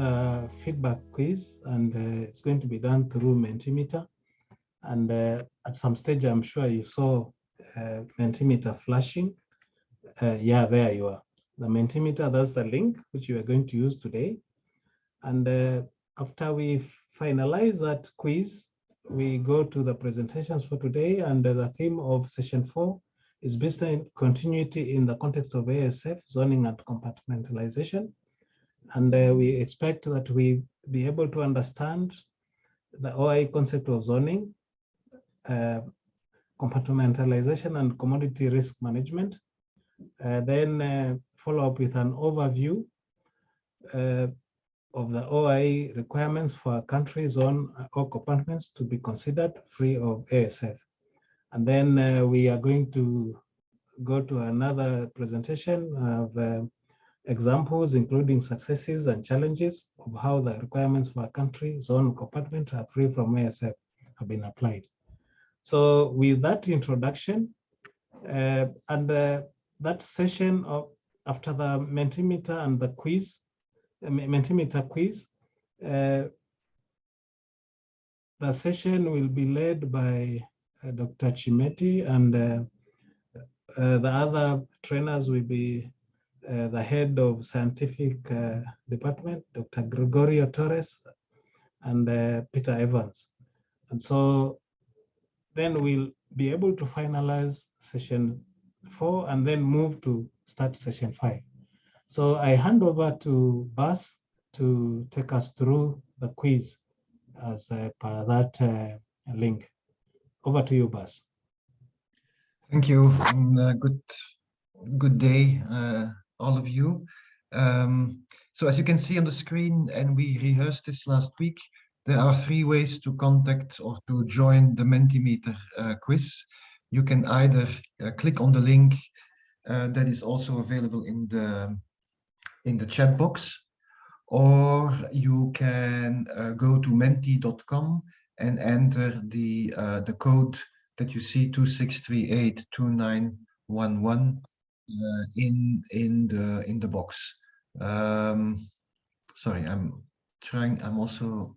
a feedback quiz, and it's going to be done through Mentimeter. And at some stage, I'm sure you saw Mentimeter flashing. Yeah, there you are. The Mentimeter, that's the link which you are going to use today. And after we finalize that quiz, we go to the presentations for today, and the theme of session 4 is business continuity in the context of ASF, zoning and compartmentalization. And we expect that we be able to understand the OI concept of zoning, compartmentalization and commodity risk management. Then follow up with an overview of the OI requirements for a country, zone, or compartments to be considered free of ASF. And then we are going to go to another presentation of examples, including successes and challenges of how the requirements for a country, zone, compartment are free from ASF have been applied. So with that introduction, that session after the Mentimeter and the quiz, Mentimeter quiz, the session will be led by Dr. Chimeti, and the other trainers will be the head of scientific department, Dr. Gregorio Torres, and Peter Evans. And so then we'll be able to finalize session 4 and then move to start session 5. So I hand over to Bas to take us through the quiz as per that link. Over to you, Bas. Thank you, and good day, all of you. So as you can see on the screen, and we rehearsed this last week, there are 3 ways to contact or to join the Mentimeter quiz. You can either click on the link that is also available in the chat box, or you can go to menti.com and enter the code that you see 26382911 in the box. Sorry, I'm also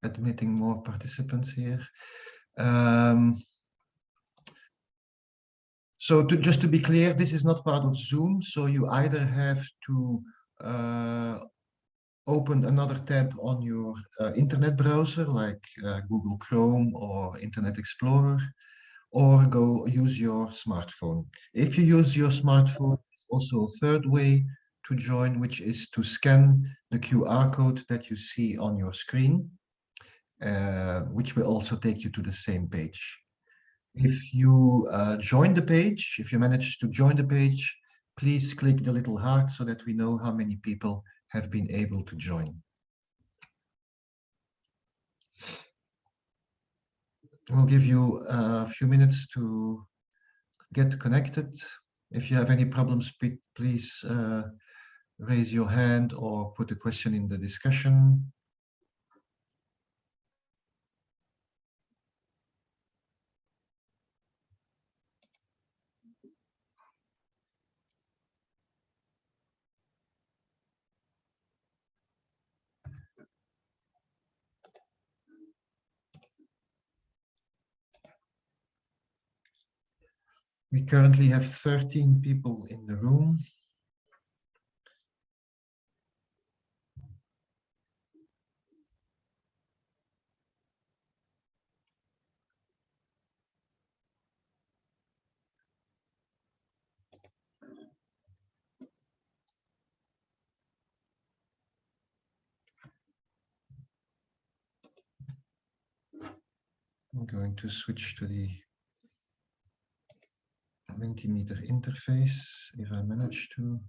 admitting more participants here. So just to be clear, this is not part of Zoom, so you either have to open another tab on your internet browser, like Google Chrome or Internet Explorer, or go use your smartphone. If you use your smartphone, also a third way to join, which is to scan the QR code that you see on your screen, which will also take you to the same page. If you join the page, if you manage to join the page, please click the little heart so that we know how many people have been able to join. We'll give you a few minutes to get connected. If you have any problems, please raise your hand or put a question in the discussion. We currently have 13 people in the room. I'm going to switch to the Mentimeter interface, if I manage to.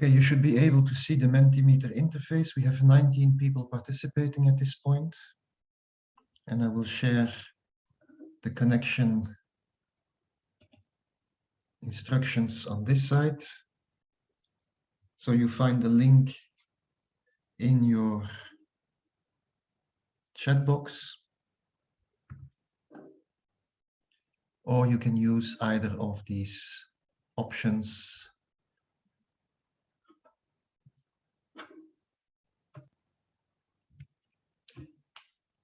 Okay, you should be able to see the Mentimeter interface. We have 19 people participating at this point. And I will share the connection instructions on this side. So you find the link in your chat box, or you can use either of these options.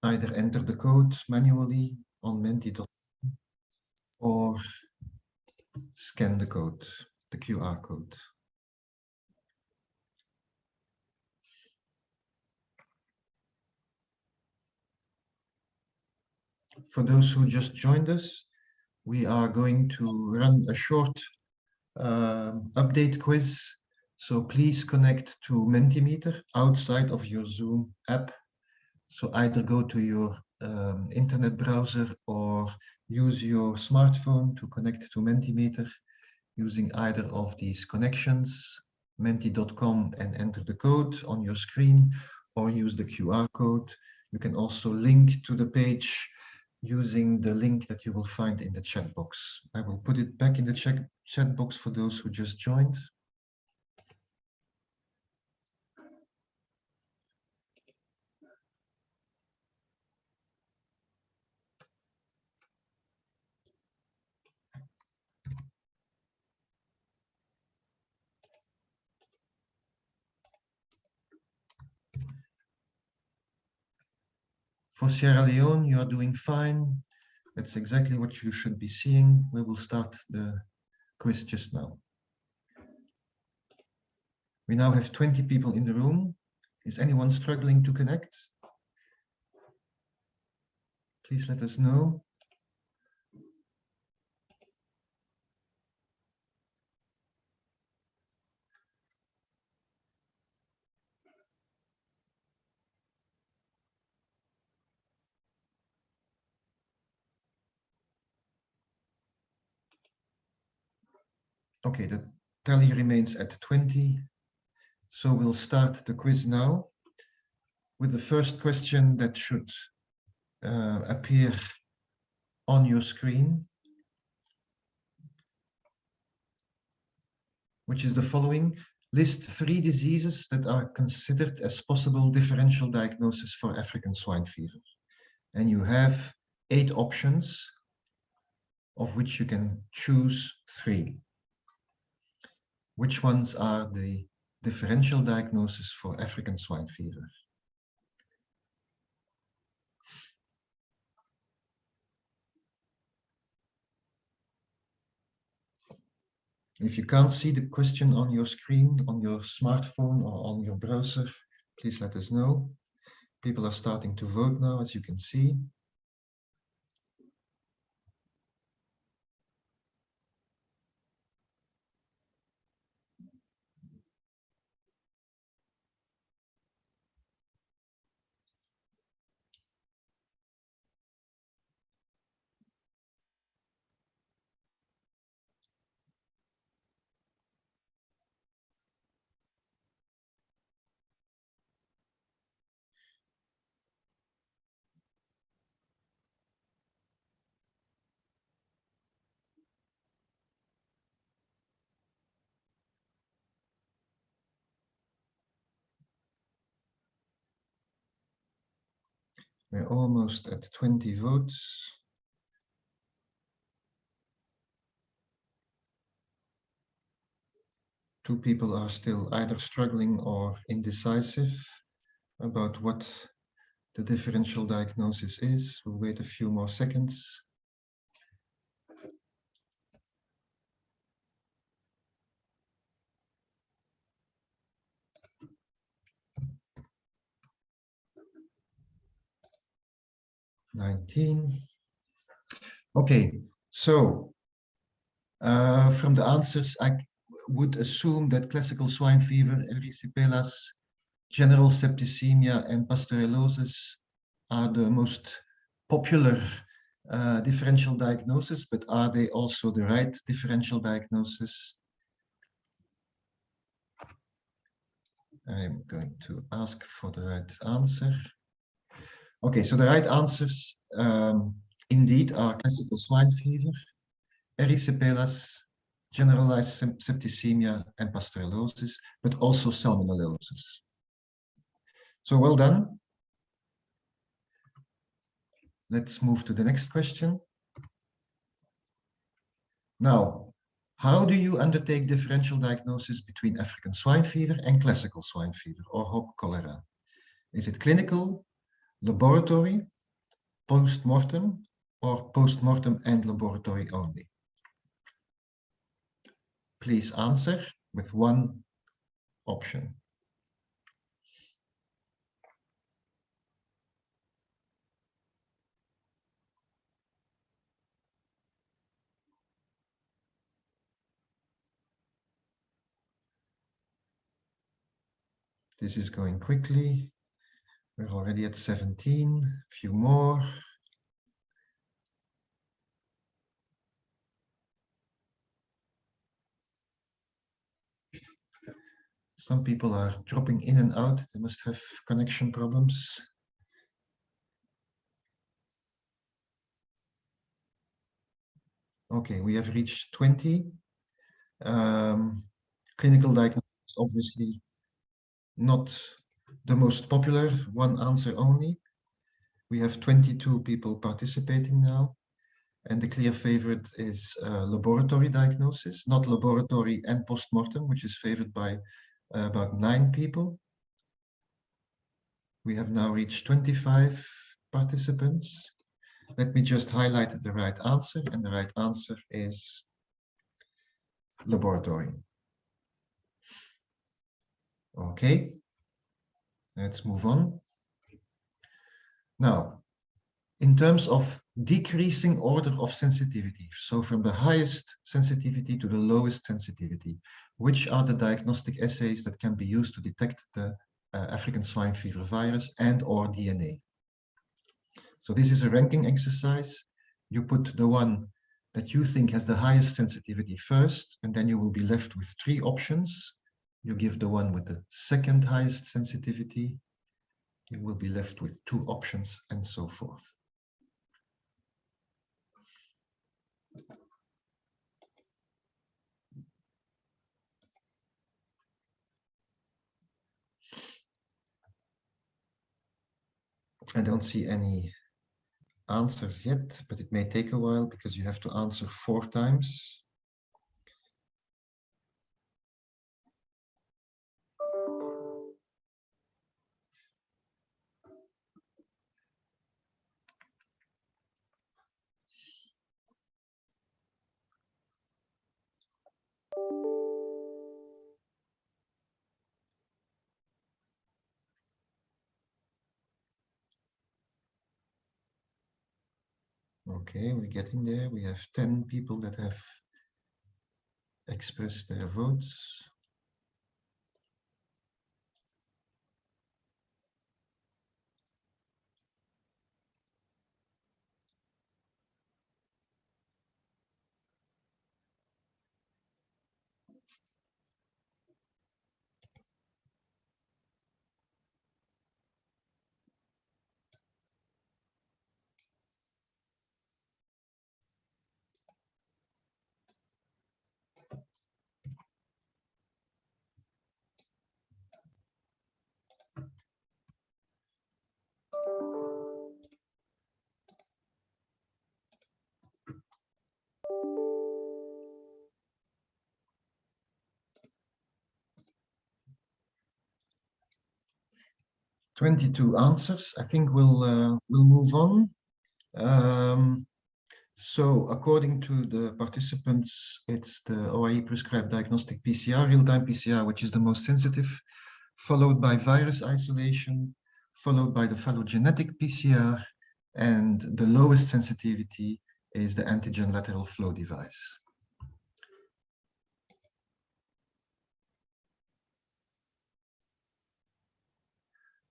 Either enter the code manually on menti.com or scan the code, the QR code. For those who just joined us, we are going to run a short update quiz. So please connect to Mentimeter outside of your Zoom app. So either go to your internet browser or use your smartphone to connect to Mentimeter using either of these connections, menti.com, and enter the code on your screen, or use the QR code. You can also link to the page using the link that you will find in the chat box. I will put it back in the chat box for those who just joined. For Sierra Leone, you are doing fine. That's exactly what you should be seeing. We will start the quiz just now. We now have 20 people in the room. Is anyone struggling to connect? Please let us know. Okay, the tally remains at 20. So we'll start the quiz now with the first question that should appear on your screen, which is the following. List 3 diseases that are considered as possible differential diagnosis for African swine fever. And you have 8 options, of which you can choose 3. Which ones are the differential diagnosis for African swine fever? If you can't see the question on your screen, on your smartphone or on your browser, please let us know. People are starting to vote now, as you can see. We're almost at 20 votes. Two people are still either struggling or indecisive about what the differential diagnosis is. We'll wait a few more seconds. Okay, so from the answers, I would assume that classical swine fever, erysipelas, general septicemia, and pasteurellosis are the most popular differential diagnosis, but are they also the right differential diagnosis? I'm going to ask for the right answer. Okay, so the right answers indeed are classical swine fever, erysipelas, generalized septicemia, and pasteurellosis, but also salmonellosis. So well done. Let's move to the next question. Now, how do you undertake differential diagnosis between African swine fever and classical swine fever or hog cholera? Is it clinical, laboratory, post-mortem, or post-mortem and laboratory only? Please answer with one option. This is going quickly. We're already at 17, a few more. Some people are dropping in and out. They must have connection problems. Okay, we have reached 20. Clinical diagnosis, obviously not the most popular, one answer only. We have 22 people participating now. And the clear favorite is laboratory diagnosis, not laboratory and post-mortem, which is favored by about 9 people. We have now reached 25 participants. Let me just highlight the right answer, and the right answer is laboratory. Okay, let's move on. Now, in terms of decreasing order of sensitivity, so from the highest sensitivity to the lowest sensitivity, which are the diagnostic assays that can be used to detect the African swine fever virus and or DNA? So this is a ranking exercise. You put the one that you think has the highest sensitivity first, and then you will be left with 3 options. You give the one with the second highest sensitivity. You will be left with 2 options, and so forth. I don't see any answers yet, but it may take a while because you have to answer 4 times. Okay, we're getting there. We have 10 people that have expressed their votes. "22 answers. I think we'll move on. So according to the participants, it's the OIE prescribed diagnostic PCR, real-time PCR, which is the most sensitive, followed by virus isolation, followed by the phylogenetic PCR, and the lowest sensitivity is the antigen lateral flow device.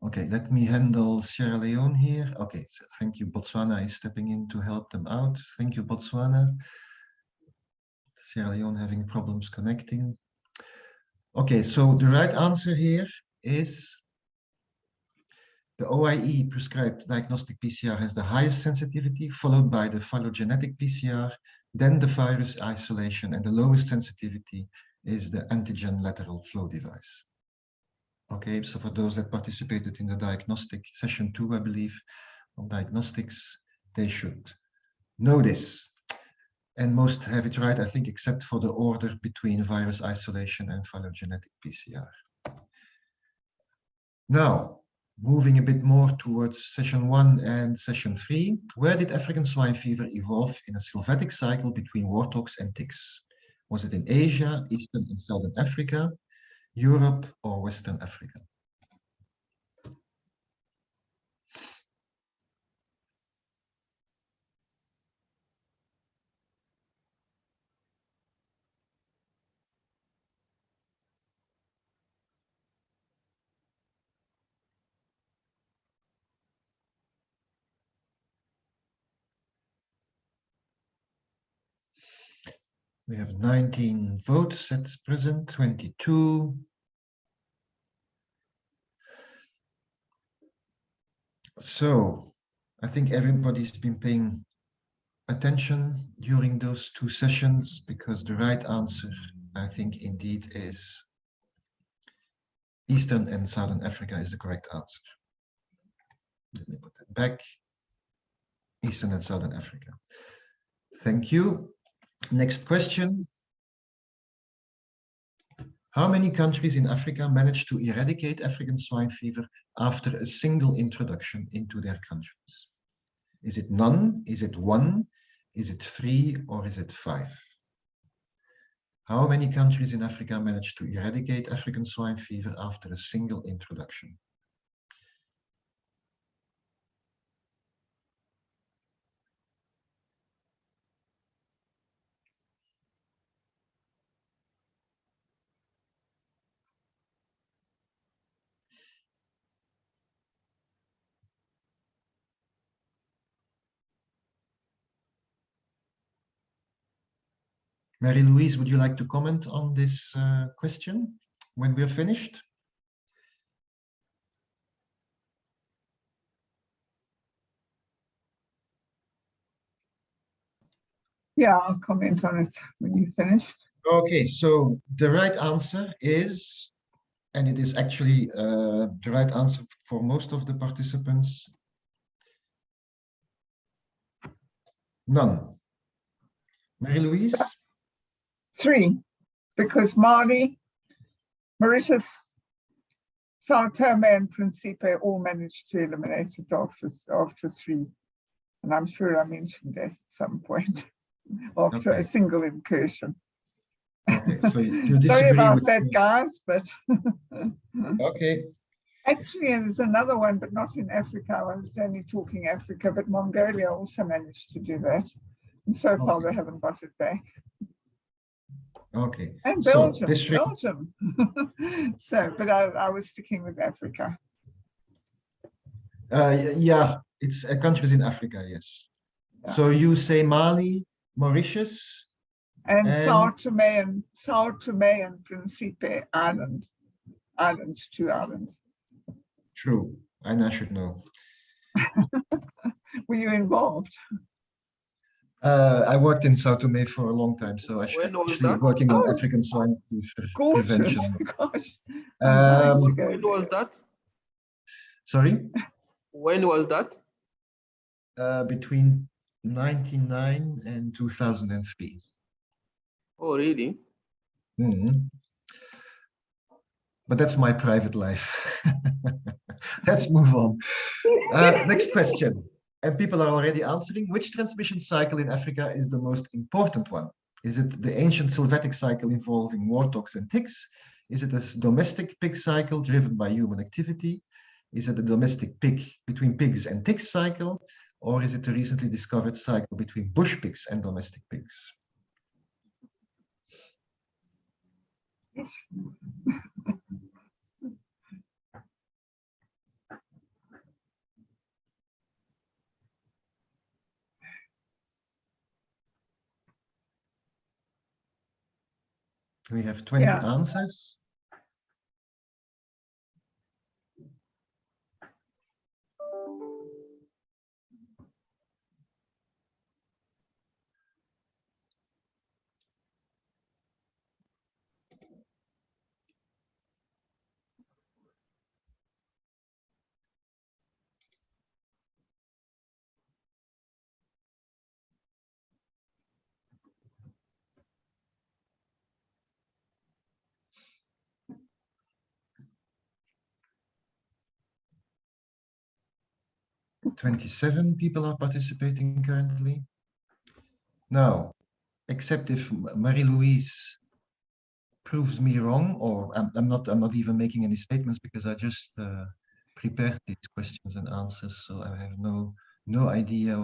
Okay, let me handle Sierra Leone here. Okay, so thank you. Botswana is stepping in to help them out. Thank you, Botswana. Sierra Leone having problems connecting. Okay, so the right answer here is the OIE prescribed diagnostic PCR has the highest sensitivity, followed by the phylogenetic PCR, then the virus isolation, and the lowest sensitivity is the antigen lateral flow device. Okay, so for those that participated in the diagnostic session 2, I believe, on diagnostics, they should know this. And most have it right, I think, except for the order between virus isolation and phylogenetic PCR. Now, moving a bit more towards session 1 and session 3, where did African swine fever evolve in a sylvatic cycle between warthogs and ticks? Was it in Asia, Eastern and Southern Africa, Europe, or Western Africa? We have 19 votes at present, 22. So I think everybody's been paying attention during those 2 sessions, because the right answer, I think, indeed is Eastern and Southern Africa is the correct answer. Let me put that back. Eastern and Southern Africa. Thank you. Next question. How many countries in Africa managed to eradicate African swine fever after a single introduction into their countries? Is it none? Is it 1? Is it 3? Or is it 5? How many countries in Africa managed to eradicate African swine fever after a single introduction? Marie-Louise, would you like to comment on this question when we're finished? Yeah, I'll comment on it when you've finished. Okay, so the right answer is, and it is actually the right answer for most of the participants, none. Marie-Louise? 3, because Mali, Mauritius, Sao Tome and Principe all managed to eliminate it after 3. And I'm sure I mentioned that at some point after a single incursion. Okay, so you disagree Sorry about with that, me. guys, but Okay. actually there's another one, but not in Africa. I was only talking Africa, but Mongolia also managed to do that. And so far they haven't got it back. Okay. And So Belgium, this Belgium. So, but I was sticking with Africa. yeah, it's countries in Africa, yes. Yeah. So you say Mali, Mauritius, And Sao and Tome and Principe islands, 2 islands. true, and I should know. Were you involved? I worked in Sao Tome for a long time, so I When was actually that? working on Oh, African swine fever gorgeous. prevention. Gosh. I'd like to go When was there. that? Sorry? When was that? Between 1999 and 2003. Oh, really? Mhm. But that's my private life. Let's move on. Next question. And people are already answering. Which transmission cycle in Africa is the most important one? Is it the ancient sylvatic cycle involving warthogs and ticks? Is it a domestic pig cycle driven by human activity? Is it a domestic pig between pigs and ticks cycle? Or is it a recently discovered cycle between bush pigs and domestic pigs? We have 20 answers. 27 people are participating currently. Now, except if Marie-Louise proves me wrong, or I'm not even making any statements because I just prepared these questions and answers, so I have no idea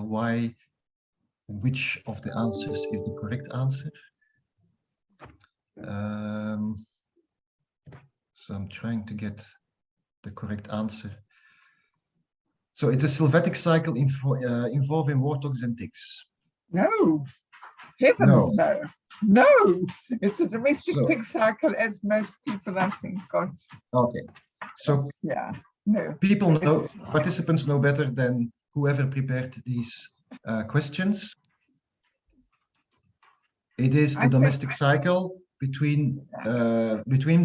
which of the answers is the correct answer. So I'm trying to get the correct answer. So it's a sylvatic cycle involving warthogs and ticks. No, heavens no. No, it's a domestic pig cycle, as most people I think got. Okay, so yeah, no. People know, participants know better than whoever prepared these questions. It is the domestic cycle between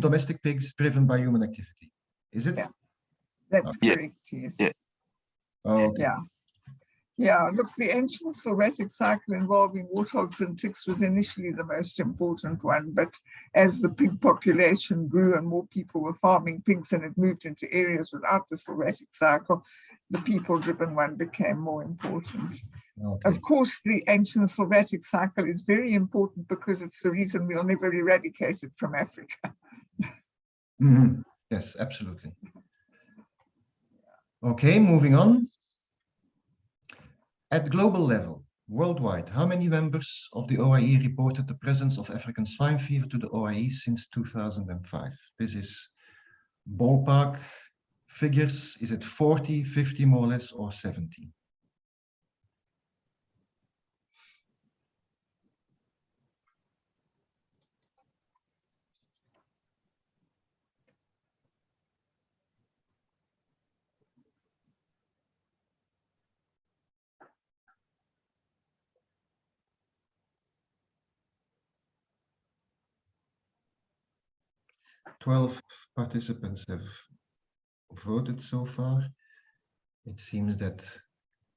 domestic pigs driven by human activity. Is it? Yeah, that's correct. Yes. Yeah. Okay. Yeah. Yeah, look, the ancient sylvatic cycle involving warthogs and ticks was initially the most important one, but as the pig population grew and more people were farming pigs and it moved into areas without the sylvatic cycle, the people-driven one became more important. Okay. Of course, the ancient sylvatic cycle is very important because it's the reason we'll never eradicate it from Africa. Mm-hmm. Yes, absolutely. Okay, moving on. At global level, worldwide, how many members of the OIE reported the presence of African swine fever to the OIE since 2005? This is ballpark figures. Is it 40, 50 more or less, or 70? "12 participants have voted so far. It seems that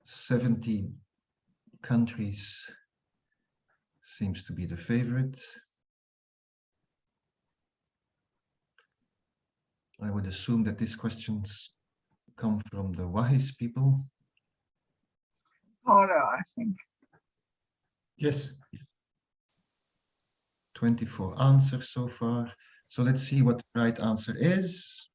70 countries seems to be the favorite. I would assume that these questions come from the wise people. Harder, I think. Yes. 24 answers so far. So let's see what the right answer is.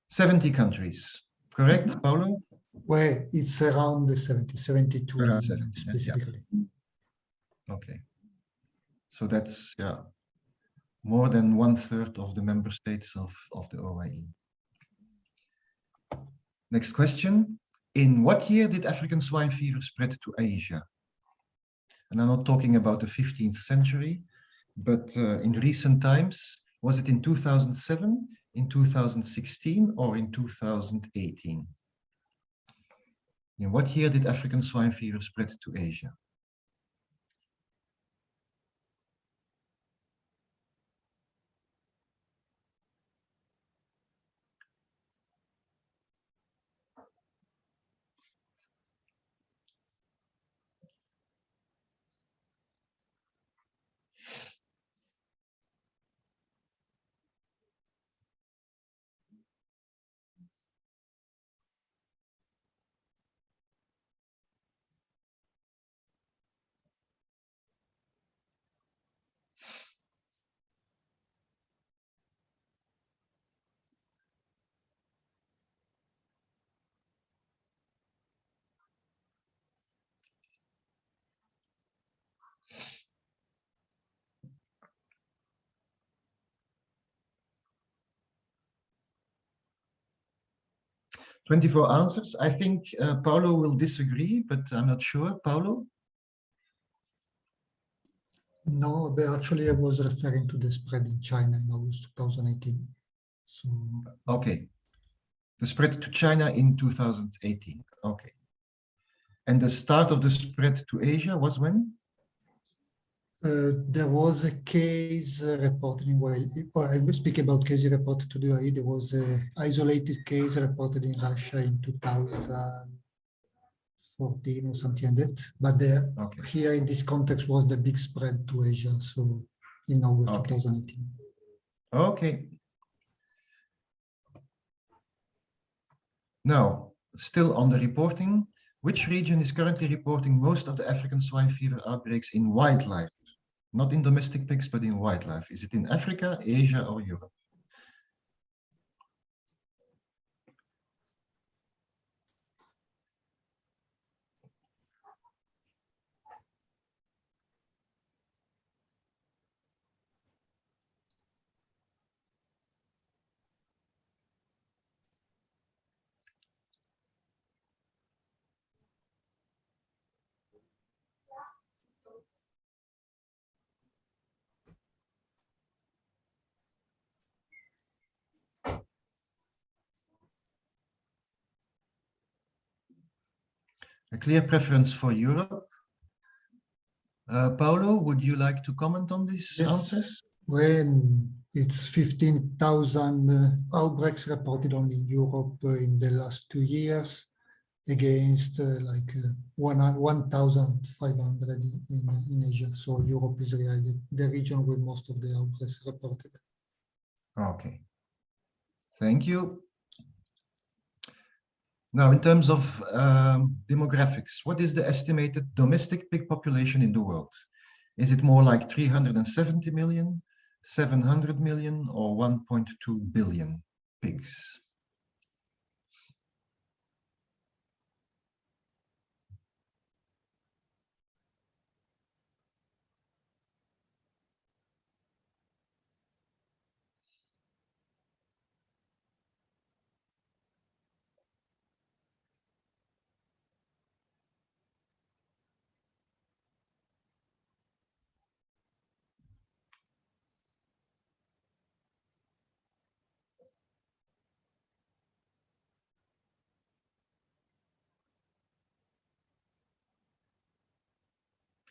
70 countries, correct, Paulo? Well, it's around the 70, 72 Around 70, specifically. Yeah. Okay. So that's, yeah, more than 1/3 of the member states of the OIE. Next question. In what year did African swine fever spread to Asia? And I'm not talking about the 15th century, but in recent times, was it in 2007, in 2016, or in 2018? In what year did African swine fever spread to Asia? "24 answers. I think Paulo will disagree, but I'm not sure. Paulo? No, but actually I was referring to the spread in China in August 2018. So okay. The spread to China in 2018. Okay. And the start of the spread to Asia was when? There was a case reported in, well, I will speak about case reported to the UAE. There was an isolated case reported in Russia in 2014 or something like that. But there, here in this context was the big spread to Asia. So in August 2018. Okay. Now, still on the reporting, which region is currently reporting most of the African swine fever outbreaks in wildlife? Not in domestic pigs, but in wildlife. Is it in Africa, Asia, or Europe? A clear preference for Europe. Paulo, would you like to comment on these answers? When it's 15,000 outbreaks reported only in Europe in the last 2 years, against 1,500 in Asia. So Europe is really the region with most of the outbreaks reported. Okay, thank you. Now, in terms of demographics, what is the estimated domestic pig population in the world? Is it more like 370 million, 700 million, or 1.2 billion pigs?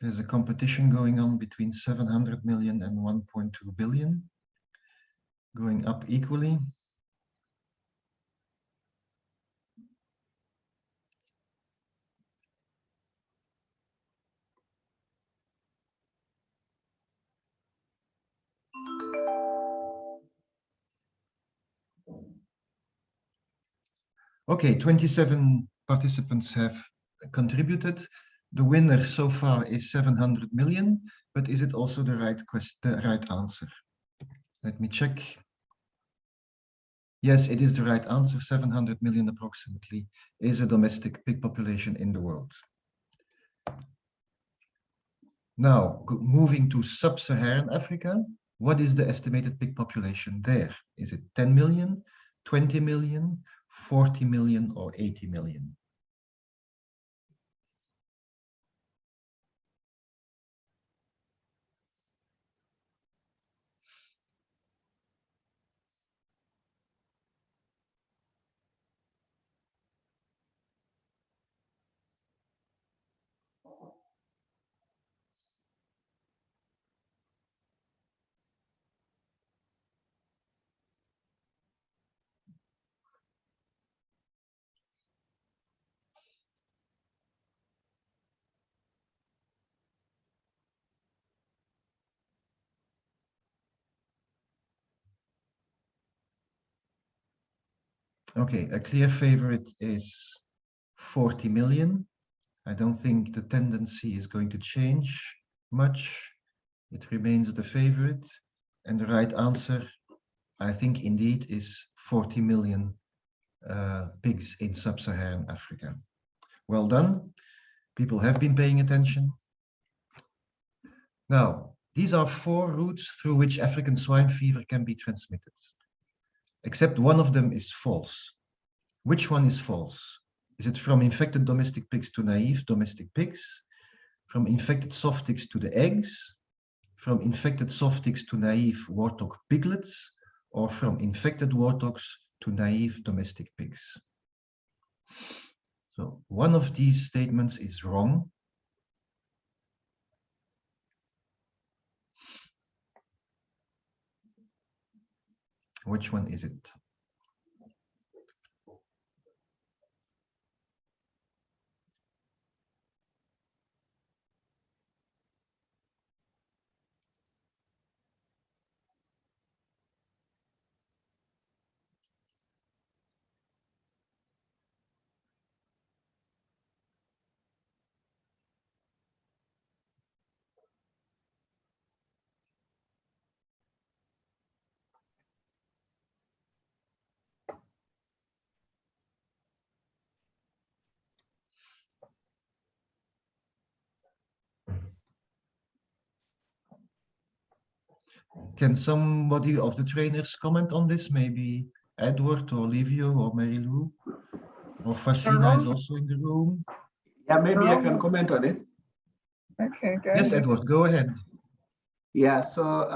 There's a competition going on between 700 million and 1.2 billion, going up equally. Okay, 27 participants have contributed. The winner so far is 700 million, but is it also the right answer? Let me check. Yes, it is the right answer. 700 million approximately is a domestic pig population in the world. Now, moving to sub-Saharan Africa, what is the estimated pig population there? Is it 10 million, 20 million, 40 million, or 80 million? Okay, a clear favorite is 40 million. I don't think the tendency is going to change much. It remains the favorite. And the right answer, I think indeed, is 40 million pigs in sub-Saharan Africa. Well done. People have been paying attention. Now, these are 4 routes through which African swine fever can be transmitted. Except one of them is false. Which one is false? Is it from infected domestic pigs to naive domestic pigs? From infected soft ticks to the eggs? From infected soft ticks to naive warthog piglets? Or from infected warthogs to naive domestic pigs. So one of these statements is wrong. Which one is it? Can somebody of the trainers comment on this? Maybe Edward or Livio or Mary Lou or Fasina is also in the room. Yeah, maybe I can comment on it. Okay, go Yes, ahead. Edward, go ahead. Yeah, so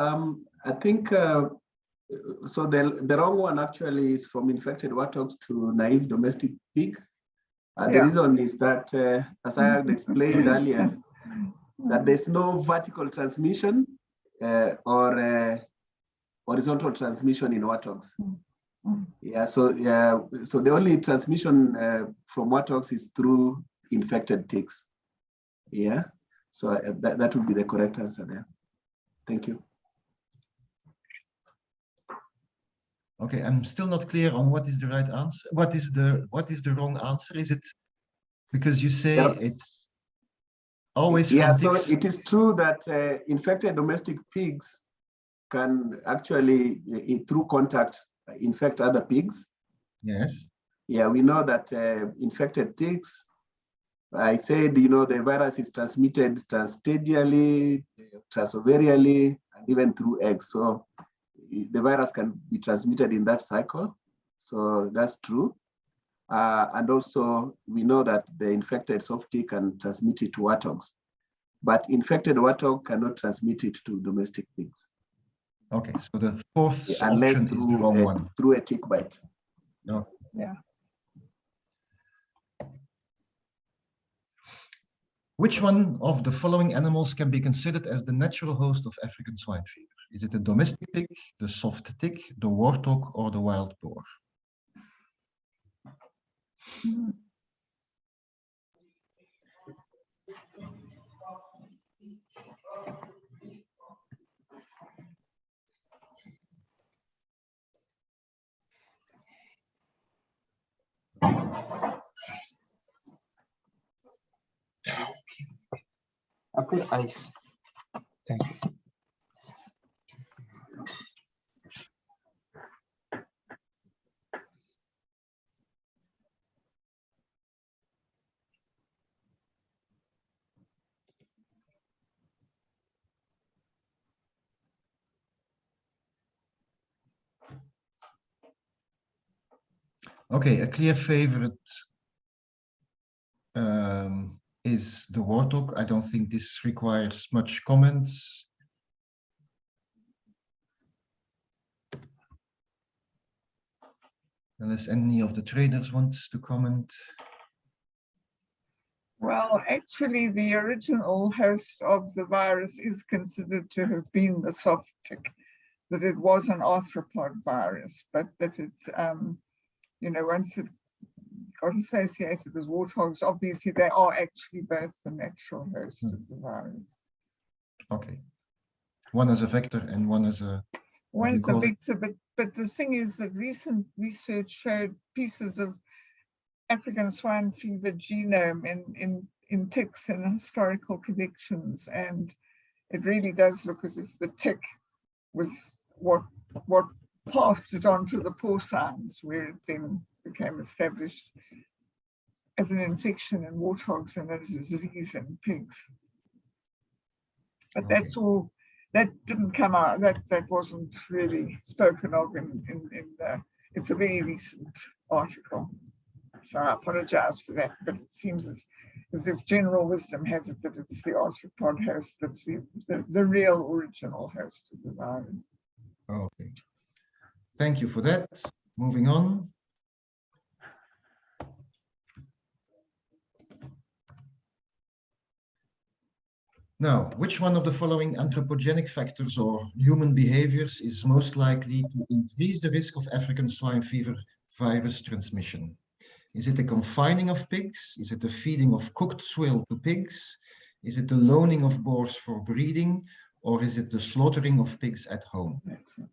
I think so the wrong one actually is from infected warthogs to naive domestic pig. The Yeah. reason is that, as I had explained earlier, that there's no vertical transmission or horizontal transmission in warthogs. Yeah, so the only transmission from warthogs is through infected ticks. Yeah, so that would be the correct answer there. Thank you. Okay, I'm still not clear on what is the right answer. What is the wrong answer? Is it because you say it's always from so ticks? it is true that infected domestic pigs can actually, through contact, infect other pigs. Yes. Yeah, we know that infected ticks, I said, the virus is transmitted transstadially, transovarially, and even through eggs. So the virus can be transmitted in that cycle. So that's true. And also, we know that the infected soft tick can transmit it to warthogs, but infected warthog cannot transmit it to domestic pigs. Okay, so the fourth Unless option is the wrong one. through a tick bite. No. Yeah. Which one of the following animals can be considered as the natural host of African swine fever? Is it the domestic pig, the soft tick, the warthog, or the wild boar? I put ice. Thank you. Okay, a clear favorite is the warthog. I don't think this requires much comments. Unless any of the traders wants to comment. Well, actually, the original host of the virus is considered to have been the soft tick, that it was an arthropod virus, but that it's, once it got associated with warthogs, obviously they are actually both the natural host of the virus. Okay. One as a vector and one as a... One is a vector, but the thing is that recent research showed pieces of African swine fever genome in ticks and historical collections, and it really does look as if the tick was what passed it on to the porcines, where it then became established as an infection in warthogs and as a disease in pigs. But that's all. That didn't come out. That wasn't really spoken of in the. It's a very recent article, so I apologize for that. But it seems as if general wisdom has it that it's the arthropod host that's the real original host of the virus. Okay. Thank you for that. Moving on. Now, which one of the following anthropogenic factors or human behaviors is most likely to increase the risk of African swine fever virus transmission? Is it the confining of pigs? Is it the feeding of cooked swill to pigs? Is it the loaning of boars for breeding? Or is it the slaughtering of pigs at home? Excellent.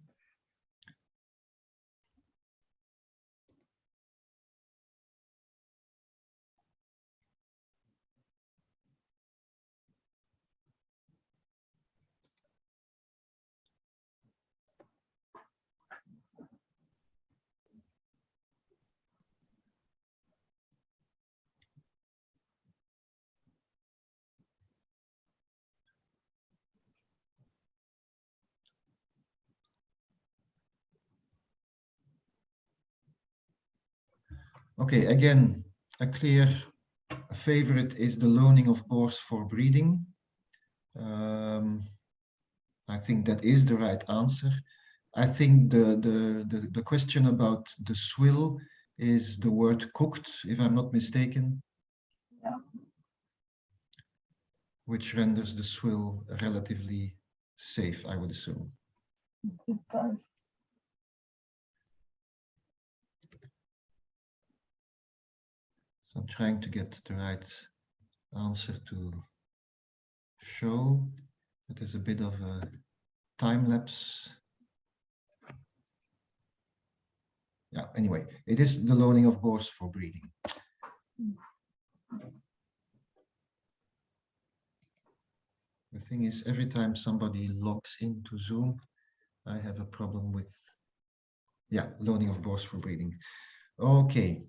Okay, again, a clear favorite is the loaning of boars for breeding. I think that is the right answer. I think the question about the swill is the word cooked, if I'm not mistaken. Yeah. Which renders the swill relatively safe, I would assume. It does. So I'm trying to get the right answer to show, but there's a bit of a time lapse. Yeah, anyway, it is the loaning of boars for breeding. The thing is, every time somebody logs into Zoom, I have a problem with, yeah, loaning of boars for breeding. Okay.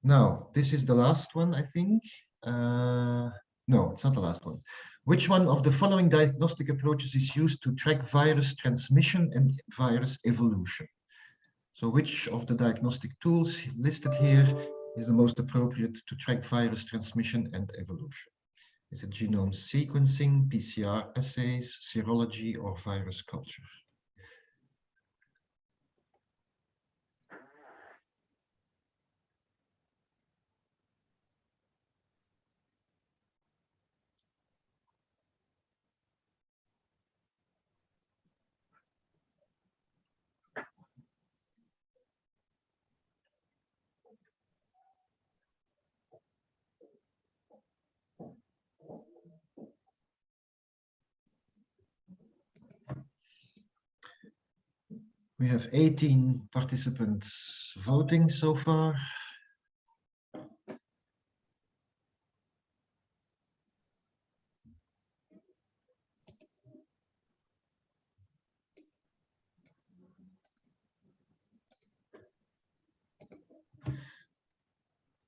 Now, this is the last one, I think. No, it's not the last one. Which one of the following diagnostic approaches is used to track virus transmission and virus evolution? So which of the diagnostic tools listed here is the most appropriate to track virus transmission and evolution? Is it genome sequencing, PCR assays, serology, or virus culture? We have 18 participants voting so far.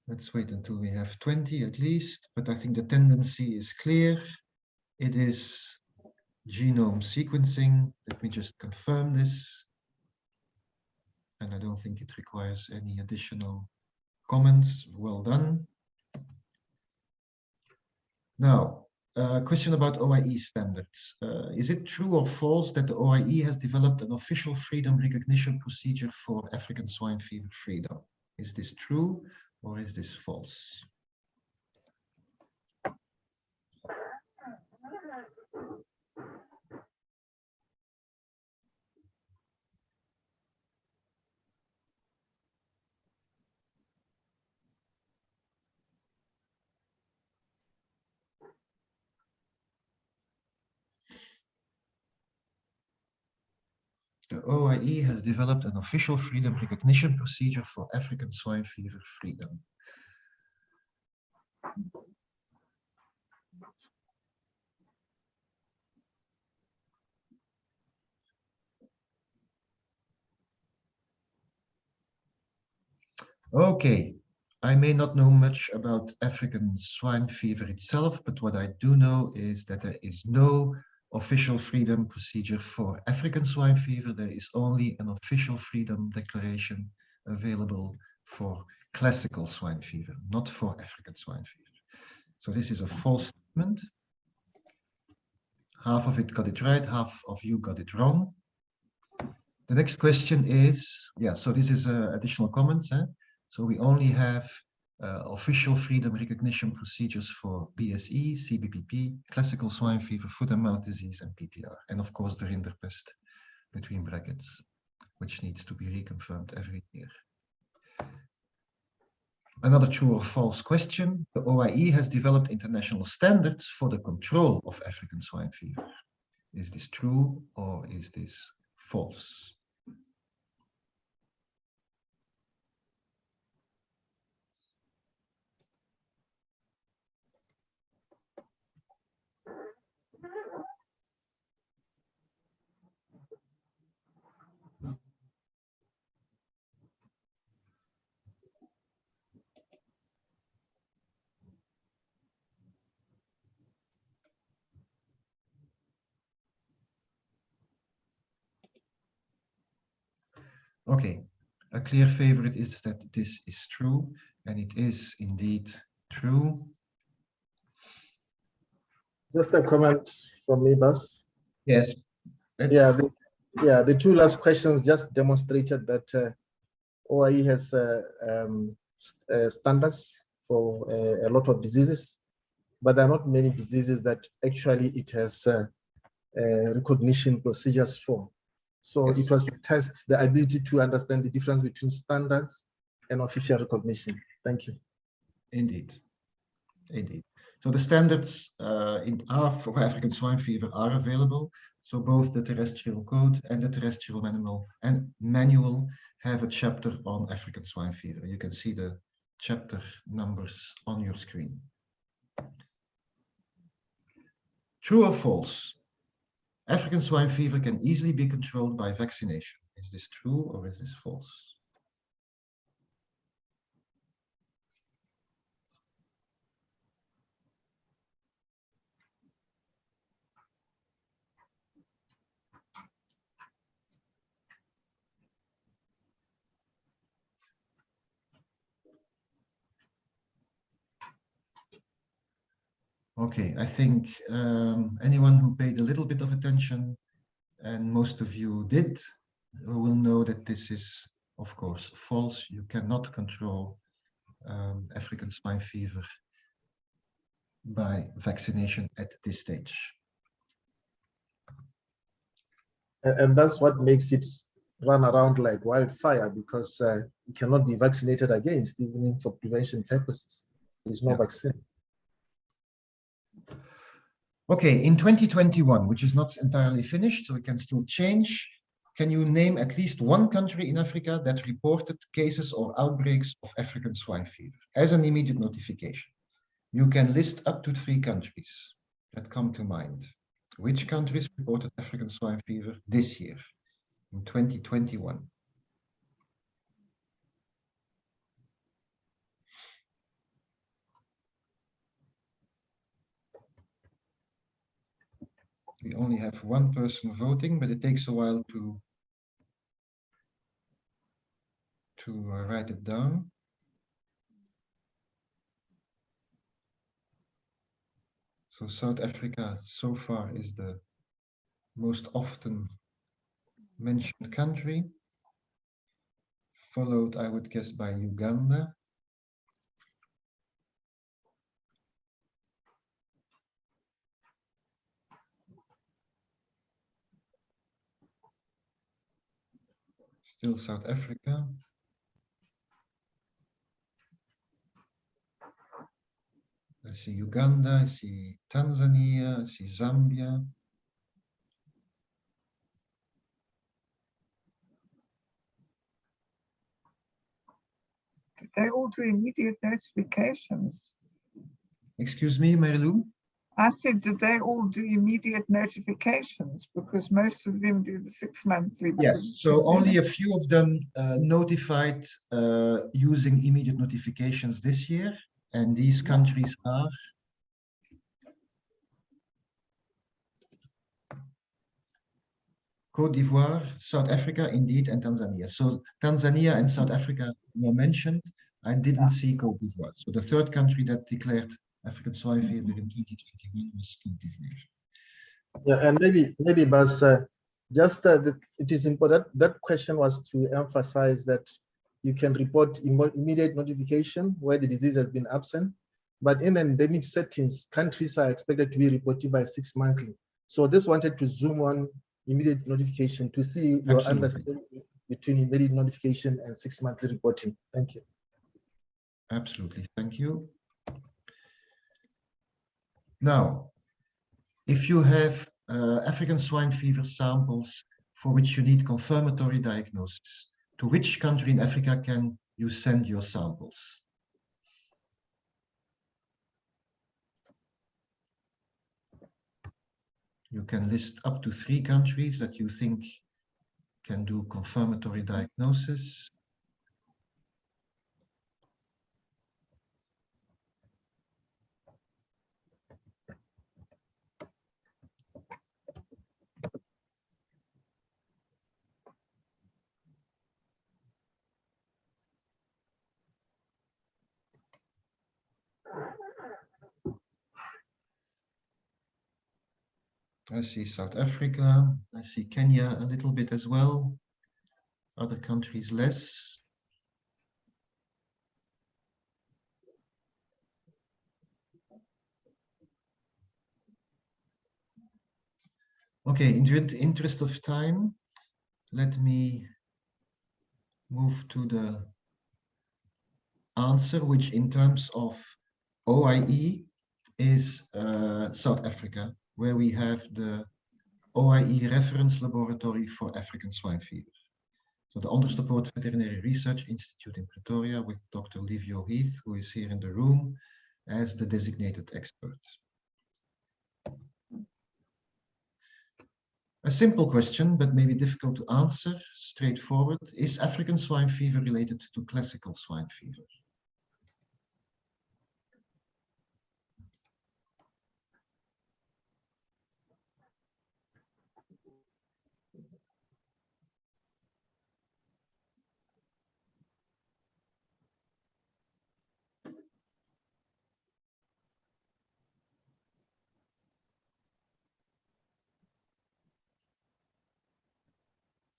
Let's wait until we have 20 at least, but I think the tendency is clear. It is genome sequencing. Let me just confirm this. And I don't think it requires any additional comments. Well done. Now, a question about OIE standards. Is it true or false that the OIE has developed an official freedom recognition procedure for African swine fever freedom? Is this true or is this false? The OIE has developed an official freedom recognition procedure for African swine fever freedom. Okay, I may not know much about African swine fever itself, but what I do know is that there is no official freedom procedure for African swine fever. There is only an official freedom declaration available for classical swine fever, not for African swine fever. So this is a false statement. Half of it got it right, half of you got it wrong. The next question is, yeah, so this is additional comments. So we only have official freedom recognition procedures for BSE, CBPP, classical swine fever, foot and mouth disease, and PPR. And of course, the rinderpest between brackets, which needs to be reconfirmed every year. Another true or false question. The OIE has developed international standards for the control of African swine fever. Is this true or is this false? Okay, a clear favorite is that this is true, and it is indeed true. Just a comment from me, Bas. Yes. The two last questions just demonstrated that OIE has standards for a lot of diseases, but there are not many diseases that actually it has recognition procedures for. So Yes. it was to test the ability to understand the difference between standards and official recognition. Thank you. Indeed, indeed. So the standards for African swine fever are available. So both the terrestrial code and the terrestrial manual have a chapter on African swine fever. You can see the chapter numbers on your screen. True or false? African swine fever can easily be controlled by vaccination. Is this true or is this false? Okay, I think anyone who paid a little bit of attention, and most of you did, will know that this is, of course, false. You cannot control African swine fever by vaccination at this stage. And that's what makes it run around like wildfire, because it cannot be vaccinated against, even for prevention purposes. There's no vaccine. Okay, in 2021, which is not entirely finished, so it can still change, can you name at least one country in Africa that reported cases or outbreaks of African swine fever as an immediate notification? You can list up to 3 countries that come to mind. Which countries reported African swine fever this year, in 2021? We only have one person voting, but it takes a while to write it down. So South Africa so far is the most often mentioned country, followed, I would guess, by Uganda. Still South Africa. I see Uganda, I see Tanzania, I see Zambia. Did they all do immediate notifications? Excuse me, Marilou? I said, did they all do immediate notifications? Because most of them do the 6 monthly. Yes, so only a few of them notified using immediate notifications this year. And these countries are Côte d'Ivoire, South Africa, indeed, and Tanzania. So Tanzania and South Africa were mentioned. I didn't see Côte d'Ivoire. So the third country that declared African swine fever in 2021 was Côte d'Ivoire. Yeah, and maybe Bas, Just it is important. That question was to emphasize that you can report immediate notification where the disease has been absent. But in endemic settings, countries are expected to be reported by 6 monthly. So this wanted to zoom on immediate notification to see your understanding between immediate notification and 6 monthly reporting. Thank you. Absolutely, thank you. Now, if you have African swine fever samples for which you need confirmatory diagnosis, to which country in Africa can you send your samples? You can list up to 3 countries that you think can do confirmatory diagnosis. I see South Africa, I see Kenya a little bit as well, other countries less. Okay, in the interest of time, let me move to the answer, which in terms of OIE is South Africa, where we have the OIE reference laboratory for African swine fever. So the Onderstepoort Veterinary Research Institute in Pretoria with Dr. Livio Heath, who is here in the room as the designated expert. A simple question, but maybe difficult to answer, straightforward. Is African swine fever related to classical swine fever?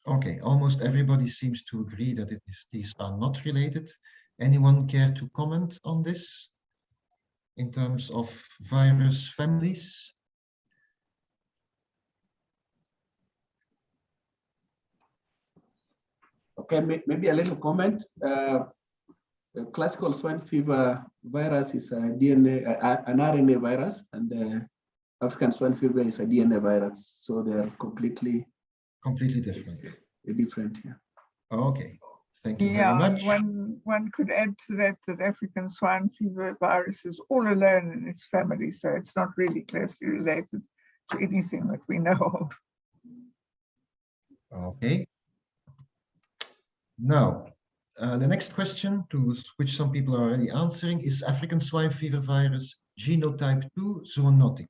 Okay, almost everybody seems to agree that these are not related. Anyone care to comment on this in terms of virus families? Okay, maybe a little comment. The classical swine fever virus is a DNA, an RNA virus, and African swine fever is a DNA virus. So they are completely different. Different, yeah. Okay, thank you very much. One could add to that African swine fever virus is all alone in its family, so it's not really closely related to anything that we know of. Okay. Now, the next question, to which some people are already answering, is African swine fever virus genotype 2 zoonotic?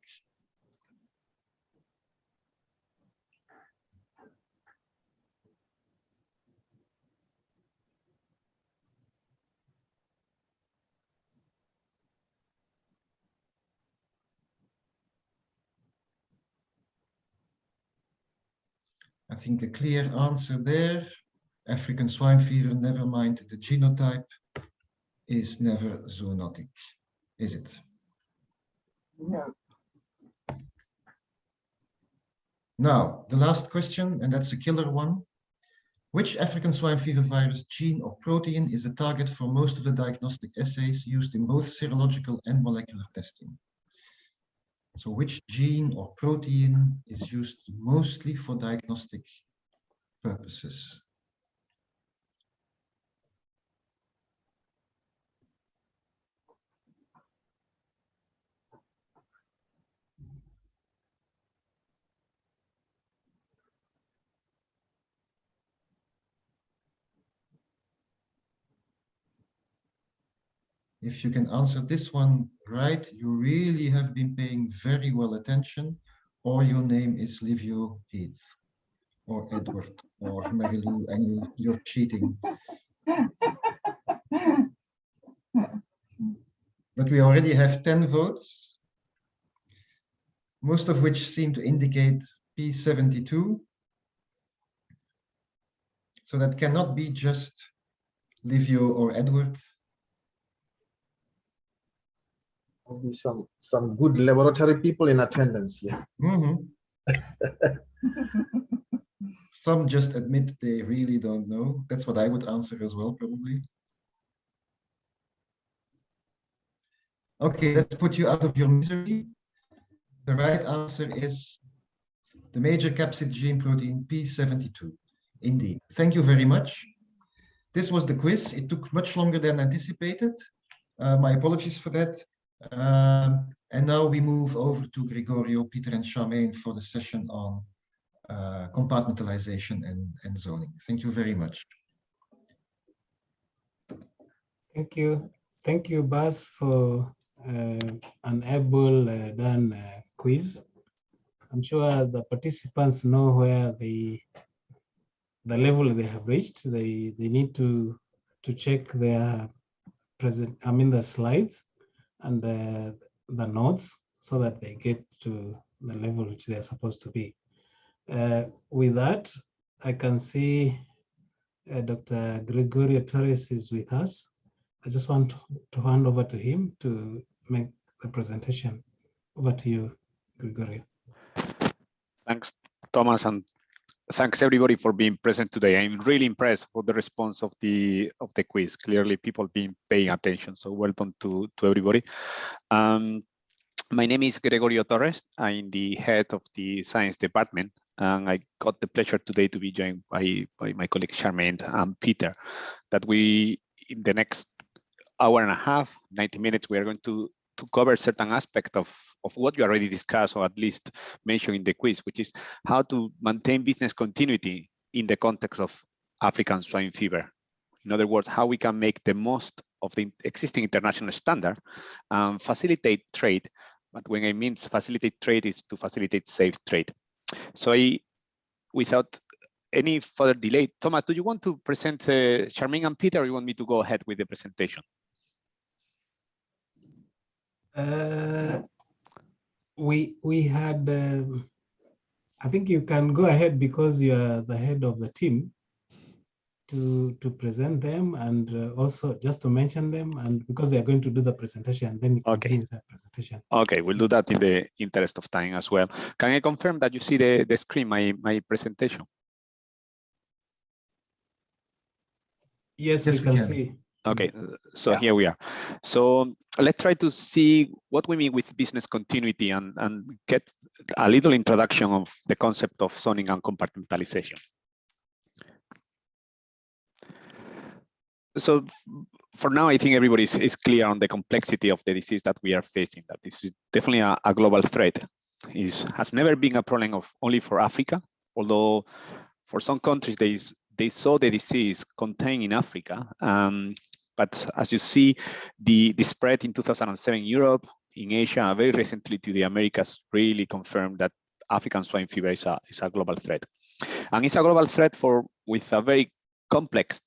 I think a clear answer there. African swine fever, never mind the genotype, is never zoonotic, is it? No. Now, the last question, and that's a killer one. Which African swine fever virus gene or protein is the target for most of the diagnostic assays used in both serological and molecular testing? So which gene or protein is used mostly for diagnostic purposes? If you can answer this one right, you really have been paying very well attention, or your name is Livio Heath, or Edward, or Marilou, and you're cheating. But we already have 10 votes, most of which seem to indicate P72. So that cannot be just Livio or Edward. Must be some good laboratory people in attendance here. Some just admit they really don't know. That's what I would answer as well, probably. Okay, let's put you out of your misery. The right answer is the major capsid gene protein P72. Indeed. Thank you very much. This was the quiz. It took much longer than anticipated. My apologies for that. And now we move over to Gregorio, Peter, and Charmaine for the session on compartmentalization and zoning. Thank you very much. Thank you, Bas, for an able done quiz. I'm sure the participants know where the level they have reached. They need to check their the slides and the notes so that they get to the level which they're supposed to be. With that, I can see Dr. Gregorio Torres is with us. I just want to hand over to him to make the presentation. Over to you, Gregorio. Thanks, Thomas, and thanks everybody for being present today. I'm really impressed with the response of the quiz. Clearly, people been paying attention, so well done to everybody. My name is Gregorio Torres. I'm the head of the science department, and I got the pleasure today to be joined by my colleague Charmaine and Peter. That we, in the next hour and a half, 90 minutes, we are going to cover certain aspect of what you already discussed, or at least mentioned in the quiz, which is how to maintain business continuity in the context of African swine fever. In other words, how we can make the most of the existing international standard and facilitate trade. But when I mean facilitate trade, is to facilitate safe trade. So without any further delay, Thomas, do you want to present Charmaine and Peter, or you want me to go ahead with the presentation? We had, I think you can go ahead because you are the head of the team to present them, and also just to mention them, and because they are going to do the presentation, then you continue with that presentation. Okay, we'll do that in the interest of time as well. Can I confirm that you see the screen, my presentation? Yes, we can see. Okay, so here we are. So let's try to see what we mean with business continuity and get a little introduction of the concept of zoning and compartmentalization. So for now, I think everybody is clear on the complexity of the disease that we are facing, that this is definitely a global threat. It has never been a problem of only for Africa, although for some countries they saw the disease contained in Africa. But as you see, the spread in 2007 in Europe, in Asia, very recently to the Americas, really confirmed that African swine fever is a global threat. And it's a global threat with a very complex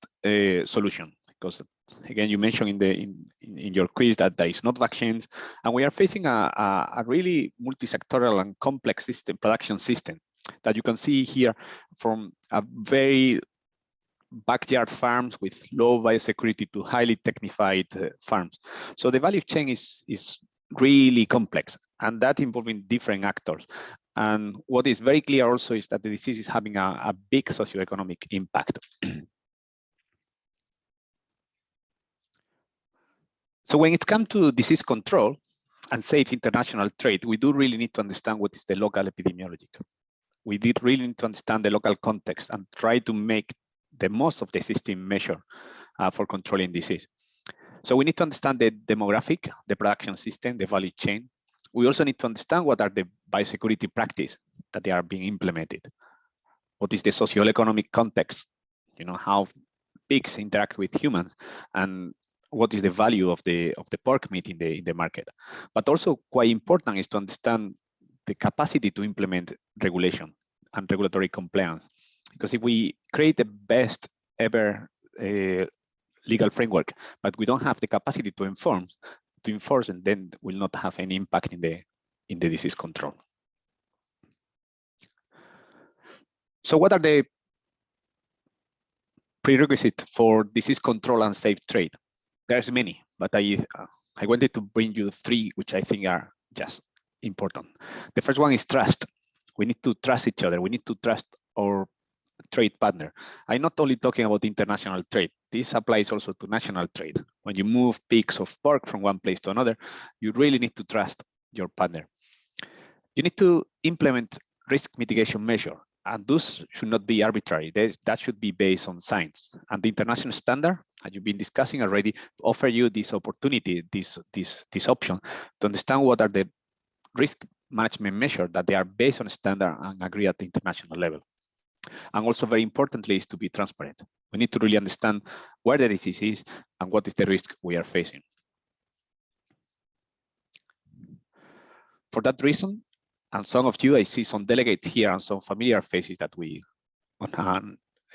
solution, because again, you mentioned in your quiz that there is not vaccines, and we are facing a really multi-sectoral and complex production system that you can see here, from a very backyard farms with low biosecurity to highly technified farms. So the value chain is really complex, and that involving different actors. And what is very clear also is that the disease is having a big socioeconomic impact. So when it comes to disease control and safe international trade, we do really need to understand what is the local epidemiology. We did really need to understand the local context and try to make the most of the existing measure for controlling disease. So we need to understand the demographic, the production system, the value chain. We also need to understand what are the biosecurity practices that they are being implemented. What is the socioeconomic context? You know, how pigs interact with humans, and what is the value of the pork meat in the market. But also quite important is to understand the capacity to implement regulation and regulatory compliance. Because if we create the best ever legal framework, but we don't have the capacity to enforce, and then will not have any impact in the disease control. So what are the prerequisite for disease control and safe trade. There's many, but I wanted to bring you 3, which I think are just important. The first one is trust. We need to trust each other. We need to trust our trade partner. I'm not only talking about international trade. This applies also to national trade. When you move pigs of pork from one place to another, you really need to trust your partner. You need to implement risk mitigation measure, and those should not be arbitrary. That should be based on science. And the international standard, as you've been discussing already, offer you this opportunity, this option to understand what are the risk management measures that they are based on standard and agree at the international level. And also very importantly is to be transparent. We need to really understand where the disease is and what is the risk we are facing. For that reason, and some of you, I see some delegates here and some familiar faces that we,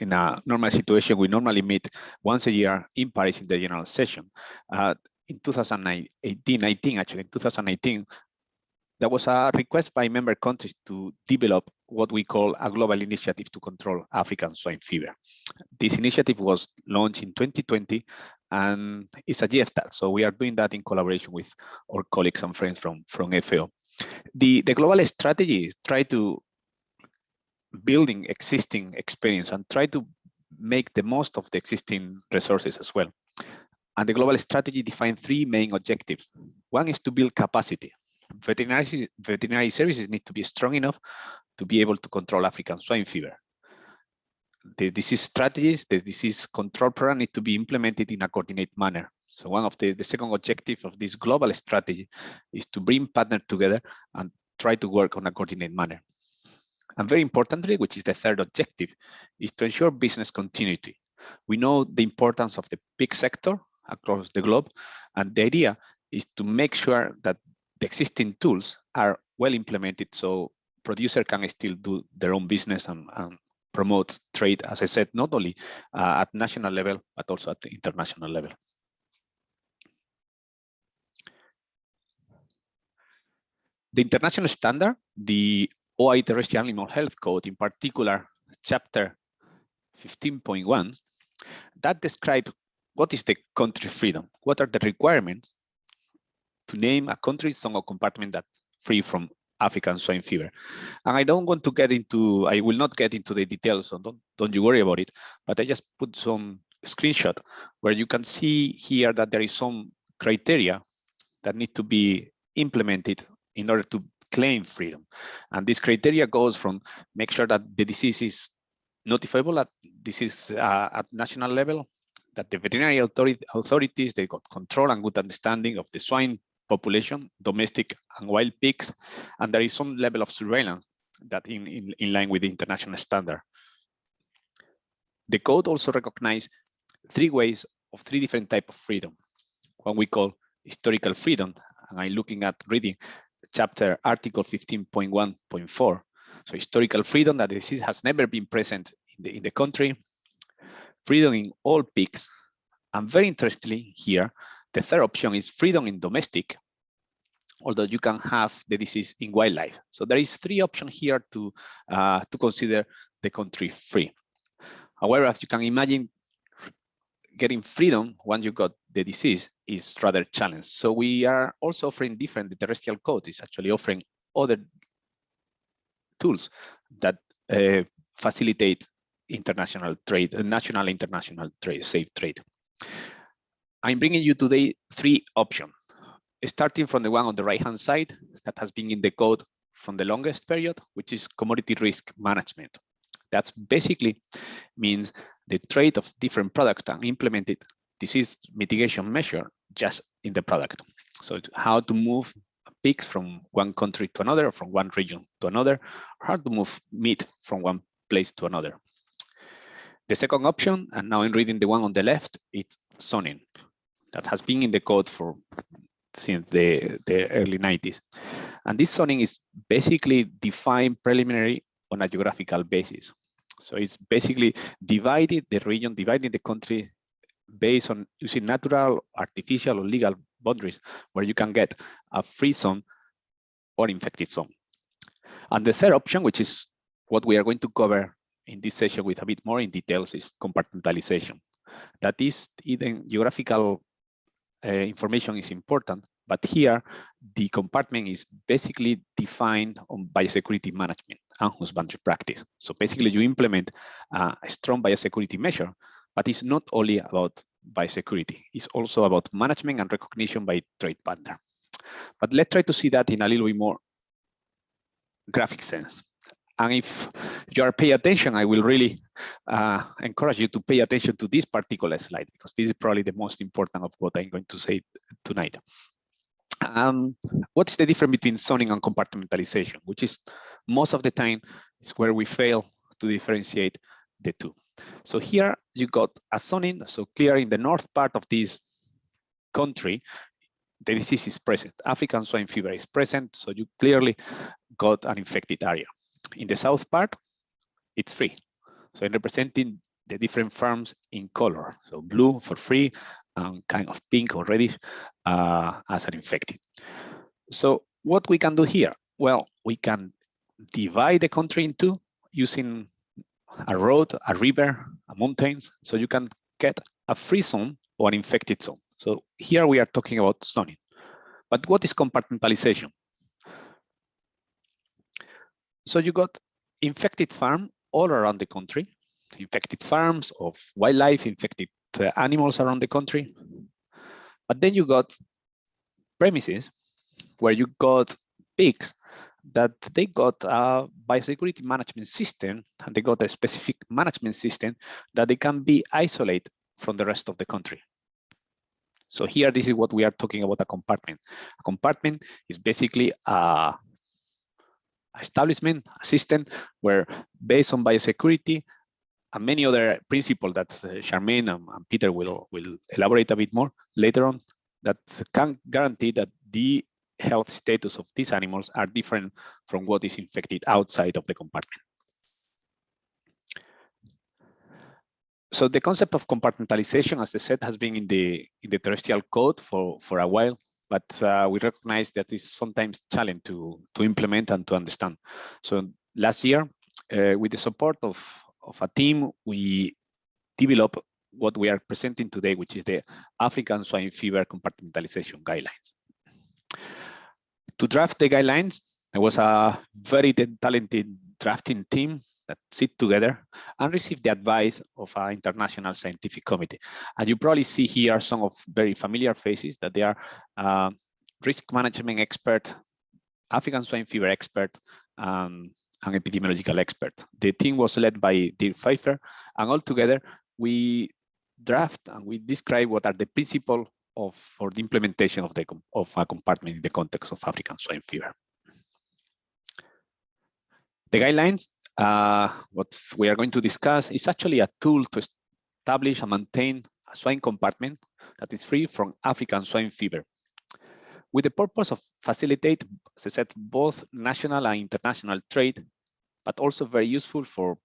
in a normal situation, we normally meet once a year in Paris in the general session. In 2018, there was a request by member countries to develop what we call a global initiative to control African swine fever. This initiative was launched in 2020 and it's a GFTAL. So we are doing that in collaboration with our colleagues and friends from FAO. The global strategy try to building existing experience and try to make the most of the existing resources as well. And the global strategy defines 3 main objectives. One is to build capacity. Veterinary services need to be strong enough to be able to control African swine fever. The disease strategies, the disease control program need to be implemented in a coordinated manner. So one of the second objective of this global strategy is to bring partners together and try to work on a coordinated manner. And very importantly, which is the third objective, is to ensure business continuity. We know the importance of the pig sector across the globe, and the idea is to make sure that the existing tools are well implemented so producers can still do their own business and promote trade, as I said, not only at national level, but also at the international level. The international standard, the OI Terrestrial Animal Health Code, in particular, chapter 15.1, that describes what is the country freedom, what are the requirements to name a country zone or compartment that's free from African swine fever. And I don't want to get into, I will not get into the details, so don't you worry about it, but I just put some screenshot where you can see here that there is some criteria that need to be implemented in order to claim freedom. And this criteria goes from make sure that the disease is notifiable at national level, that the veterinary authorities, they got control and good understanding of the swine population, domestic and wild pigs, and there is some level of surveillance that in line with the international standard. The code also recognizes 3 ways of 3 different types of freedom. One we call historical freedom, and I'm looking at reading chapter article 15.1.4. So historical freedom, that the disease has never been present in the country, freedom in all pigs, and very interestingly here, the third option is freedom in domestic, although you can have the disease in wildlife. So there is 3 options here to consider the country free. However, as you can imagine, getting freedom once you got the disease is rather challenged. So we are also offering different, the terrestrial code is actually offering other tools that facilitate international trade, national international trade, safe trade. I'm bringing you today 3 options, starting from the one on the right-hand side that has been in the code from the longest period, which is commodity risk management. That's basically means the trade of different products and implemented disease mitigation measure just in the product. So how to move pigs from one country to another, from one region to another, how to move meat from one place to another. The second option, and now I'm reading the one on the left, it's zoning. That has been in the code since the early 90s. And this zoning is basically defined preliminary on a geographical basis. So it's basically dividing the country based on using natural, artificial, or legal boundaries where you can get a free zone or infected zone. And the third option, which is what we are going to cover in this session with a bit more in details is compartmentalization. That is, even geographical information is important, but here the compartment is basically defined on biosecurity management and husbandry practice. So basically you implement a strong biosecurity measure, but it's not only about biosecurity, it's also about management and recognition by trade partner. But let's try to see that in a little bit more graphic sense. And if you are paying attention, I will really encourage you to pay attention to this particular slide, because this is probably the most important of what I'm going to say tonight. What's the difference between zoning and compartmentalization, which is most of the time is where we fail to differentiate the two. So here you got a zoning, so clear in the north part of this country, the disease is present. African swine fever is present, so you clearly got an infected area. In the south part, it's free. So I'm representing the different farms in color. So blue for free, and kind of pink or reddish as an infected. So what we can do here? Well, we can divide the country in two using a road, a river, a mountains. So you can get a free zone or an infected zone. So here we are talking about zoning. But what is compartmentalization? So you got infected farm all around the country, infected farms of wildlife, infected animals around the country. But then you got premises where you got pigs that they got a biosecurity management system, and they got a specific management system that they can be isolated from the rest of the country. So here, this is what we are talking about, a compartment. A compartment is basically a establishment, a system where, based on biosecurity and many other principles that Charmaine and Peter will elaborate a bit more later on, that can guarantee that the health status of these animals are different from what is infected outside of the compartment. So the concept of compartmentalization, as I said, has been in the terrestrial code for a while, but we recognize that it's sometimes challenging to implement and to understand. So last year, with the support of a team, we developed what we are presenting today, which is the African swine fever compartmentalization guidelines. To draft the guidelines, there was a very talented drafting team that sit together and receive the advice of an international scientific committee. And you probably see here some of very familiar faces, that they are risk management expert, African swine fever expert, and an epidemiological expert. The team was led by Dirk Pfeiffer, and all together we draft and we describe what are the principles for the implementation of a compartment in the context of African swine fever. The guidelines, what we are going to discuss, is actually a tool to establish and maintain a swine compartment that is free from African swine fever, with the purpose of facilitate, as I said, both national and international trade, but also very useful for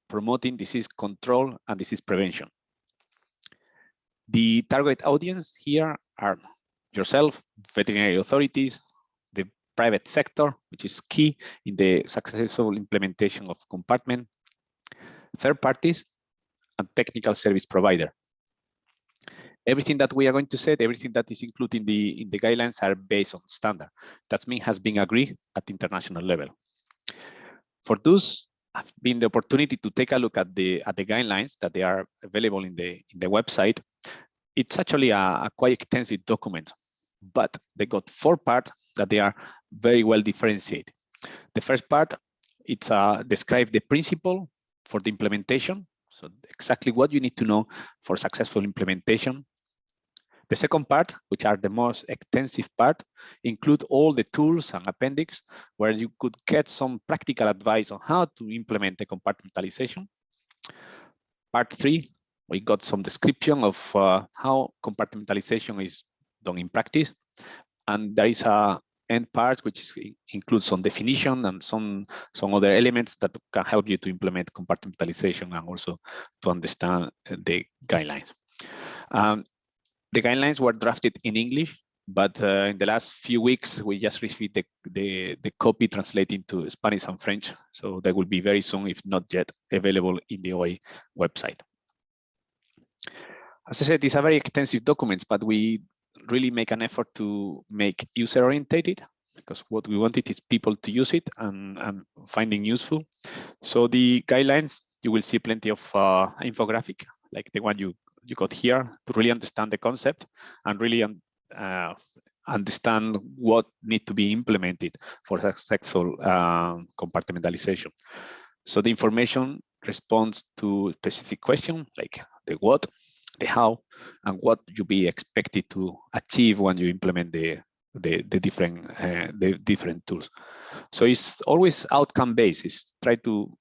promoting disease control and disease prevention. The target audience here are yourself, veterinary authorities, the private sector, which is key in the successful implementation of compartment, third parties, and technical service provider. Everything that we are going to say, everything that is included in the guidelines are based on standard. That means has been agreed at international level. For those have been the opportunity to take a look at the guidelines that they are available in the website. It's actually a quite extensive document, but they got 4 parts that they are very well differentiated. The first part, it's describe the principle for the implementation. So exactly what you need to know for successful implementation. The second part, which are the most extensive part, include all the tools and appendix where you could get some practical advice on how to implement the compartmentalization. Part 3, we got some description of how compartmentalization is done in practice. And there is a end part, which includes some definition and some other elements that can help you to implement compartmentalization and also to understand the guidelines. The guidelines were drafted in English, But in the last few weeks, we just received the copy translated to Spanish and French. So they will be very soon, if not yet, available in the OA website. As I said, it's a very extensive document, but we really make an effort to make user-oriented, because what we wanted is people to use it and finding useful. So the guidelines, you will see plenty of infographic, like the one you got here, to really understand the concept and really understand what needs to be implemented for successful compartmentalization. So the information responds to specific questions like the what, the how, and what you be expected to achieve when you implement the different tools. So it's always outcome based. It's try to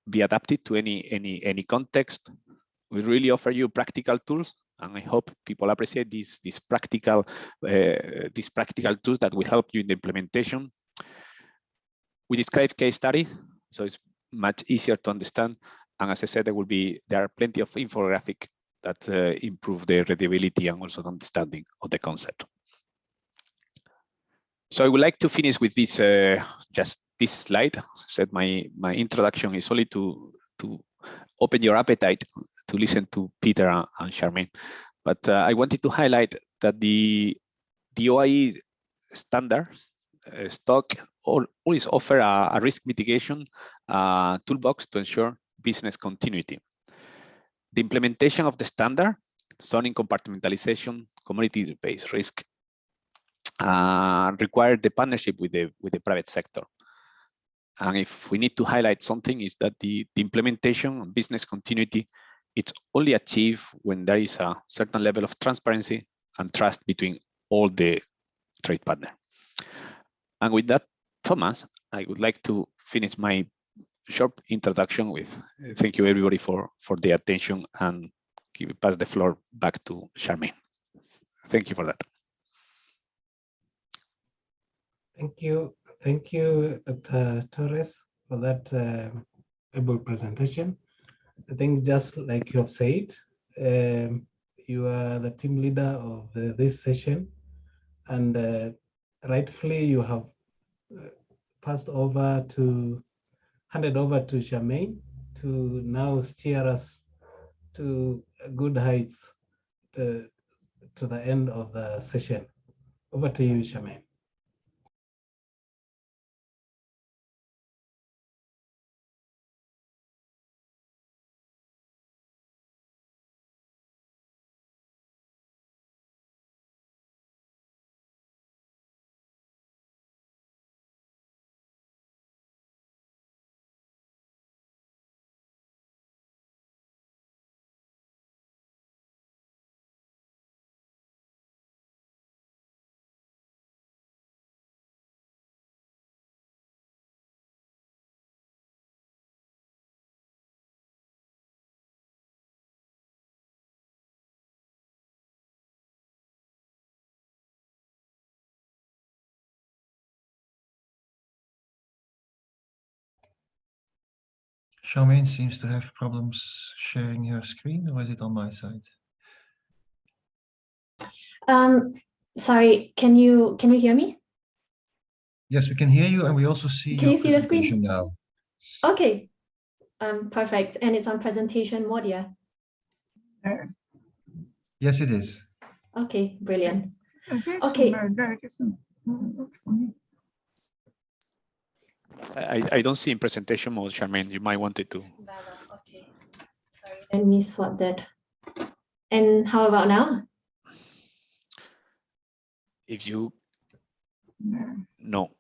be adapted to any context. We really offer you practical tools, and I hope people appreciate these practical tools that will help you in the implementation. We describe case study, so it's much easier to understand. And as I said, there are plenty of infographic that improve the readability and also the understanding of the concept. So I would like to finish with this, just this slide. I said my introduction is only to open your appetite to listen to Peter and Charmaine. But I wanted to highlight that the OIE standards stock always offer a risk mitigation toolbox to ensure business continuity. The implementation of the standard, zoning compartmentalization, community-based risk, require the partnership with the private sector. And if we need to highlight something, is that the implementation of business continuity, it's only achieved when there is a certain level of transparency and trust between all the trade partners. And with that, Thomas, I would like to finish my short introduction with thank you everybody for the attention, and pass the floor back to Charmaine. Thank you for that. Thank you, Dr. Torres, for that able presentation. I think just like you have said, you are the team leader of this session, and rightfully you have handed over to Charmaine to now steer us to good heights to the end of the session. Over to you, Charmaine. Charmaine seems to have problems sharing her screen, or is it on my side? Sorry, can you hear me? Yes, we can hear you, and we also see Can your you see the presentation screen now. Okay, perfect. And it's on presentation mode, yeah? Yes, it is. Okay, brilliant. Okay. I don't see in presentation mode, Charmaine. You might want it to. Okay, sorry. Let me swap that. And how about now? If you no,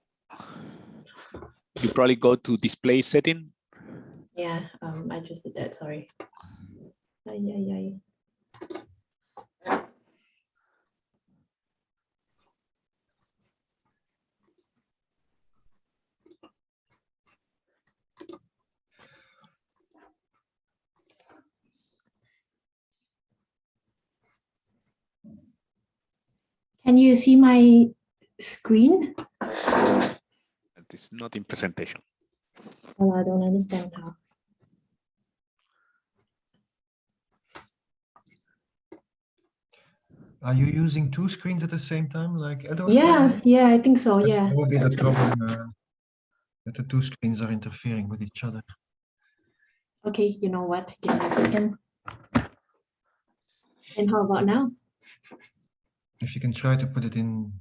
you probably go to display setting. Yeah, I just did that. Sorry. Can you see my screen? It is not in presentation. Well, I don't understand how. Are you using two screens at the same time, like adults? Yeah, I think so. Yeah. That will be the problem that the two screens are interfering with each other. Okay, you know what? Give me a second. And how about now? If you can try to put it in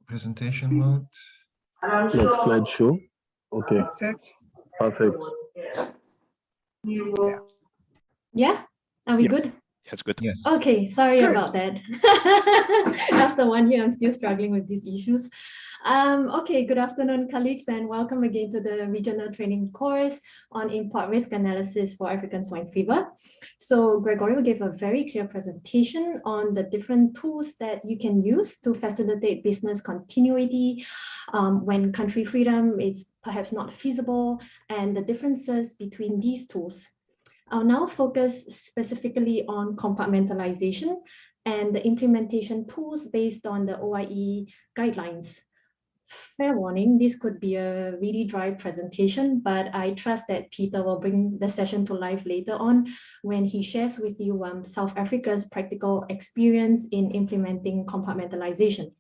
presentation mode. Next slideshow. Okay, That's it. perfect. Yeah, are we Yeah. good? That's good. Yes. Okay, sorry Good. about that. After 1 year, I'm still struggling with these issues. Okay, good afternoon, colleagues, and welcome again to the regional training course on import risk analysis for African swine fever. So Gregorio gave a very clear presentation on the different tools that you can use to facilitate business continuity when country freedom is perhaps not feasible, and the differences between these tools. I'll now focus specifically on compartmentalization and the implementation tools based on the OIE guidelines. Fair warning, this could be a really dry presentation, but I trust that Peter will bring the session to life later on when he shares with you South Africa's practical experience in implementing compartmentalization.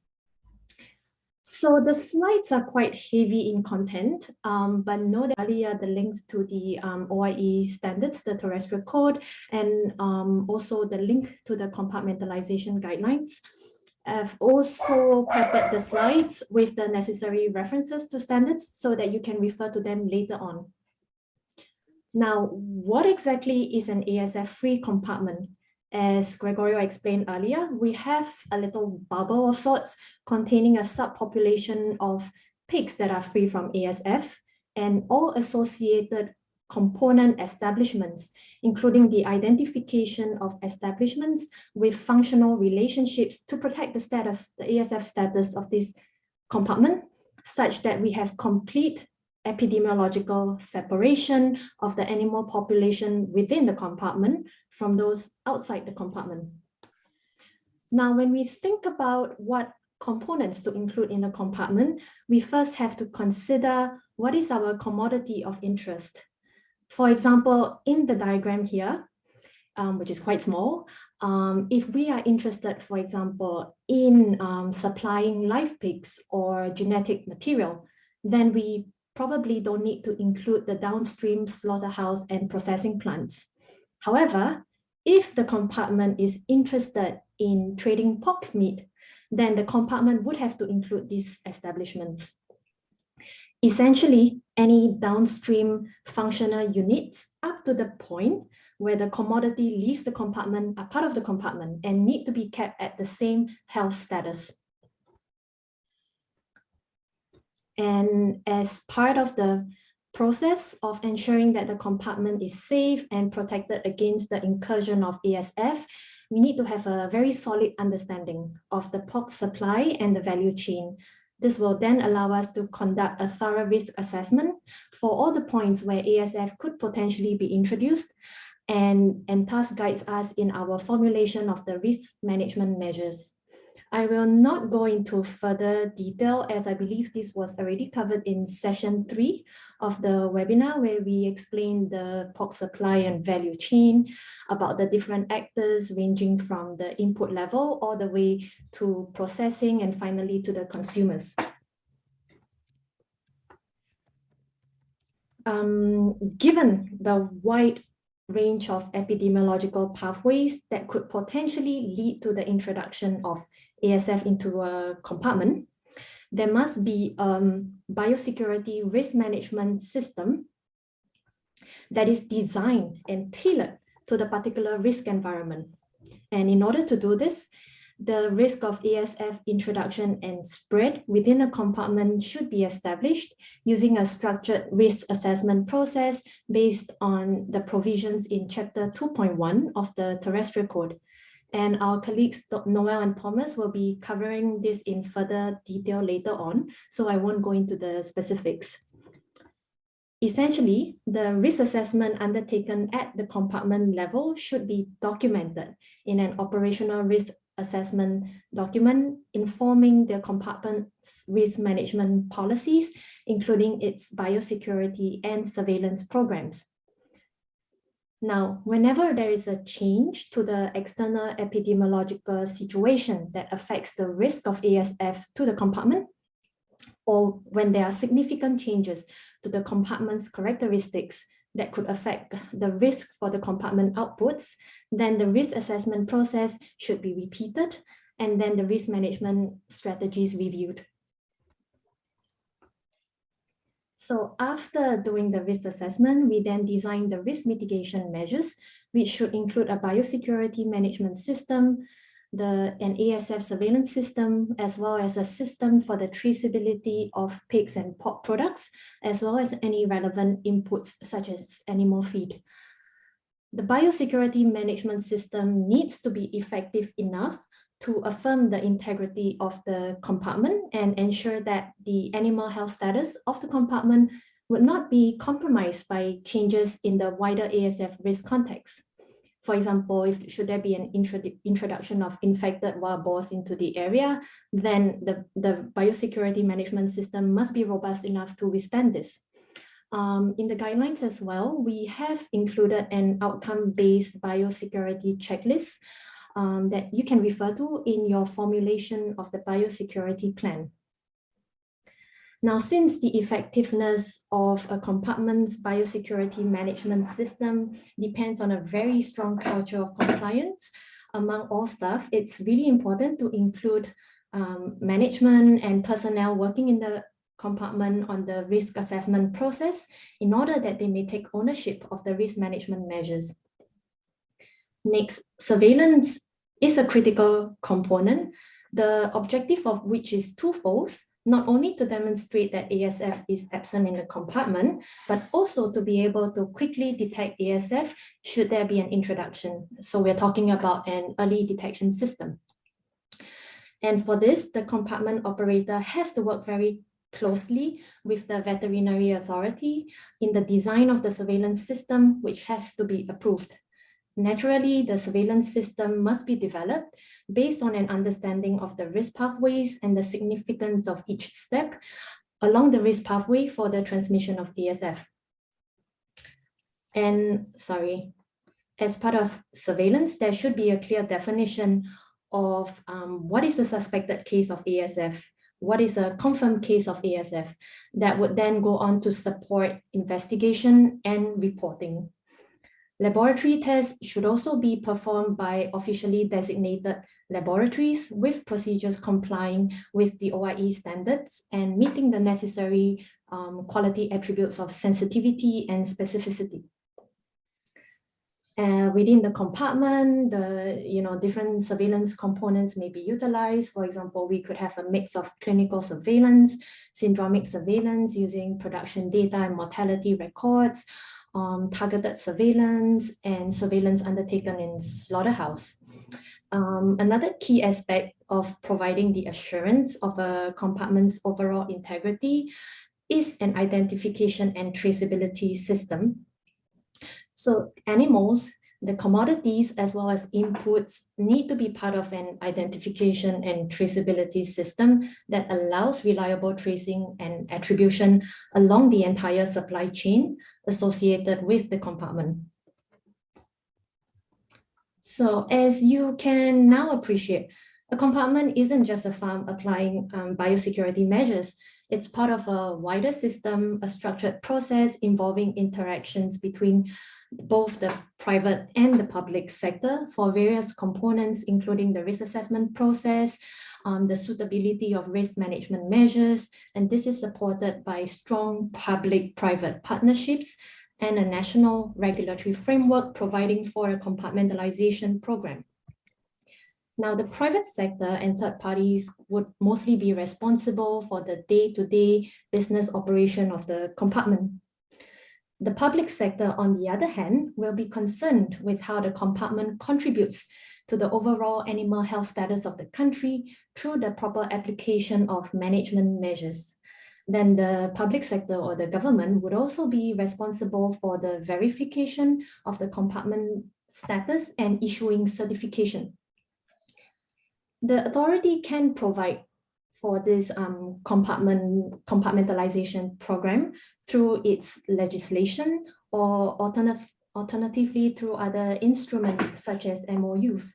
So the slides are quite heavy in content, but know that earlier the links to the OIE standards, the terrestrial code, and also the link to the compartmentalization guidelines. I've also prepared the slides with the necessary references to standards so that you can refer to them later on. Now, what exactly is an ASF-free compartment? As Gregorio explained earlier, we have a little bubble of sorts containing a subpopulation of pigs that are free from ASF and all associated component establishments, including the identification of establishments with functional relationships to protect the status, the ASF status of this compartment, such that we have complete epidemiological separation of the animal population within the compartment from those outside the compartment. Now, when we think about what components to include in the compartment, we first have to consider what is our commodity of interest. For example, in the diagram here, which is quite small, if we are interested, for example, in supplying live pigs or genetic material, then we probably don't need to include the downstream slaughterhouse and processing plants. However, if the compartment is interested in trading pork meat, then the compartment would have to include these establishments. Essentially, any downstream functional units up to the point where the commodity leaves the compartment are part of the compartment and need to be kept at the same health status. And as part of the process of ensuring that the compartment is safe and protected against the incursion of ASF, we need to have a very solid understanding of the pork supply and the value chain. This will then allow us to conduct a thorough risk assessment for all the points where ASF could potentially be introduced and thus guides us in our formulation of the risk management measures. I will not go into further detail as I believe this was already covered in session 3 of the webinar where we explained the pork supply and value chain about the different actors ranging from the input level all the way to processing and finally to the consumers. Given the wide range of epidemiological pathways that could potentially lead to the introduction of ASF into a compartment, there must be a biosecurity risk management system that is designed and tailored to the particular risk environment. And in order to do this, the risk of ASF introduction and spread within a compartment should be established using a structured risk assessment process based on the provisions in Chapter 2.1 of the Terrestrial Code. And our colleagues, Noel and Thomas, will be covering this in further detail later on, so I won't go into the specifics. Essentially, the risk assessment undertaken at the compartment level should be documented in an operational risk assessment document informing the compartment's risk management policies, including its biosecurity and surveillance programs. Now, whenever there is a change to the external epidemiological situation that affects the risk of ASF to the compartment, or when there are significant changes to the compartment's characteristics that could affect the risk for the compartment outputs, then the risk assessment process should be repeated, and then the risk management strategies reviewed. So after doing the risk assessment, we then design the risk mitigation measures, which should include a biosecurity management system, an ASF surveillance system, as well as a system for the traceability of pigs and pork products, as well as any relevant inputs such as animal feed. The biosecurity management system needs to be effective enough to affirm the integrity of the compartment and ensure that the animal health status of the compartment would not be compromised by changes in the wider ASF risk context. For example, should there be an introduction of infected wild boars into the area, then the biosecurity management system must be robust enough to withstand this. In the guidelines as well, we have included an outcome-based biosecurity checklist that you can refer to in your formulation of the biosecurity plan. Now, since the effectiveness of a compartment's biosecurity management system depends on a very strong culture of compliance among all staff, it's really important to include management and personnel working in the compartment on the risk assessment process in order that they may take ownership of the risk management measures. Next, surveillance is a critical component, the objective of which is twofold: not only to demonstrate that ASF is absent in the compartment, but also to be able to quickly detect ASF should there be an introduction. So we're talking about an early detection system. And for this, the compartment operator has to work very closely with the veterinary authority in the design of the surveillance system, which has to be approved. Naturally, the surveillance system must be developed based on an understanding of the risk pathways and the significance of each step along the risk pathway for the transmission of ASF. And as part of surveillance, there should be a clear definition of what is the suspected case of ASF, what is a confirmed case of ASF, that would then go on to support investigation and reporting. Laboratory tests should also be performed by officially designated laboratories with procedures complying with the OIE standards and meeting the necessary quality attributes of sensitivity and specificity. Within the compartment, different surveillance components may be utilized. For example, we could have a mix of clinical surveillance, syndromic surveillance using production data and mortality records, targeted surveillance, and surveillance undertaken in slaughterhouse. Another key aspect of providing the assurance of a compartment's overall integrity is an identification and traceability system. So animals, the commodities, as well as inputs need to be part of an identification and traceability system that allows reliable tracing and attribution along the entire supply chain associated with the compartment. So as you can now appreciate, a compartment isn't just a farm applying biosecurity measures. It's part of a wider system, a structured process involving interactions between both the private and the public sector for various components, including the risk assessment process, the suitability of risk management measures, and this is supported by strong public-private partnerships and a national regulatory framework providing for a compartmentalization program. Now, the private sector and third parties would mostly be responsible for the day-to-day business operation of the compartment. The public sector, on the other hand, will be concerned with how the compartment contributes to the overall animal health status of the country through the proper application of management measures. Then the public sector or the government would also be responsible for the verification of the compartment status and issuing certification. The authority can provide for this compartmentalization program through its legislation or alternatively through other instruments such as MOUs.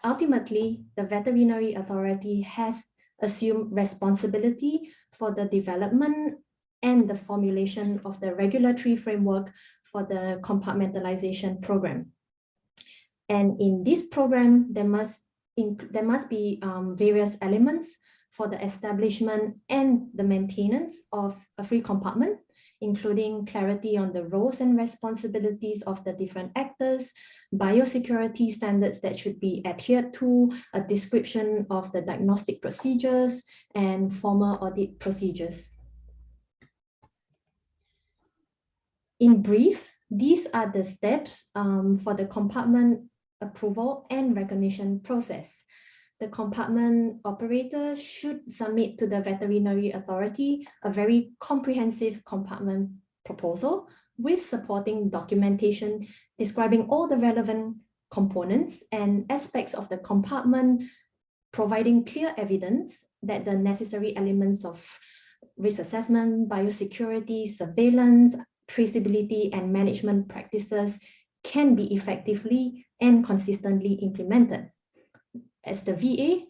Ultimately, the veterinary authority has assumed responsibility for the development and the formulation of the regulatory framework for the compartmentalization program. And in this program, there must be various elements for the establishment and the maintenance of a free compartment, including clarity on the roles and responsibilities of the different actors, biosecurity standards that should be adhered to, a description of the diagnostic procedures, and formal audit procedures. In brief, these are the steps for the compartment approval and recognition process. The compartment operator should submit to the veterinary authority a very comprehensive compartment proposal with supporting documentation describing all the relevant components and aspects of the compartment, providing clear evidence that the necessary elements of risk assessment, biosecurity, surveillance, traceability, and management practices can be effectively and consistently implemented. As the VA,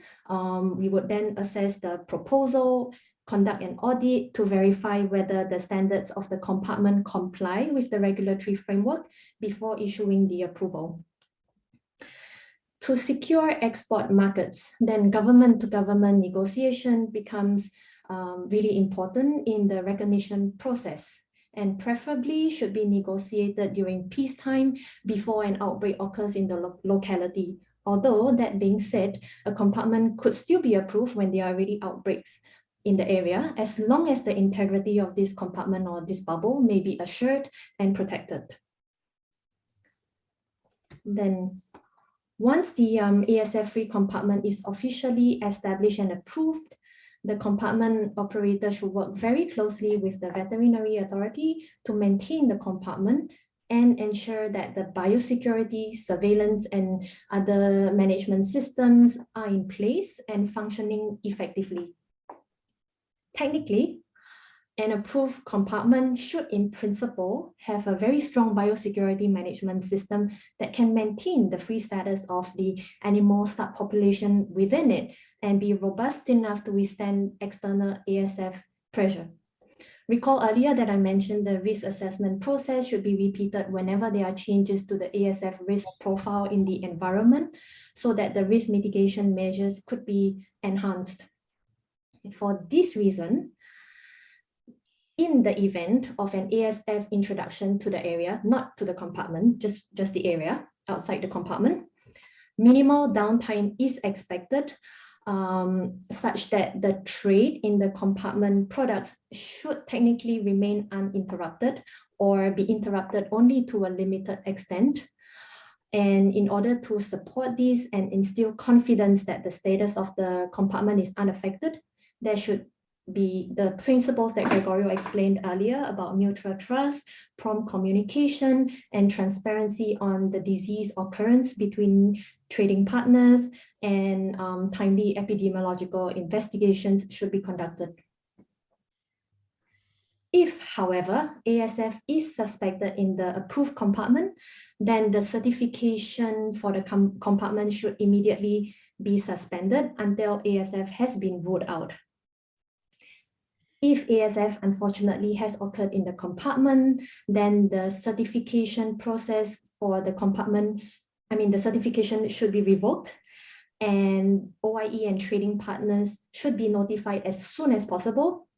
we would then assess the proposal, conduct an audit to verify whether the standards of the compartment comply with the regulatory framework before issuing the approval. To secure export markets, then government-to-government negotiation becomes really important in the recognition process, and preferably should be negotiated during peacetime before an outbreak occurs in the locality. Although that being said, a compartment could still be approved when there are already outbreaks in the area, as long as the integrity of this compartment or this bubble may be assured and protected. Then, once the ASF free compartment is officially established and approved, the compartment operator should work very closely with the veterinary authority to maintain the compartment and ensure that the biosecurity, surveillance, and other management systems are in place and functioning effectively. Technically, an approved compartment should, in principle, have a very strong biosecurity management system that can maintain the free status of the animal subpopulation within it and be robust enough to withstand external ASF pressure. Recall earlier that I mentioned the risk assessment process should be repeated whenever there are changes to the ASF risk profile in the environment so that the risk mitigation measures could be enhanced. For this reason, in the event of an ASF introduction to the area, not to the compartment, just the area outside the compartment, minimal downtime is expected such that the trade in the compartment products should technically remain uninterrupted or be interrupted only to a limited extent. And in order to support this and instill confidence that the status of the compartment is unaffected, there should be the principles that Gregorio explained earlier about mutual trust, prompt communication, and transparency on the disease occurrence between trading partners, and timely epidemiological investigations should be conducted. If, however, ASF is suspected in the approved compartment, then the certification for the compartment should immediately be suspended until ASF has been ruled out. If ASF unfortunately has occurred in the compartment, then the certification process for the compartment, the certification should be revoked, and OIE and trading partners should be notified as soon as possible.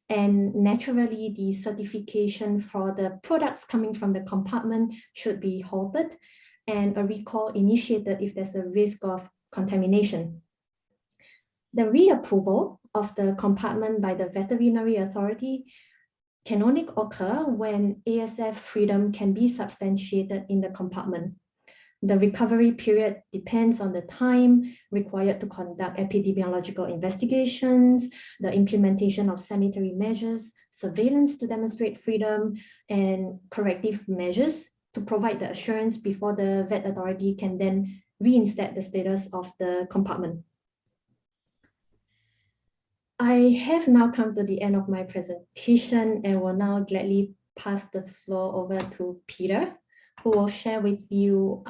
And naturally, the certification for the products coming from the compartment should be halted and a recall initiated if there's a risk of contamination. The reapproval of the compartment by the veterinary authority can only occur when ASF freedom can be substantiated in the compartment. The recovery period depends on the time required to conduct epidemiological investigations, the implementation of sanitary measures, surveillance to demonstrate freedom, and corrective measures to provide the assurance before the vet authority can then reinstate the status of the compartment. I have now come to the end of my presentation and will now gladly pass the floor over to Peter who will share with you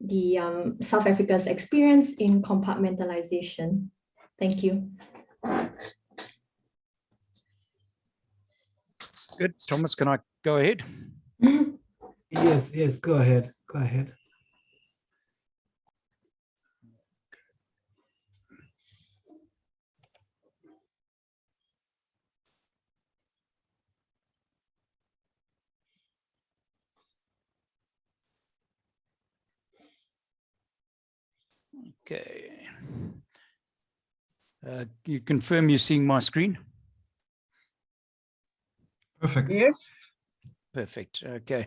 the South Africa's experience in compartmentalization. Thank you. Good. Thomas, can I go ahead? Yes, yes, go ahead. Go ahead. Okay. You confirm you're seeing my screen? Perfect. Yes. Perfect. Okay.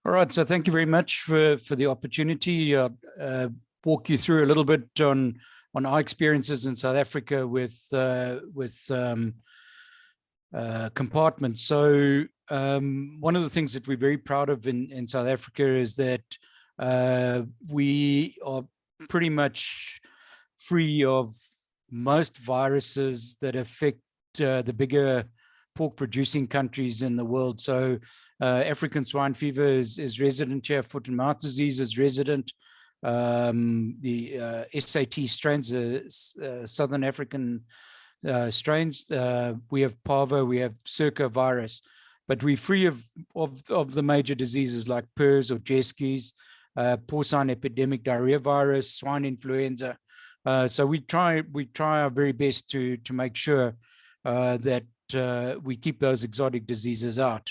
All right. So thank you very much for the opportunity. Walk you through a little bit on our experiences in South Africa with compartments. So one of the things that we're very proud of in South Africa is that we are pretty much free of most viruses that affect the bigger pork producing countries in the world. So African swine fever is resident here, foot and mouth disease is resident. The SAT strains, Southern African strains, we have parvo, we have Circa virus, but we're free of the major diseases like PRRS or JESKIs, porcine epidemic diarrhea virus, swine influenza. So we try our very best to make sure that we keep those exotic diseases out.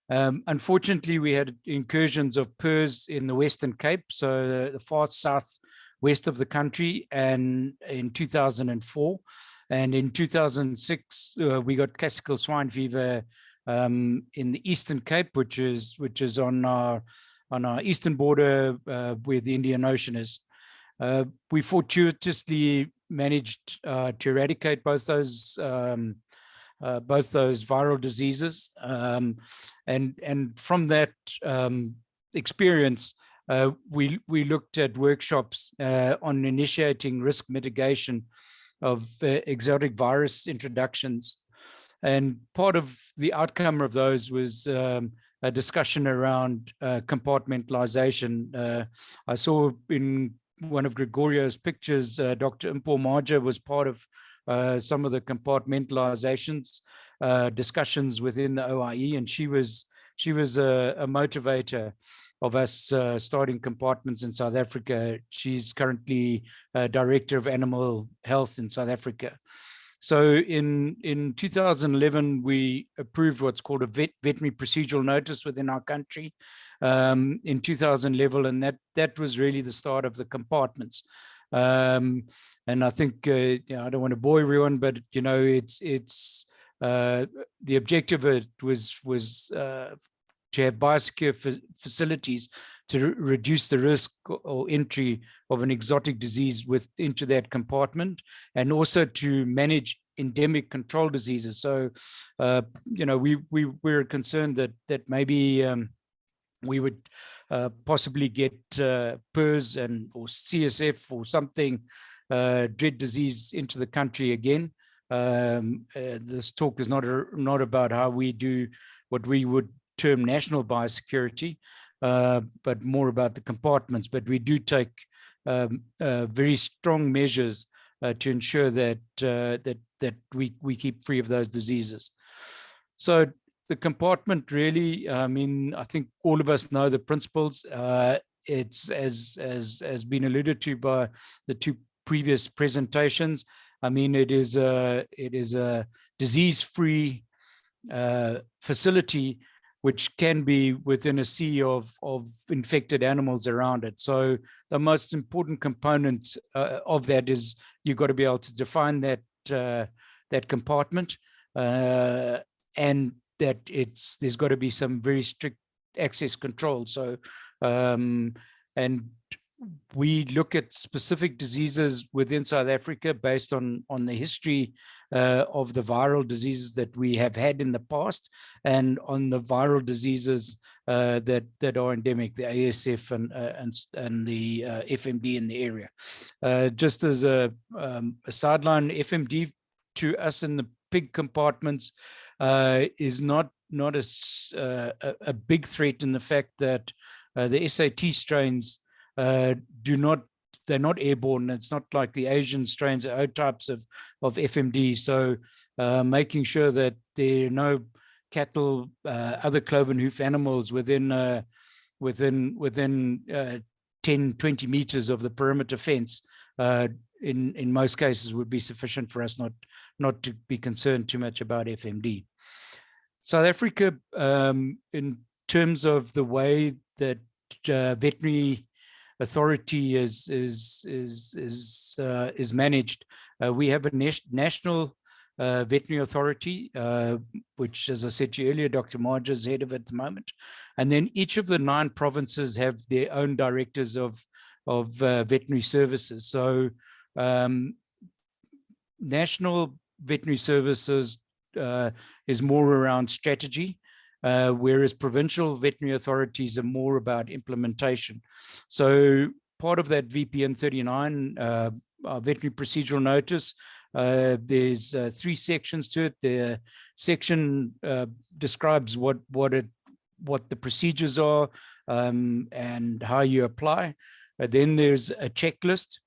Unfortunately, we had incursions of PRRS in the Western Cape, so the far southwest of the country, and in 2004. And in 2006, we got classical swine fever in the Eastern Cape, which is on our eastern border where the Indian Ocean is. We fortuitously managed to eradicate both those viral diseases, and from that experience, we looked at workshops on initiating risk mitigation of exotic virus introductions. And part of the outcome of those was a discussion around compartmentalization. I saw in one of Gregorio's pictures, Dr. Impo Maja was part of some of the compartmentalizations discussions within the OIE, and she was a motivator of us starting compartments in South Africa. She's currently Director of Animal Health in South Africa. So in 2011, we approved what's called a veterinary procedural notice within our country in 2011, and that was really the start of the compartments. And I think I don't want to bore everyone, but it's the objective of it was to have biosecure facilities to reduce the risk or entry of an exotic disease into that compartment, and also to manage endemic control diseases. So, we were concerned that maybe we would possibly get PRRS or CSF or something, dread disease, into the country again. This talk is not about how we do what we would term national biosecurity, but more about the compartments. But we do take very strong measures to ensure that we keep free of those diseases. So the compartment really, I think all of us know the principles. It's as been alluded to by the two previous presentations. It is a disease-free facility which can be within a sea of infected animals around it. So the most important component of that is you've got to be able to define that compartment, and that there's got to be some very strict access control. So and we look at specific diseases within South Africa based on the history of the viral diseases that we have had in the past, and on the viral diseases that are endemic, the ASF and the FMD in the area. Just as a sideline, FMD to us in the pig compartments is not a big threat in the fact that the SAT strains they're not airborne. It's not like the Asian strains or types of FMD. So making sure that there are no cattle, other cloven hoof animals within 10, 20 meters of the perimeter fence, in most cases would be sufficient for us not to be concerned too much about FMD. South Africa, in terms of the way that veterinary authority is managed, we have a national veterinary authority, which, as I said to you earlier, Dr. Marja is head of at the moment. And then each of the 9 provinces have their own directors of veterinary services. So national veterinary services is more around strategy, whereas provincial veterinary authorities are more about implementation. So part of that VPN 39 veterinary procedural notice, there's 3 sections to it. The section describes what the procedures are and how you apply. Then there's a checklist,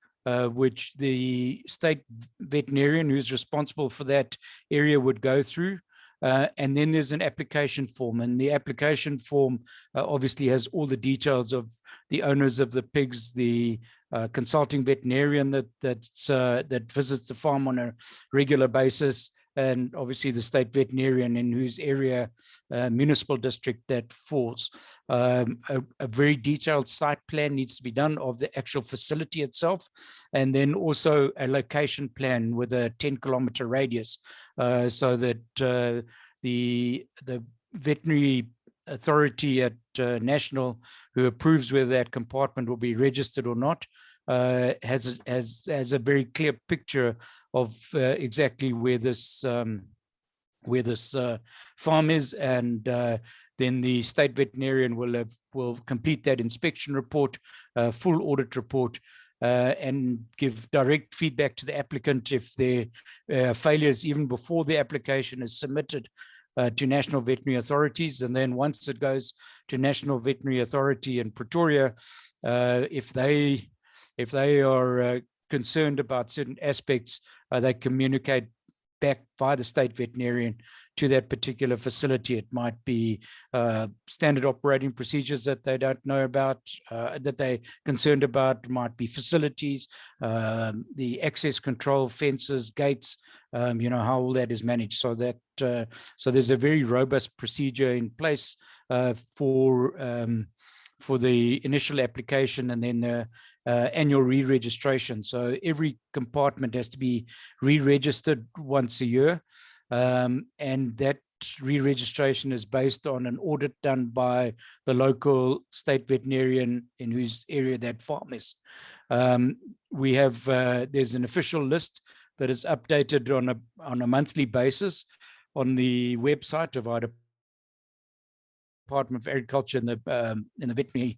which the state veterinarian who's responsible for that area would go through. And then there's an application form, and the application form obviously has all the details of the owners of the pigs, the consulting veterinarian that visits the farm on a regular basis, and obviously the state veterinarian in whose area, municipal district that falls. A very detailed site plan needs to be done of the actual facility itself, and then also a location plan with a 10-kilometer radius, so that the veterinary authority at national who approves whether that compartment will be registered or not has a very clear picture of exactly where this farm is, and then the state veterinarian will complete that inspection report, full audit report, and give direct feedback to the applicant if there are failures even before the application is submitted to national veterinary authorities. And then once it goes to National Veterinary Authority in Pretoria, if they are concerned about certain aspects, they communicate back by the state veterinarian to that particular facility. It might be standard operating procedures that they don't know about, that they're concerned about. It might be facilities, the access control, fences, gates, how all that is managed. So that so there's a very robust procedure in place for the initial application and then the annual re-registration. So every compartment has to be re-registered once a year, and that re-registration is based on an audit done by the local state veterinarian in whose area that farm is. We have there's an official list that is updated on a monthly basis on the website of our Department of Agriculture in the veterinary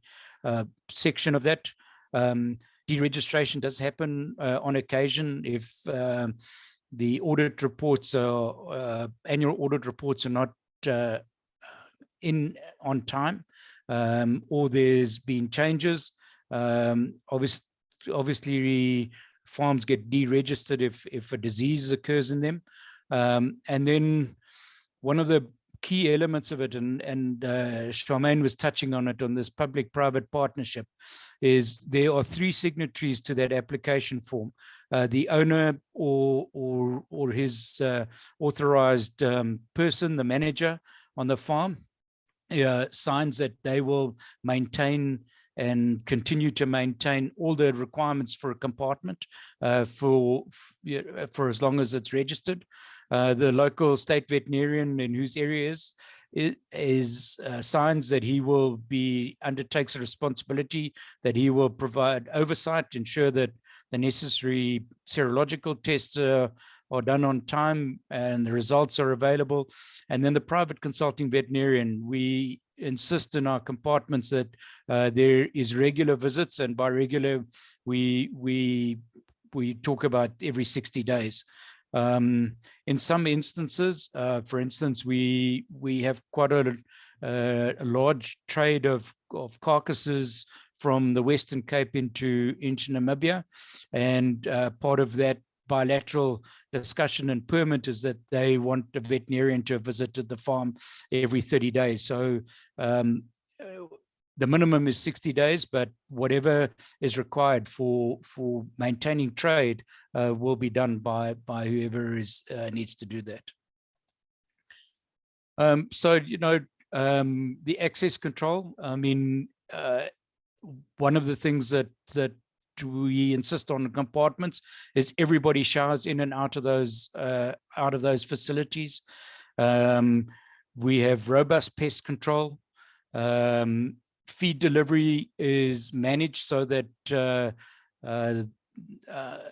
section of that. Deregistration does happen on occasion if the audit reports annual audit reports are not in on time, or there's been changes. Obviously farms get deregistered if a disease occurs in them, and then one of the key elements of it, and Charmaine was touching on it on this public-private partnership, is there are 3 signatories to that application form. The owner or his authorized person, the manager on the farm, signs that they will maintain and continue to maintain all the requirements for a compartment for as long as it's registered. The local state veterinarian in whose area is signs that he will undertakes a responsibility, that he will provide oversight, ensure that the necessary serological tests are done on time and the results are available. And then the private consulting veterinarian, we insist in our compartments that there is regular visits, and by regular we talk about every 60 days. In some instances, for instance, we have quite a large trade of carcasses from the Western Cape into Namibia, and part of that bilateral discussion and permit is that they want a veterinarian to have visited the farm every 30 days. So the minimum is 60 days, but whatever is required for maintaining trade will be done by whoever needs to do that. So, the access control, I mean, one of the things that we insist on compartments is everybody showers in and out of those facilities. We have robust pest control. Feed delivery is managed so that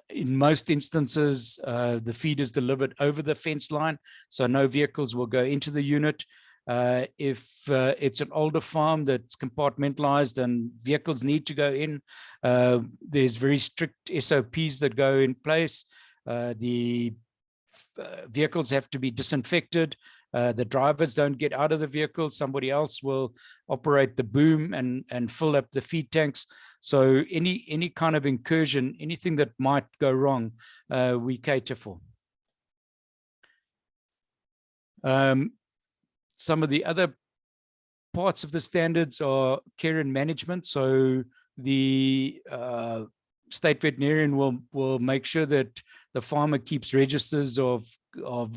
in most instances the feed is delivered over the fence line, so no vehicles will go into the unit. If it's an older farm that's compartmentalized and vehicles need to go in, there's very strict SOPs that go in place. The vehicles have to be disinfected. The drivers don't get out of the vehicle. Somebody else will operate the boom and fill up the feed tanks. So any kind of incursion, anything that might go wrong, we cater for. Some of the other parts of the standards are care and management. So the state veterinarian will make sure that the farmer keeps registers of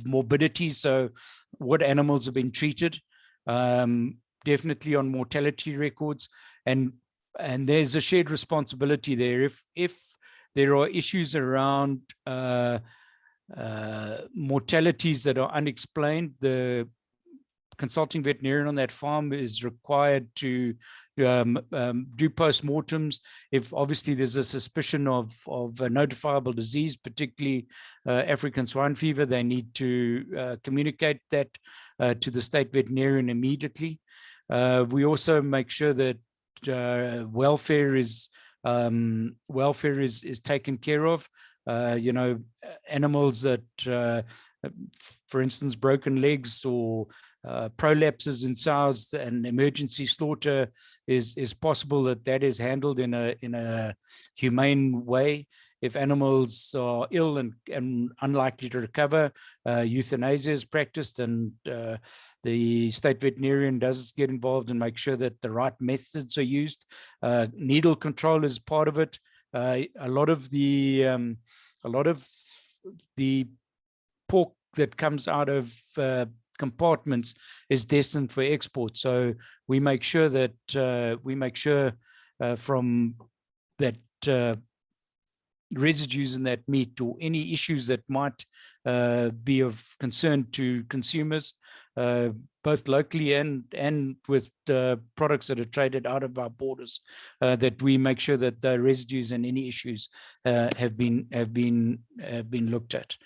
morbidity. So what animals have been treated, definitely on mortality records, and there's a shared responsibility there. If there are issues around mortalities that are unexplained, the consulting veterinarian on that farm is required to do postmortems. If obviously there's a suspicion of a notifiable disease, particularly African swine fever, they need to communicate that to the state veterinarian immediately. We also make sure that welfare is taken care of. Animals that, for instance, broken legs or prolapses in sows and emergency slaughter is possible that is handled in a humane way. If animals are ill and unlikely to recover, euthanasia is practiced, and the state veterinarian does get involved and make sure that the right methods are used. Needle control is part of it. A lot of the pork that comes out of compartments is destined for export. So we make sure that from that residues in that meat or any issues that might be of concern to consumers, both locally and with products that are traded out of our borders, that we make sure that the residues and any issues have been looked at.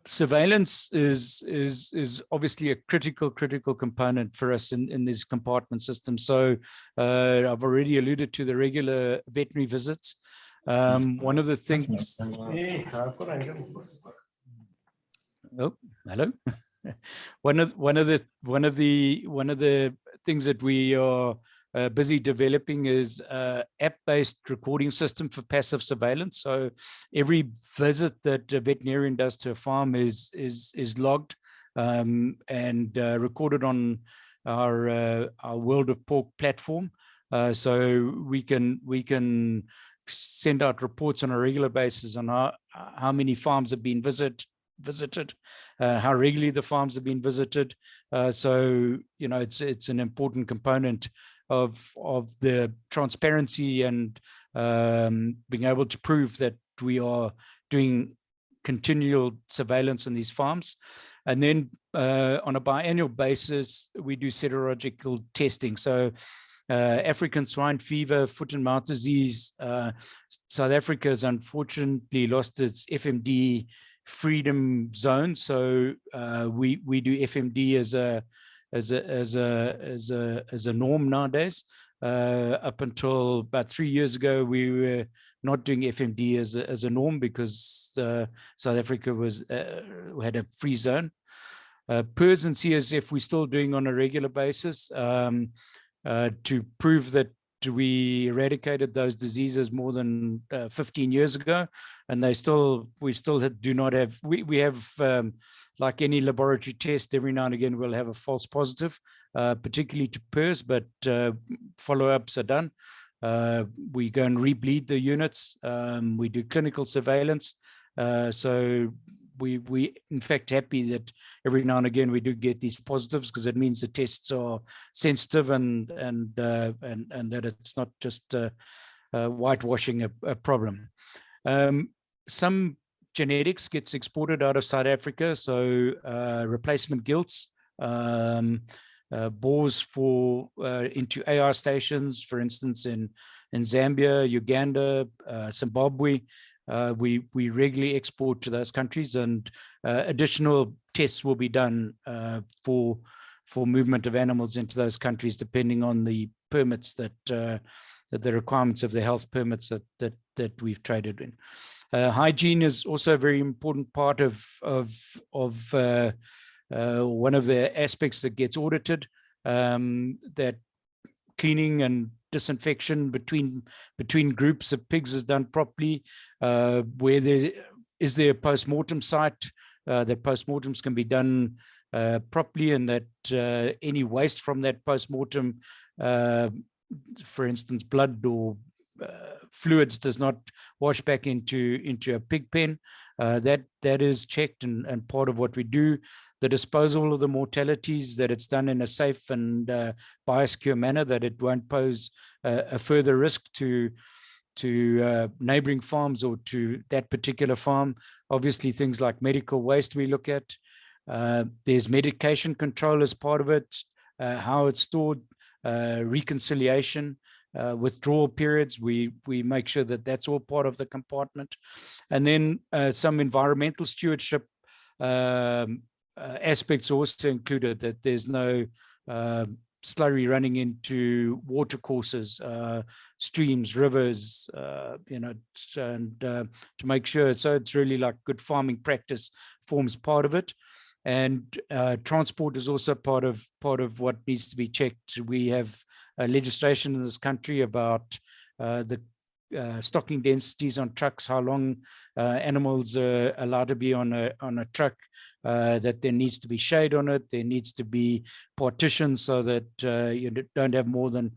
Surveillance is obviously a critical component for us in this compartment system. So I've already alluded to the regular veterinary visits. One of the things. Oh, hello. One of the things that we are busy developing is app-based recording system for passive surveillance. So every visit that a veterinarian does to a farm is logged and recorded on our World of Pork platform. So we can send out reports on a regular basis on how many farms have been visited, how regularly the farms have been visited. So it's an important component of the transparency and being able to prove that we are doing continual surveillance on these farms. And then on a biannual basis, we do serological testing. So African swine fever, foot and mouth disease, South Africa has unfortunately lost its FMD freedom zone. So we do FMD as a norm nowadays. Up until about 3 years ago, we were not doing FMD as a norm because South Africa had a free zone. PRRS and CSF we're still doing on a regular basis to prove that we eradicated those diseases more than 15 years ago, and we still do not have, we have like any laboratory test, every now and again we'll have a false positive, particularly to PRRS, but follow-ups are done. We go and rebleed the units. We do clinical surveillance. So we in fact happy that every now and again we do get these positives, because it means the tests are sensitive and that it's not just whitewashing a problem. Some genetics gets exported out of South Africa, so replacement gilts, boars into AR stations, for instance, in Zambia, Uganda, Zimbabwe. We regularly export to those countries, and additional tests will be done for movement of animals into those countries, depending on the permits that the requirements of the health permits that we've traded in. Hygiene is also a very important part of one of the aspects that gets audited. That cleaning and disinfection between groups of pigs is done properly. Where is there a post-mortem site, that post-mortems can be done properly, and that any waste from that post-mortem, for instance, blood or fluids, does not wash back into a pig pen. That is checked and part of what we do. The disposal of the mortalities, that it's done in a safe and biosecure manner, that it won't pose a further risk to neighboring farms or to that particular farm. Obviously, things like medical waste we look at. There's medication control as part of it, how it's stored, reconciliation, withdrawal periods. We make sure that that's all part of the compartment. And then some environmental stewardship aspects also included, that there's no slurry running into water courses, streams, rivers, and to make sure. So it's really like good farming practice forms part of it. And transport is also part of what needs to be checked. We have legislation in this country about the stocking densities on trucks, how long animals are allowed to be on a truck, that there needs to be shade on it, there needs to be partitions so that you don't have more than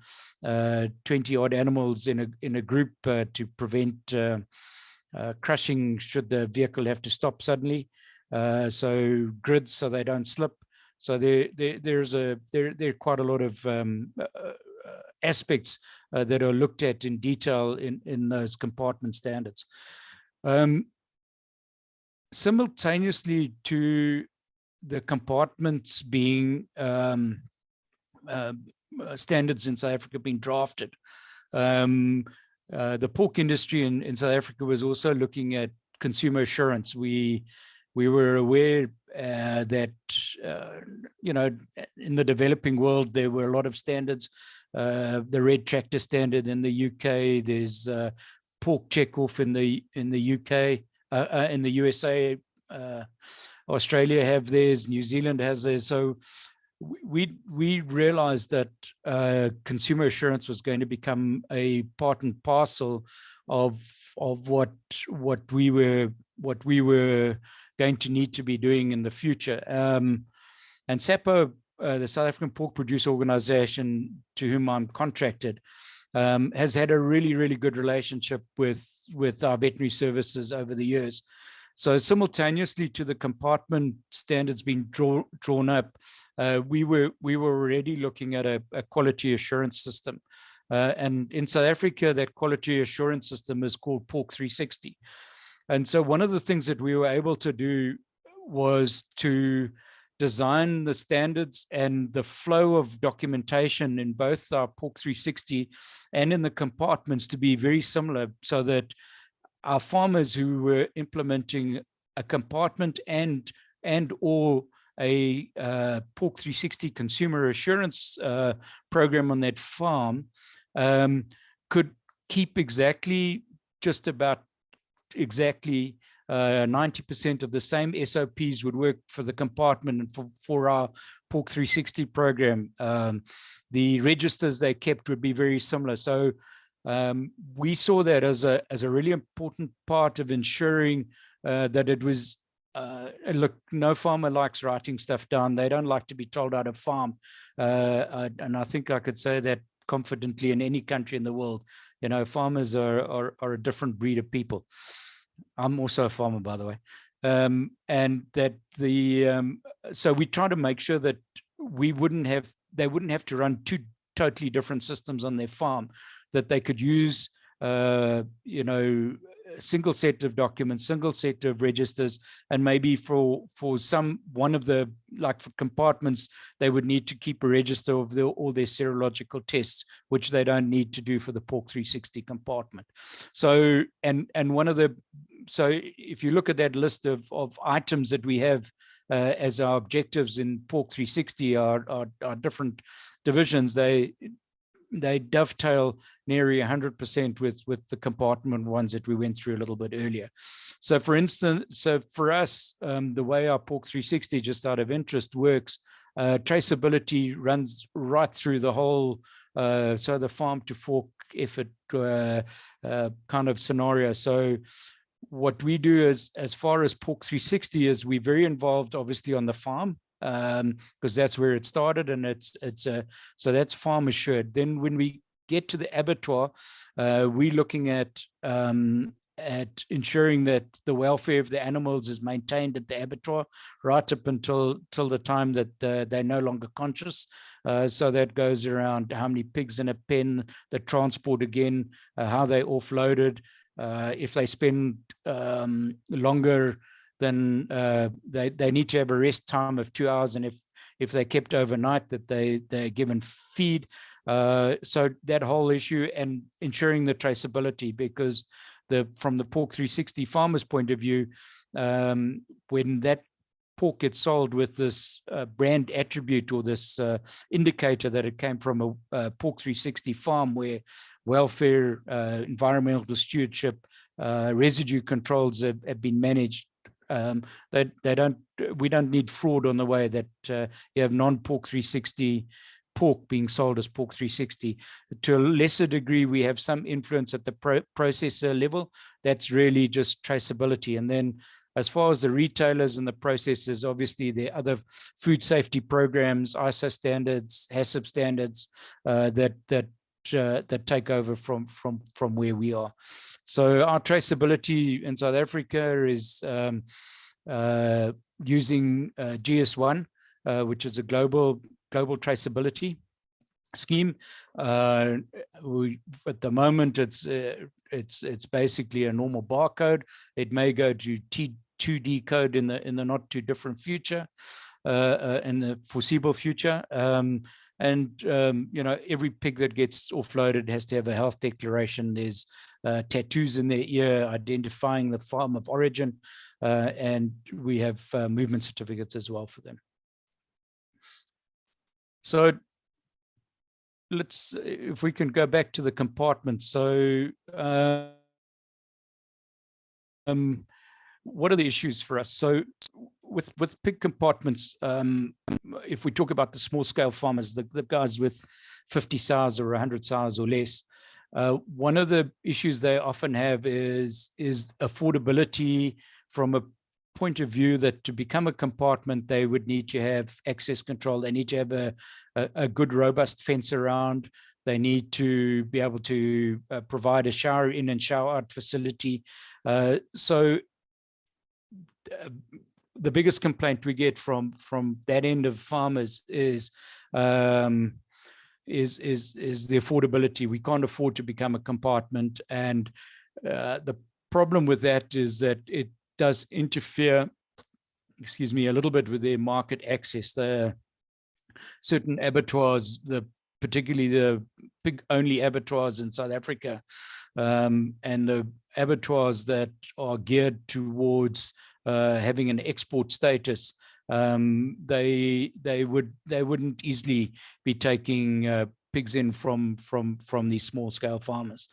20 odd animals in a group to prevent crushing should the vehicle have to stop suddenly. So grids so they don't slip. So there are quite a lot of aspects that are looked at in detail in those compartment standards. Simultaneously to the compartments being standards in South Africa being drafted, the pork industry in South Africa was also looking at consumer assurance. We were aware that in the developing world there were a lot of standards. The red tractor standard in the UK. There's pork checkoff in the UK, in the USA. Australia have theirs. New Zealand has theirs. So we realized that consumer assurance was going to become a part and parcel of what we were going to need to be doing in the future. And SAPO, the South African Pork Producer Organization, to whom I'm contracted, has had a really, really good relationship with our veterinary services over the years. So simultaneously to the compartment standards being drawn up, we were already looking at a quality assurance system. And in South Africa, that quality assurance system is called Pork 360. And so one of the things that we were able to do was to design the standards and the flow of documentation in both our Pork 360 and in the compartments to be very similar, so that our farmers who were implementing a compartment and or a Pork 360 consumer assurance program on that farm, could keep just about exactly 90% of the same SOPs would work for the compartment and for our Pork 360 program. The registers they kept would be very similar. So we saw that as a really important part of ensuring that it was, look, no farmer likes writing stuff down. They don't like to be told how to farm. And I think I could say that confidently in any country in the world. You know, farmers are a different breed of people. I'm also a farmer, by the way. And that so we try to make sure that they wouldn't have to run two totally different systems on their farm, that they could use, you know, a single set of documents, single set of registers, and maybe for one of the, like for compartments, they would need to keep a register of all their serological tests, which they don't need to do for the Pork 360 compartment. So, and one of the, so if you look at that list of items that we have as our objectives in Pork 360, our different divisions, they dovetail nearly 100% with the compartment ones that we went through a little bit earlier. So for instance, so for us, the way our Pork 360, just out of interest, works, traceability runs right through the whole, so the farm to fork effort kind of scenario. So what we do is, as far as Pork 360 is, we're very involved obviously on the farm, because that's where it started, and so that's farm assured. Then when we get to the abattoir, we're looking at ensuring that the welfare of the animals is maintained at the abattoir right up until the time that they're no longer conscious. So that goes around how many pigs in a pen, the transport again, how they offloaded, if they spend longer, then they need to have a rest time of 2 hours, and if they're kept overnight, that they're given feed. So that whole issue, and ensuring the traceability, because from the Pork 360 farmer's point of view, when that pork gets sold with this brand attribute or this indicator that it came from a Pork 360 farm where welfare, environmental stewardship, residue controls have been managed, we don't need fraud on the way that you have non-Pork 360 pork being sold as Pork 360. To a lesser degree, we have some influence at the processor level. That's really just traceability. And then as far as the retailers and the processors, obviously there are other food safety programs, ISO standards, HACCP standards that take over from where we are. So our traceability in South Africa is using GS1, which is a global traceability scheme. At the moment, it's basically a normal barcode. It may go to T2D code in the not too different future, in the foreseeable future. You know, every pig that gets offloaded has to have a health declaration. There's tattoos in their ear identifying the farm of origin, and we have movement certificates as well for them. So if we can go back to the compartments. So what are the issues for us? So with pig compartments, if we talk about the small scale farmers, the guys with 50 sows or 100 sows or less, one of the issues they often have is affordability, from a point of view that to become a compartment, they would need to have access control. They need to have a good, robust fence around. They need to be able to provide a shower in and shower out facility. So the biggest complaint we get from that end of farmers is the affordability. We can't afford to become a compartment, and the problem with that is that it does interfere, excuse me, a little bit with their market access. There are certain abattoirs, particularly the pig-only abattoirs in South Africa, and the abattoirs that are geared towards having an export status, they wouldn't easily be taking pigs in from these small scale farmers.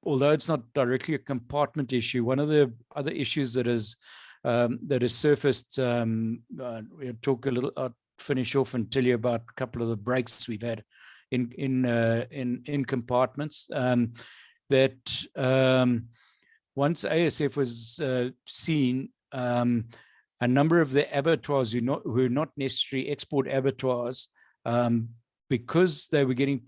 Although it's not directly a compartment issue, one of the other issues that is surfaced, we'll talk a little, I'll finish off and tell you about a couple of the breaks we've had in compartments, that once ASF was seen, a number of the abattoirs who are not necessarily export abattoirs, because they were getting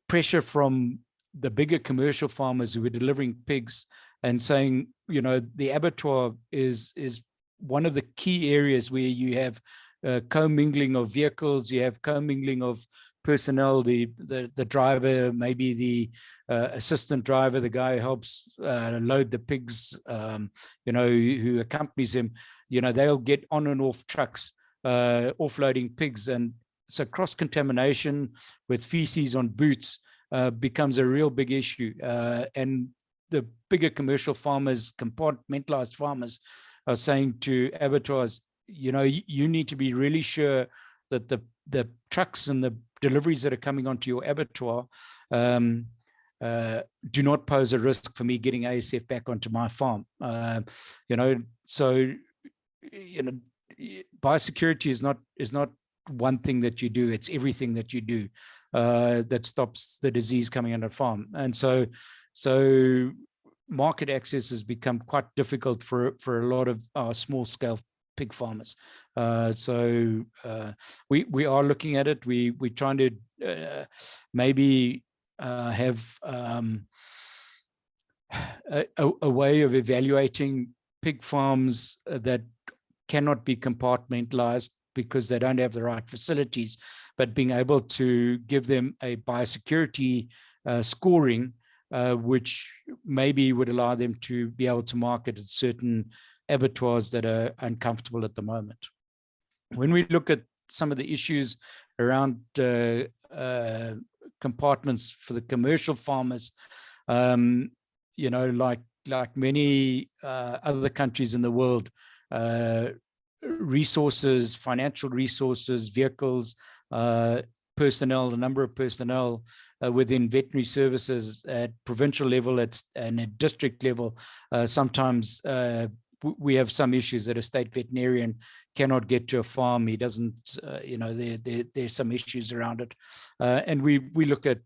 pressure from the bigger commercial farmers who were delivering pigs and saying, you know, the abattoir is one of the key areas where you have commingling of vehicles, you have commingling of personnel, the driver, maybe the assistant driver, the guy who helps load the pigs, you know, who accompanies him, you know, they'll get on and off trucks, offloading pigs. And so cross-contamination with feces on boots becomes a real big issue. And the bigger commercial farmers, compartmentalized farmers, are saying to abattoirs, you know, you need to be really sure that the trucks and the deliveries that are coming onto your abattoir do not pose a risk for me getting ASF back onto my farm. You know, so, you know, biosecurity is not one thing that you do, it's everything that you do that stops the disease coming on a farm. And so market access has become quite difficult for a lot of our small scale pig farmers. So we are looking at it. We're trying to maybe have a way of evaluating pig farms that cannot be compartmentalized because they don't have the right facilities, but being able to give them a biosecurity scoring, which maybe would allow them to be able to market at certain abattoirs that are uncomfortable at the moment. When we look at some of the issues around compartments for the commercial farmers, you know, like many other countries in the world, resources, financial resources, vehicles, personnel, the number of personnel within veterinary services at provincial level and at district level, sometimes we have some issues that a state veterinarian cannot get to a farm. He doesn't, you know, there's some issues around it, and we look at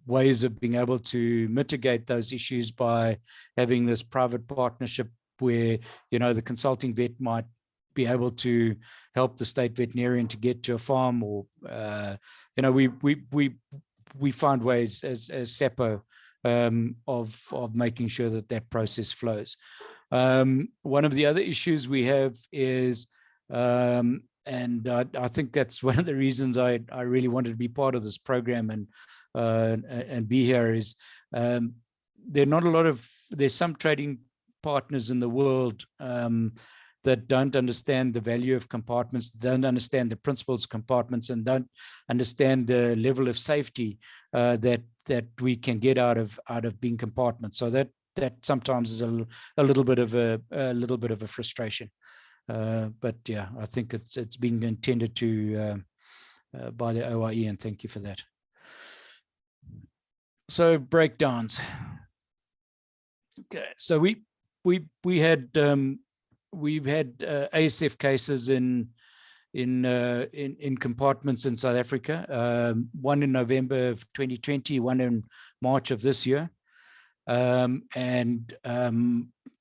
ways of being able to mitigate those issues by having this private partnership where, you know, the consulting vet might be able to help the state veterinarian to get to a farm, or you know, we find ways as SAPO of making sure that process flows. One of the other issues we have is, and I think that's one of the reasons I really wanted to be part of this program and be here, is there's some trading partners in the world that don't understand the value of compartments, don't understand the principles of compartments, and don't understand the level of safety that we can get out of being compartments. So that sometimes is a little bit of a frustration. But yeah, I think it's being intended to by the OIE, and thank you for that. So breakdowns. Okay, so we've had ASF cases in compartments in South Africa, one in November of 2020, one in March of this year. And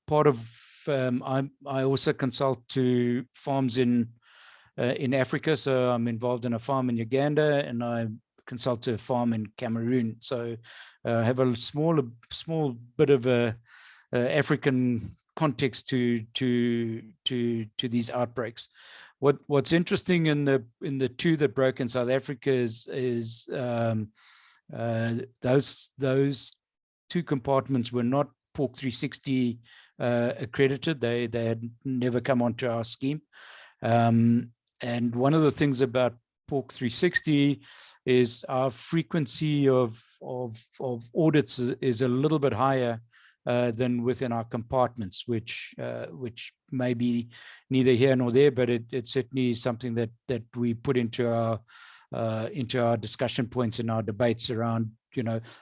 part of, I also consult to farms in Africa. So I'm involved in a farm in Uganda, and I consult to a farm in Cameroon. So I have a small bit of a African context to these outbreaks. What's interesting in the two that broke in South Africa is those two compartments were not Pork 360 accredited. They had never come onto our scheme. And one of the things about Pork 360 is our frequency of audits is a little bit higher than within our compartments, which may be neither here nor there, but it's certainly something that we put into our discussion points in our debates around,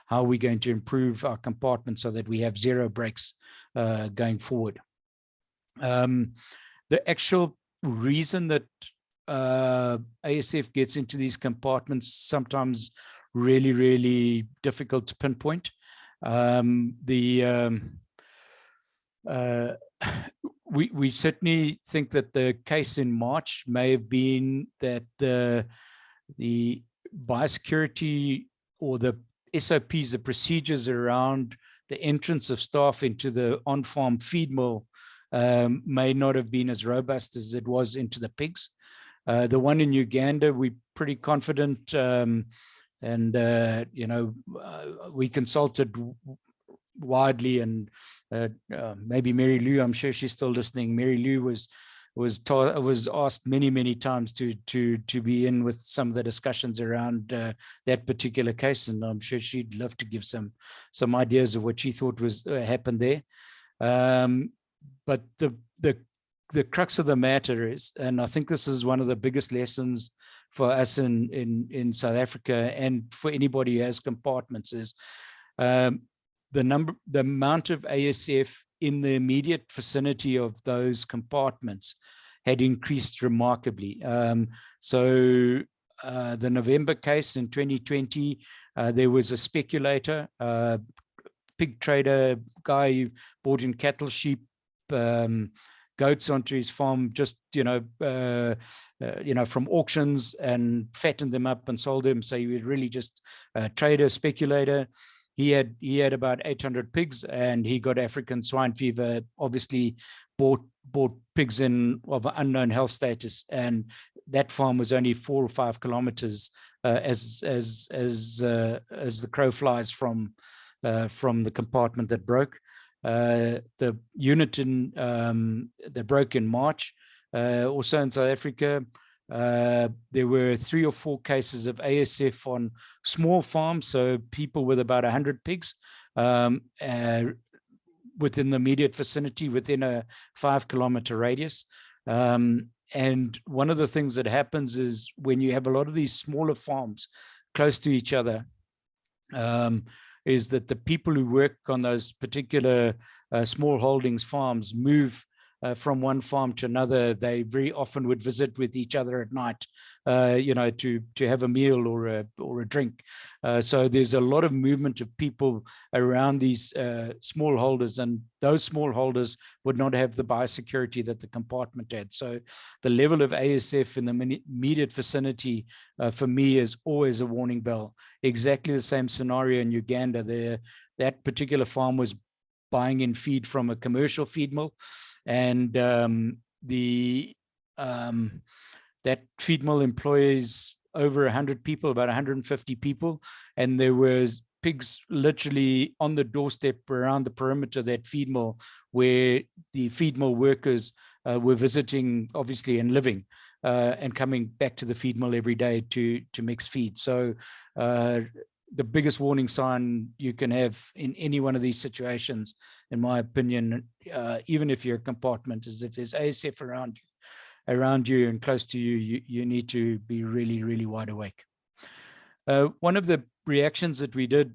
how we're going to improve our compartments so that we have zero breaks going forward. The actual reason that ASF gets into these compartments sometimes really, really difficult to pinpoint. We certainly think that the case in March may have been that the biosecurity or the SOPs, the procedures around the entrance of staff into the on-farm feed mill may not have been as robust as it was into the pigs. The one in Uganda, we're pretty confident, we consulted widely, and maybe Mary Lou, I'm sure she's still listening. Mary Lou was asked many times to be in with some of the discussions around that particular case, and I'm sure she'd love to give some ideas of what she thought was happened there. But the crux of the matter is, and I think this is one of the biggest lessons for us in South Africa and for anybody who has compartments, is the amount of ASF in the immediate vicinity of those compartments had increased remarkably. So the November case in 2020, there was a speculator, pig trader, guy who bought in cattle, sheep, goats onto his farm, just from auctions, and fattened them up and sold them. So he was really just a trader, speculator. He had about 800 pigs, and he got African swine fever. Obviously, bought pigs in of unknown health status, and that farm was only 4 or 5 kilometers as the crow flies from the compartment that broke. The unit that broke in March, also in South Africa, there were 3 or 4 cases of ASF on small farms, so people with about 100 pigs within the immediate vicinity, within a 5-kilometer radius. And one of the things that happens is when you have a lot of these smaller farms close to each other, is that the people who work on those particular small holdings farms move from one farm to another. They very often would visit with each other at night, to have a meal or a drink. So there's a lot of movement of people around these small holders, and those small holders would not have the biosecurity that the compartment had. So the level of ASF in the immediate vicinity for me is always a warning bell. Exactly the same scenario in Uganda. That particular farm was buying in feed from a commercial feed mill, and that feed mill employs over 100 people, about 150 people, and there was pigs literally on the doorstep around the perimeter of that feed mill, where the feed mill workers were visiting, obviously, and living, and coming back to the feed mill every day to mix feed. So the biggest warning sign you can have in any one of these situations, in my opinion, even if you're a compartment, is if there's ASF around you and close to you, you need to be really, really wide awake. One of the reactions that we did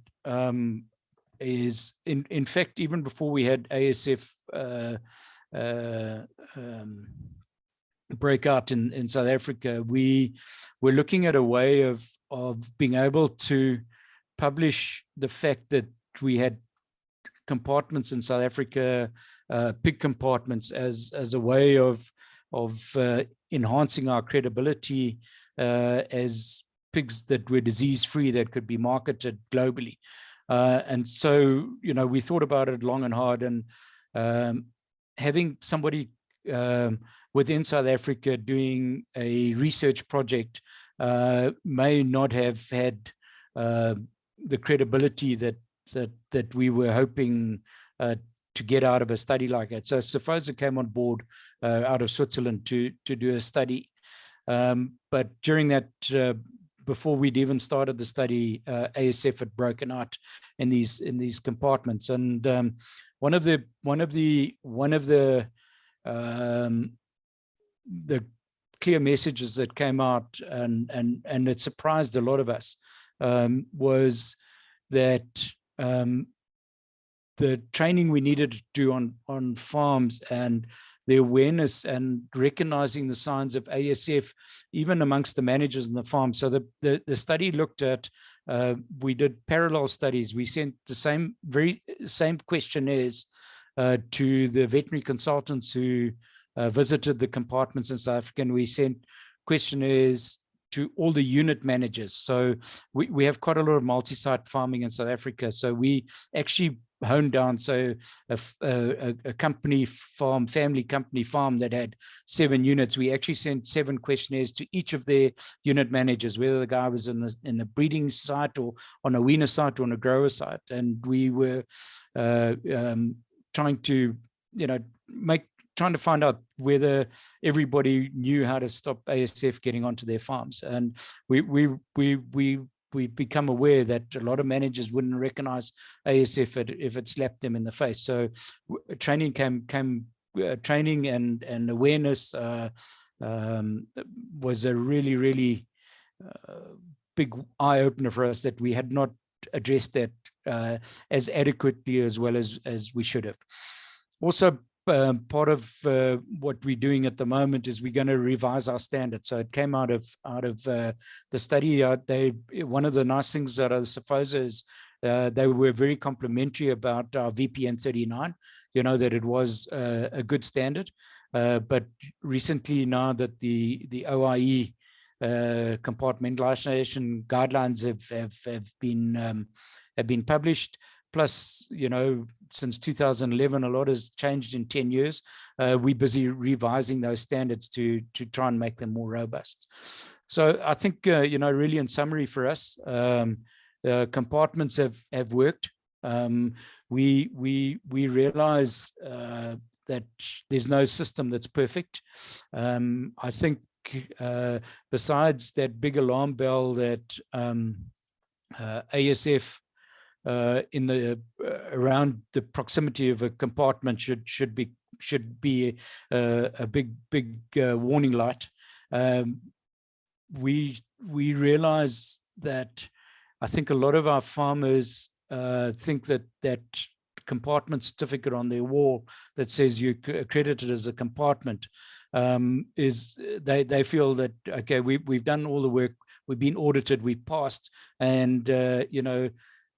is, in fact, even before we had ASF breakout in South Africa, we were looking at a way of being able to publish the fact that we had compartments in South Africa, pig compartments, as a way of enhancing our credibility as pigs that were disease-free that could be marketed globally. And so, we thought about it long and hard, and having somebody within South Africa doing a research project may not have had the credibility that we were hoping to get out of a study like that. So Sofosa came on board out of Switzerland to do a study. But during that, before we'd even started the study, ASF had broken out in these compartments. And one of the clear messages that came out, and it surprised a lot of us, was that the training we needed to do on farms and the awareness and recognizing the signs of ASF, even amongst the managers in the farm. So the study looked at, we did parallel studies. We sent the very same questionnaires to the veterinary consultants who visited the compartments in South Africa, and we sent questionnaires to all the unit managers. So we have quite a lot of multi-site farming in South Africa. So we actually honed down. So a company farm, family company farm that had 7 units, we actually sent 7 questionnaires to each of their unit managers, whether the guy was in the breeding site or on a weaner site or on a grower site. And we were trying to, trying to find out whether everybody knew how to stop ASF getting onto their farms. And we've become aware that a lot of managers wouldn't recognize ASF if it slapped them in the face. So training training and awareness was a really, really big eye opener for us, that we had not addressed that as adequately as well as we should have. Also, part of what we're doing at the moment is we're going to revise our standards. So it came out of the study. One of the nice things that SAFOSA is, they were very complimentary about our VPN 39, that it was a good standard. But recently, now that the OIE compartmentalisation guidelines have been published, plus, since 2011, a lot has changed in 10 years. We're busy revising those standards to try and make them more robust. So I think, really in summary for us, compartments have worked. We realize that there's no system that's perfect. I think besides that big alarm bell that ASF around the proximity of a compartment should be a big warning light. We realize that I think a lot of our farmers think that compartment certificate on their wall that says you're accredited as a compartment is they feel that, okay, we've done all the work, we've been audited, we passed, and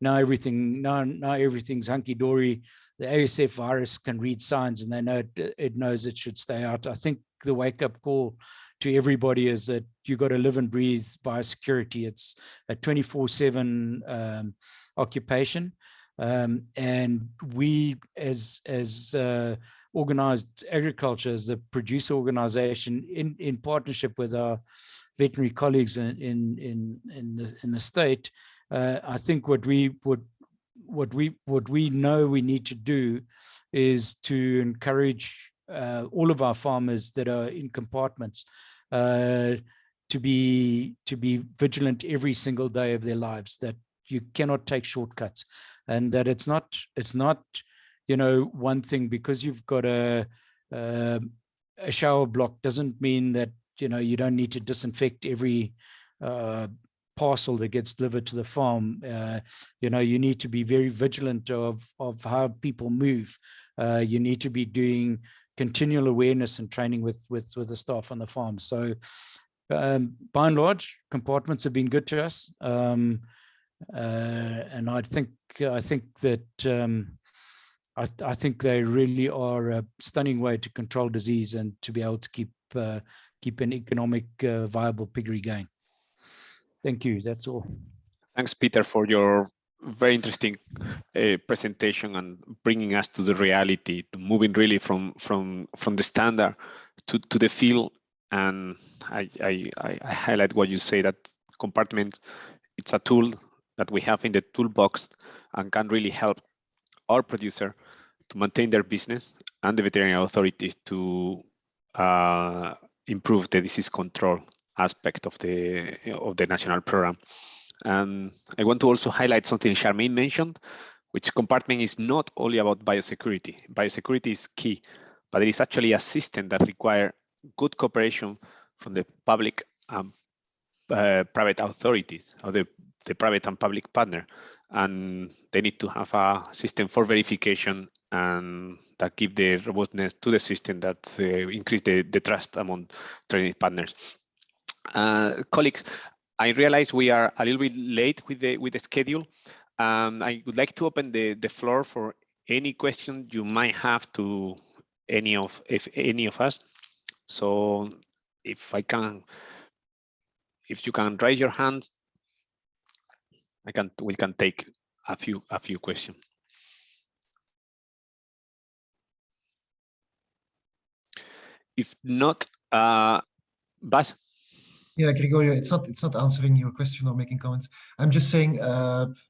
now everything's hunky-dory. The ASF virus can read signs, and they know it knows it should stay out. I think the wake-up call to everybody is that you got to live and breathe biosecurity. It's a 24/7 occupation, and we, as organized agriculture, as a producer organization, in partnership with our veterinary colleagues in the state. I think what we know we need to do is to encourage all of our farmers that are in compartments to be vigilant every single day of their lives, that you cannot take shortcuts, and that it's not one thing because you've got a shower block doesn't mean that you don't need to disinfect every parcel that gets delivered to the farm. You need to be very vigilant of how people move. You need to be doing continual awareness and training with the staff on the farm. So by and large, compartments have been good to us, and I think that I think they really are a stunning way to control disease and to be able to keep an economic viable piggery going. Thank you. That's all. Thanks, Peter, for your very interesting presentation and bringing us to the reality, to moving really from the standard to the field. And I highlight what you say, that compartment, it's a tool that we have in the toolbox and can really help our producer to maintain their business and the veterinary authorities to improve the disease control aspect of the national program. I want to also highlight something Charmaine mentioned, which compartment is not only about biosecurity. Biosecurity is key, but it is actually a system that requires good cooperation from the public and private authorities, or the private and public partner. And they need to have a system for verification and that give the robustness to the system, that increase the trust among training partners. Colleagues, I realize we are a little bit late with the schedule. I would like to open the floor for any question you might have to any of us. So if you can raise your hands, we can take a few questions. If not, Bas. Yeah, Gregorio, it's not answering your question or making comments. I'm just saying,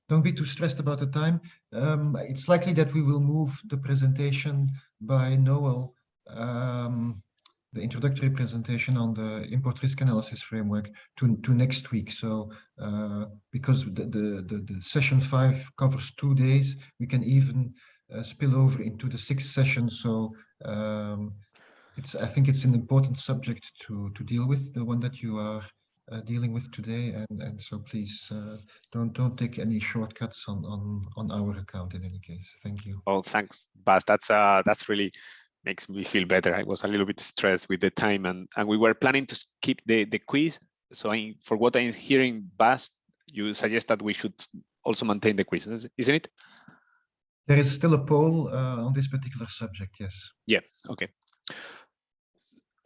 don't be too stressed about the time. It's likely that we will move the presentation by Noel, the introductory presentation on the import risk analysis framework to next week. So because the session 5 covers 2 days, we can even spill over into the 6th session. So I think it's an important subject to deal with, the one that you are dealing with today, and so please don't take any shortcuts on our account in any case. Thank you. Oh, thanks, Bas. That's really makes me feel better. I was a little bit stressed with the time, and we were planning to skip the quiz. So for what I'm hearing, Bas, you suggest that we should also maintain the quiz, isn't it? There is still a poll on this particular subject. Yes. Yeah. Okay.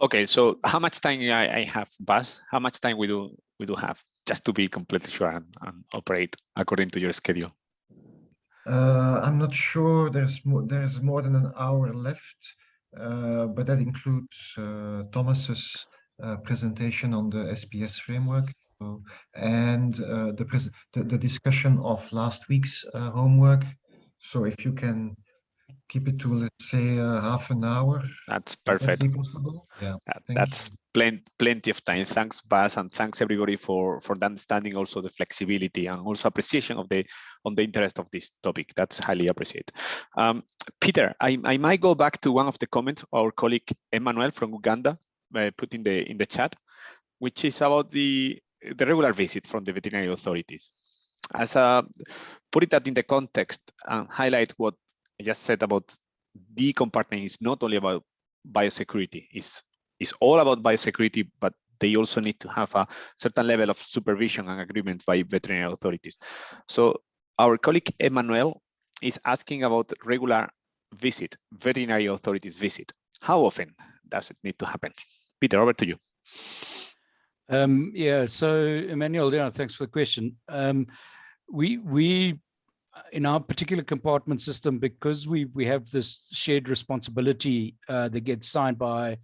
Okay, so how much time I have, Bas? How much time we do have, just to be completely sure and operate according to your schedule? I'm not sure. There's more than an hour left, but that includes Thomas's presentation on the SPS framework, and the discussion of last week's homework. So if you can keep it to, let's say, half an hour. That's perfect. Possible? Yeah, that's plenty of time. Thanks, Bas, and thanks everybody for the understanding, also the flexibility and also appreciation of the interest of this topic. That's highly appreciated. Peter, I might go back to one of the comments our colleague Emmanuel from Uganda put in the chat, which is about the regular visit from the veterinary authorities. As put that in the context and highlight what I just said about decompartment is not only about biosecurity, it's all about biosecurity, but they also need to have a certain level of supervision and agreement by veterinary authorities. So our colleague Emmanuel is asking about regular visit, veterinary authorities visit. How often does it need to happen? Peter, over to you. Yeah, so Emmanuel, yeah, thanks for the question. We in our particular compartment system, because we have this shared responsibility that gets signed by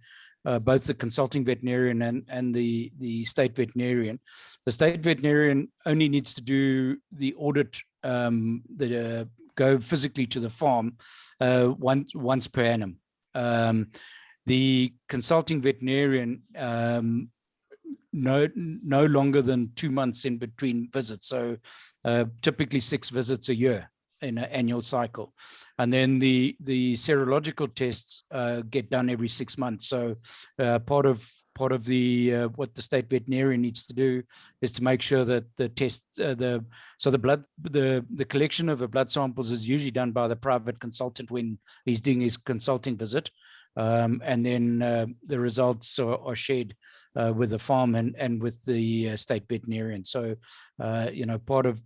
both the consulting veterinarian and the state veterinarian. The state veterinarian only needs to do the audit, go physically to the farm once per annum. The consulting veterinarian no longer than 2 months in between visits. So typically 6 visits a year in an annual cycle. And then the serological tests get done every 6 months. So part of the what the state veterinarian needs to do is to make sure that the test, the collection of the blood samples is usually done by the private consultant when he's doing his consulting visit. And then the results are shared with the farm and with the state veterinarian. So, part of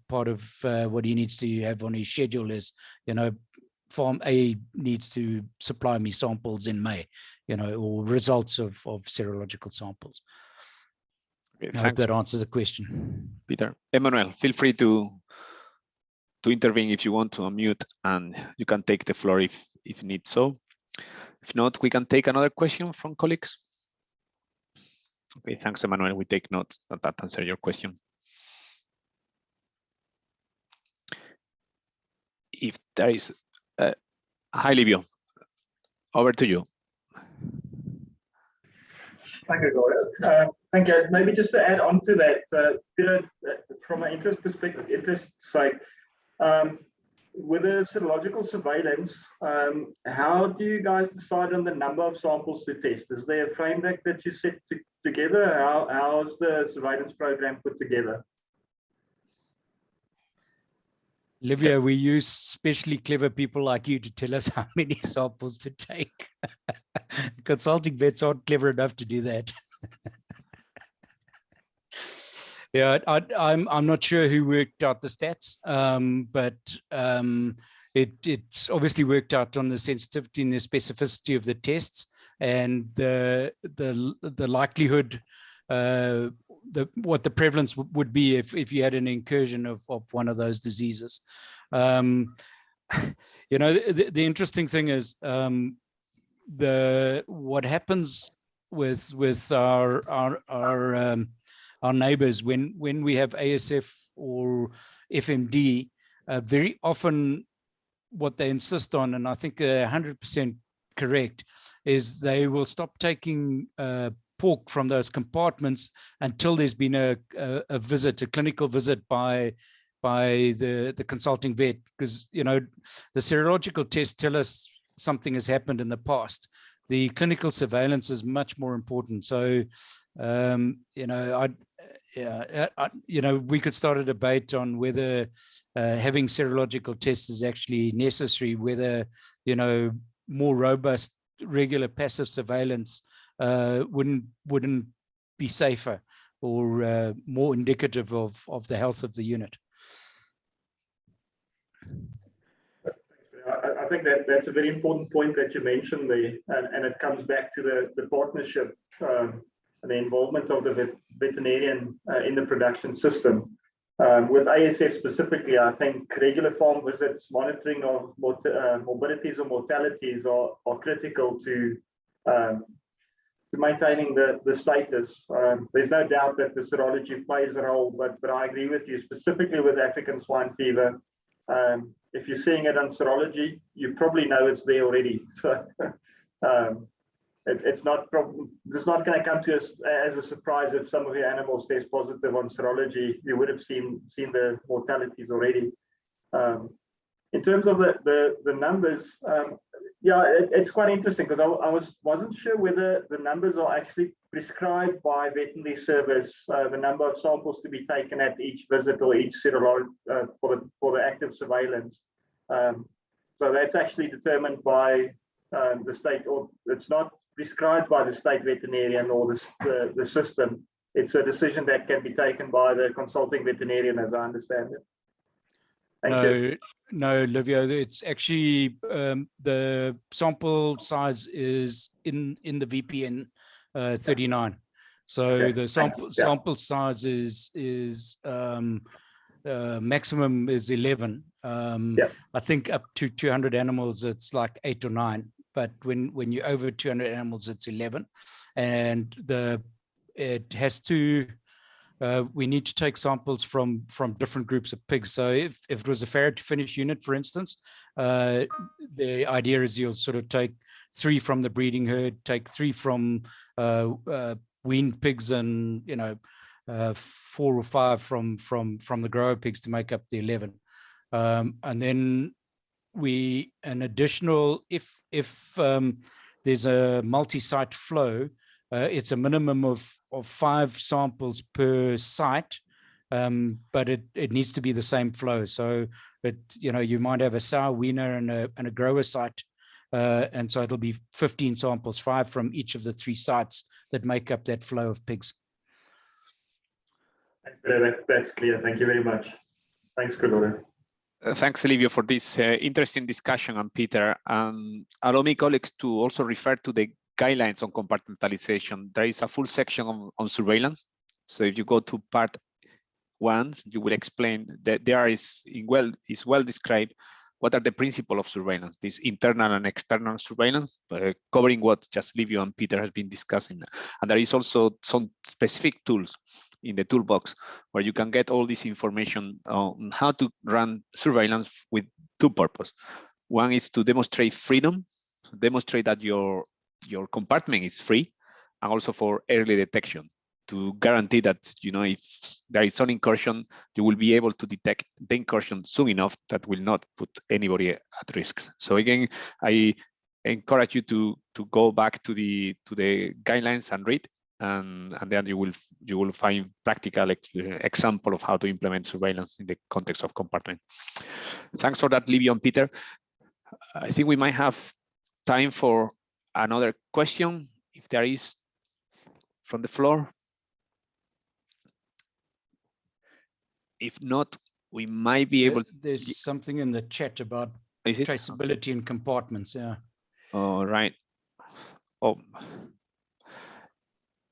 what he needs to have on his schedule is, farm A needs to supply me samples in May, or results of serological samples. Okay, I hope that answers the question. Peter. Emmanuel, feel free to intervene if you want to unmute, and you can take the floor if need so. If not, we can take another question from colleagues. Okay, thanks, Emmanuel. We take notes that answer your question. If there is, hi, Livio, over to you. Thank you, Gloria. Thank you. Maybe just to add on to that, Peter, from an interest perspective, sake, with the serological surveillance, how do you guys decide on the number of samples to test? Is there a framework that you set together? How is the surveillance program put together? Olivia, we use especially clever people like you to tell us how many samples to take. Consulting vets aren't clever enough to do that. Yeah, I'm not sure who worked out the stats, but it's obviously worked out on the sensitivity and the specificity of the tests and the likelihood, what the prevalence would be if you had an incursion of one of those diseases. You know, the interesting thing is what happens with our neighbors when we have ASF or FMD, very often what they insist on, and I think 100% correct, is they will stop taking pork from those compartments until there's been a visit, a clinical visit by the consulting vet, because you know the serological tests tell us something has happened in the past. The clinical surveillance is much more important. So you know, you know, we could start a debate on whether having serological tests is actually necessary, whether, you know, more robust regular passive surveillance wouldn't be safer or more indicative of the health of the unit. I think that's a very important point that you mentioned there, and it comes back to the partnership and the involvement of the veterinarian in the production system. With ASF specifically, I think regular farm visits, monitoring of morbidities or mortalities are critical to maintaining the status. There's no doubt that the serology plays a role, but I agree with you, specifically with African swine fever. If you're seeing it on serology, you probably know it's there already. So it's not going to come to us as a surprise if some of your animals test positive on serology. You would have seen the mortalities already. In terms of the numbers, yeah, it's quite interesting because I wasn't sure whether the numbers are actually prescribed by veterinary service, the number of samples to be taken at each visit or each serology for the active surveillance. So that's actually determined by the state, or it's not prescribed by the state veterinarian or the system. It's a decision that can be taken by the consulting veterinarian, as I understand it. Thank you. No, Olivia, it's actually the sample size is in the VPN 39. So okay, the sample size is maximum is 11. I think up to 200 animals, it's like 8 or 9. But when you're over 200 animals, it's 11. And it has to. We need to take samples from different groups of pigs. So if it was a farrow to finish unit, for instance, the idea is you'll sort of take 3 from the breeding herd, take 3 from weaned pigs, and 4 or 5 from the grower pigs to make up the 11. And then an additional, if there's a multi-site flow, it's a minimum of 5 samples per site, but it needs to be the same flow. So you might have a sow, weaner, and a grower site, and so it'll be 15 samples, 5 from each of the 3 sites that make up that flow of pigs. That's clear. Thank you very much. Thanks, Gloria. Thanks, Olivia, for this interesting discussion, and Peter. Allow me, colleagues, to also refer to the guidelines on compartmentalization. There is a full section on surveillance. So if you go to part 1, you will explain that there is well described what are the principles of surveillance, this internal and external surveillance, covering what just Livio and Peter has been discussing. And there is also some specific tools in the toolbox where you can get all this information on how to run surveillance with 2 purposes. One is to demonstrate freedom, demonstrate that your compartment is free, and also for early detection, to guarantee that, you know, if there is some incursion, you will be able to detect the incursion soon enough that will not put anybody at risk. So again, I encourage you to go back to the guidelines and read, and then you will find practical example of how to implement surveillance in the context of compartment. Thanks for that, Livio and Peter. I think we might have time for another question, if there is from the floor. If not, we might be able. There's something in the chat about traceability in compartments. Yeah. All right. Oh,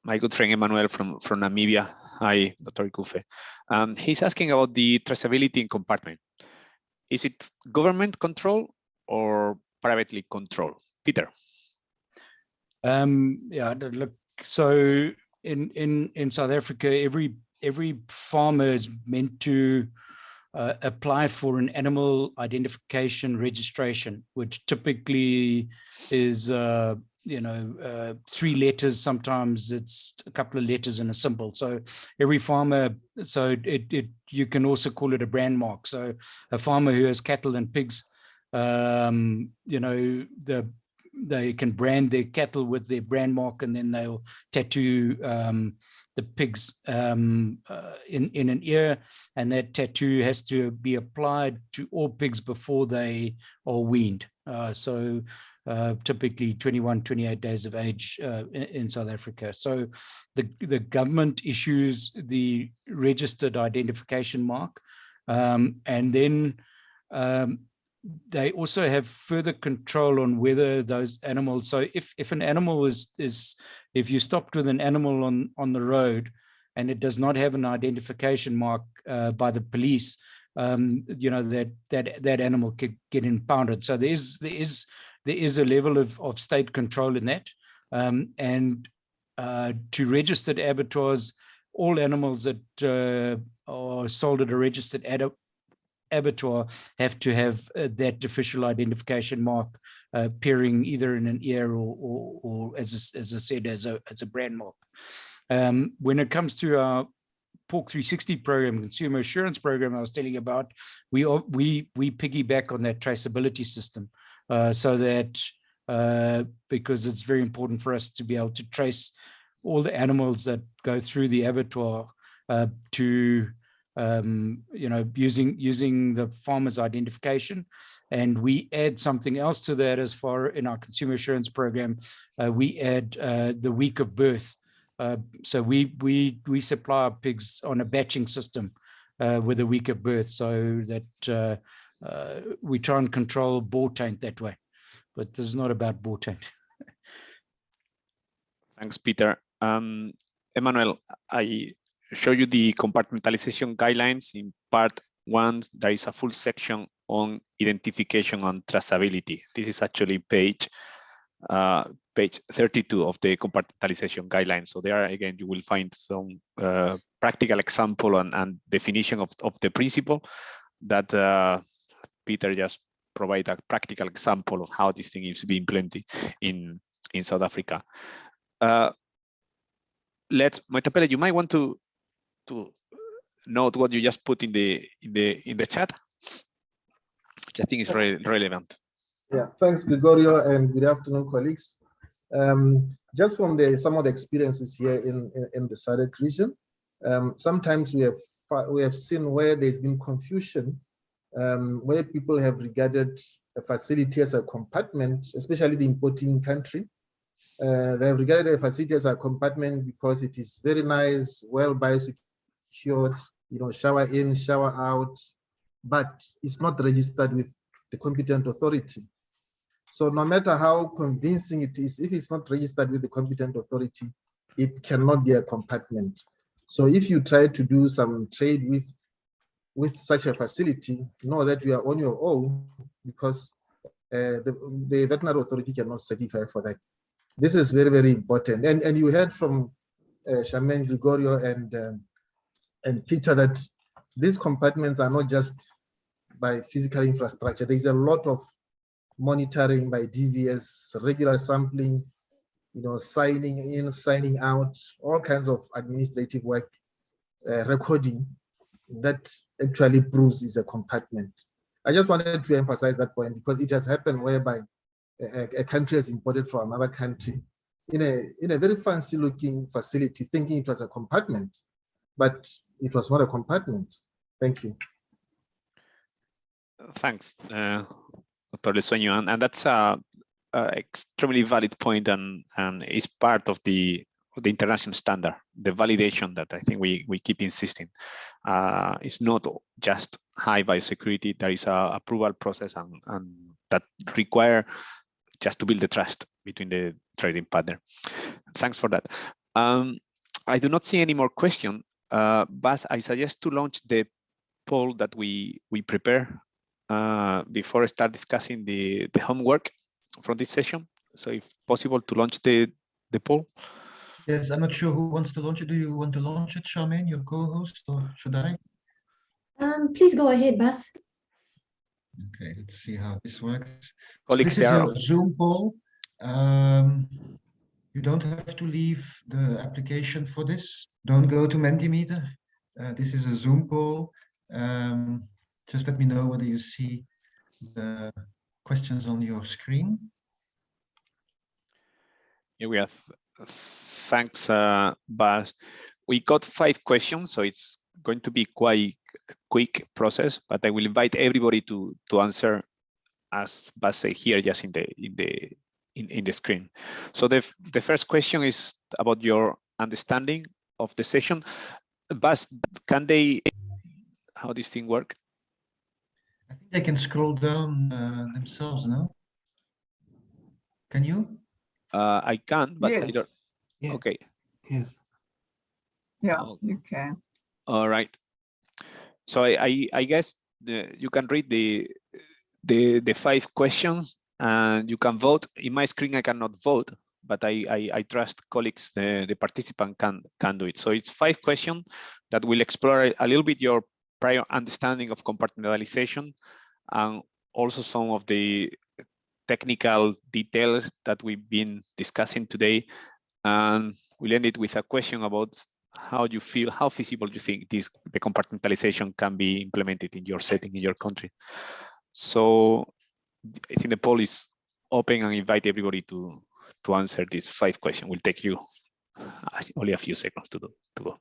my good friend Emmanuel from Namibia. Hi, Dr. Ikufe. He's asking about the traceability in compartment. Is it government control or privately controlled? Peter. Yeah, look, so in South Africa, every farmer is meant to apply for an animal identification registration, which typically is 3 letters. Sometimes it's a couple of letters and a symbol. So every farmer, so you can also call it a brand mark. So a farmer who has cattle and pigs, they can brand their cattle with their brand mark, and then they'll tattoo the pigs in an ear, and that tattoo has to be applied to all pigs before they are weaned. Typically 21, 28 days of age in South Africa. So the government issues the registered identification mark, and then they also have further control on whether those animals, so if an animal if you stopped with an animal on the road and it does not have an identification mark by the police, that animal could get impounded. So there is a level of state control in that. And to registered abattoirs, all animals that are sold at a registered abattoir have to have that official identification mark appearing either in an ear or as I said, as a brand mark. When it comes to our Pork 360 program, consumer assurance program I was telling you about, we piggyback on that traceability system, so that because it's very important for us to be able to trace all the animals that go through the abattoir to using the farmer's identification. And we add something else to that as far in our consumer assurance program. We add the week of birth. So we supply our pigs on a batching system with a week of birth, so that we try and control boar taint that way. But this is not about boar taint. Thanks, Peter. Emmanuel, I show you the compartmentalization guidelines. In part 1, there is a full section on identification and traceability. This is actually page 32 of the compartmentalization guidelines. So there, again, you will find some practical example and definition of the principle that Peter just provided a practical example of how this thing is to be implemented in South Africa. Maitapele, you might want to note what you just put in the chat, which I think is relevant. Yeah, thanks, Gregorio, and good afternoon, colleagues. Just from some of the experiences here in the SADC region, sometimes we have seen where there's been confusion, where people have regarded a facility as a compartment, especially the importing country. They have regarded a facility as a compartment because it is very nice, well biosecured, shower in, shower out, but it's not registered with the competent authority. So no matter how convincing it is, if it's not registered with the competent authority, it cannot be a compartment. So if you try to do some trade with such a facility, know that you are on your own, because the veterinary authority cannot certify for that. This is very, very important. And you heard from Charmaine, Gregorio, and Peter that these compartments are not just by physical infrastructure. There's a lot of monitoring by DVS, regular sampling, signing in, signing out, all kinds of administrative work, recording, that actually proves is a compartment. I just wanted to emphasize that point because it has happened whereby a country has imported from another country in a very fancy looking facility, thinking it was a compartment, but it was not a compartment. Thank you. Thanks, Dr. Lesueño, and that's a extremely valid point, and is part of the international standard, the validation that I think we keep insisting. It's not just high biosecurity, there is a approval process and that require just to build the trust between the trading partner. Thanks for that. I do not see any more questions, but I suggest to launch the poll that we prepare before I start discussing the homework from this session. So if possible to launch the poll. Yes, I'm not sure who wants to launch it. Do you want to launch it, Charmaine, your co-host, or should I? Please go ahead, Bas. Okay, let's see how this works. Colleagues, so this is a Zoom poll. You don't have to leave the application for this. Don't go to Mentimeter. This is a Zoom poll. Just let me know whether you see the questions on your screen. Yeah, we have. Thanks, Bas. We got 5 questions, so it's going to be quite a quick process, but I will invite everybody to answer, as Bas said here, just in the screen. So the first question is about your understanding of the session. Bas, can they, how this thing work? I think they can scroll down themselves now. Can you? I can, but yes. I don't. Yeah. Okay. Yes. Yeah, you can. All right. So I guess you can read the 5 questions and you can vote. In my screen, I cannot vote, but I trust colleagues, the participant can do it. So it's 5 questions that will explore a little bit your prior understanding of compartmentalization and also some of the technical details that we've been discussing today. And we'll end it with a question about how you feel, how feasible you think the compartmentalization can be implemented in your setting, in your country. So I think the poll is open and invite everybody to answer these 5 questions. Will take you only a few seconds to go.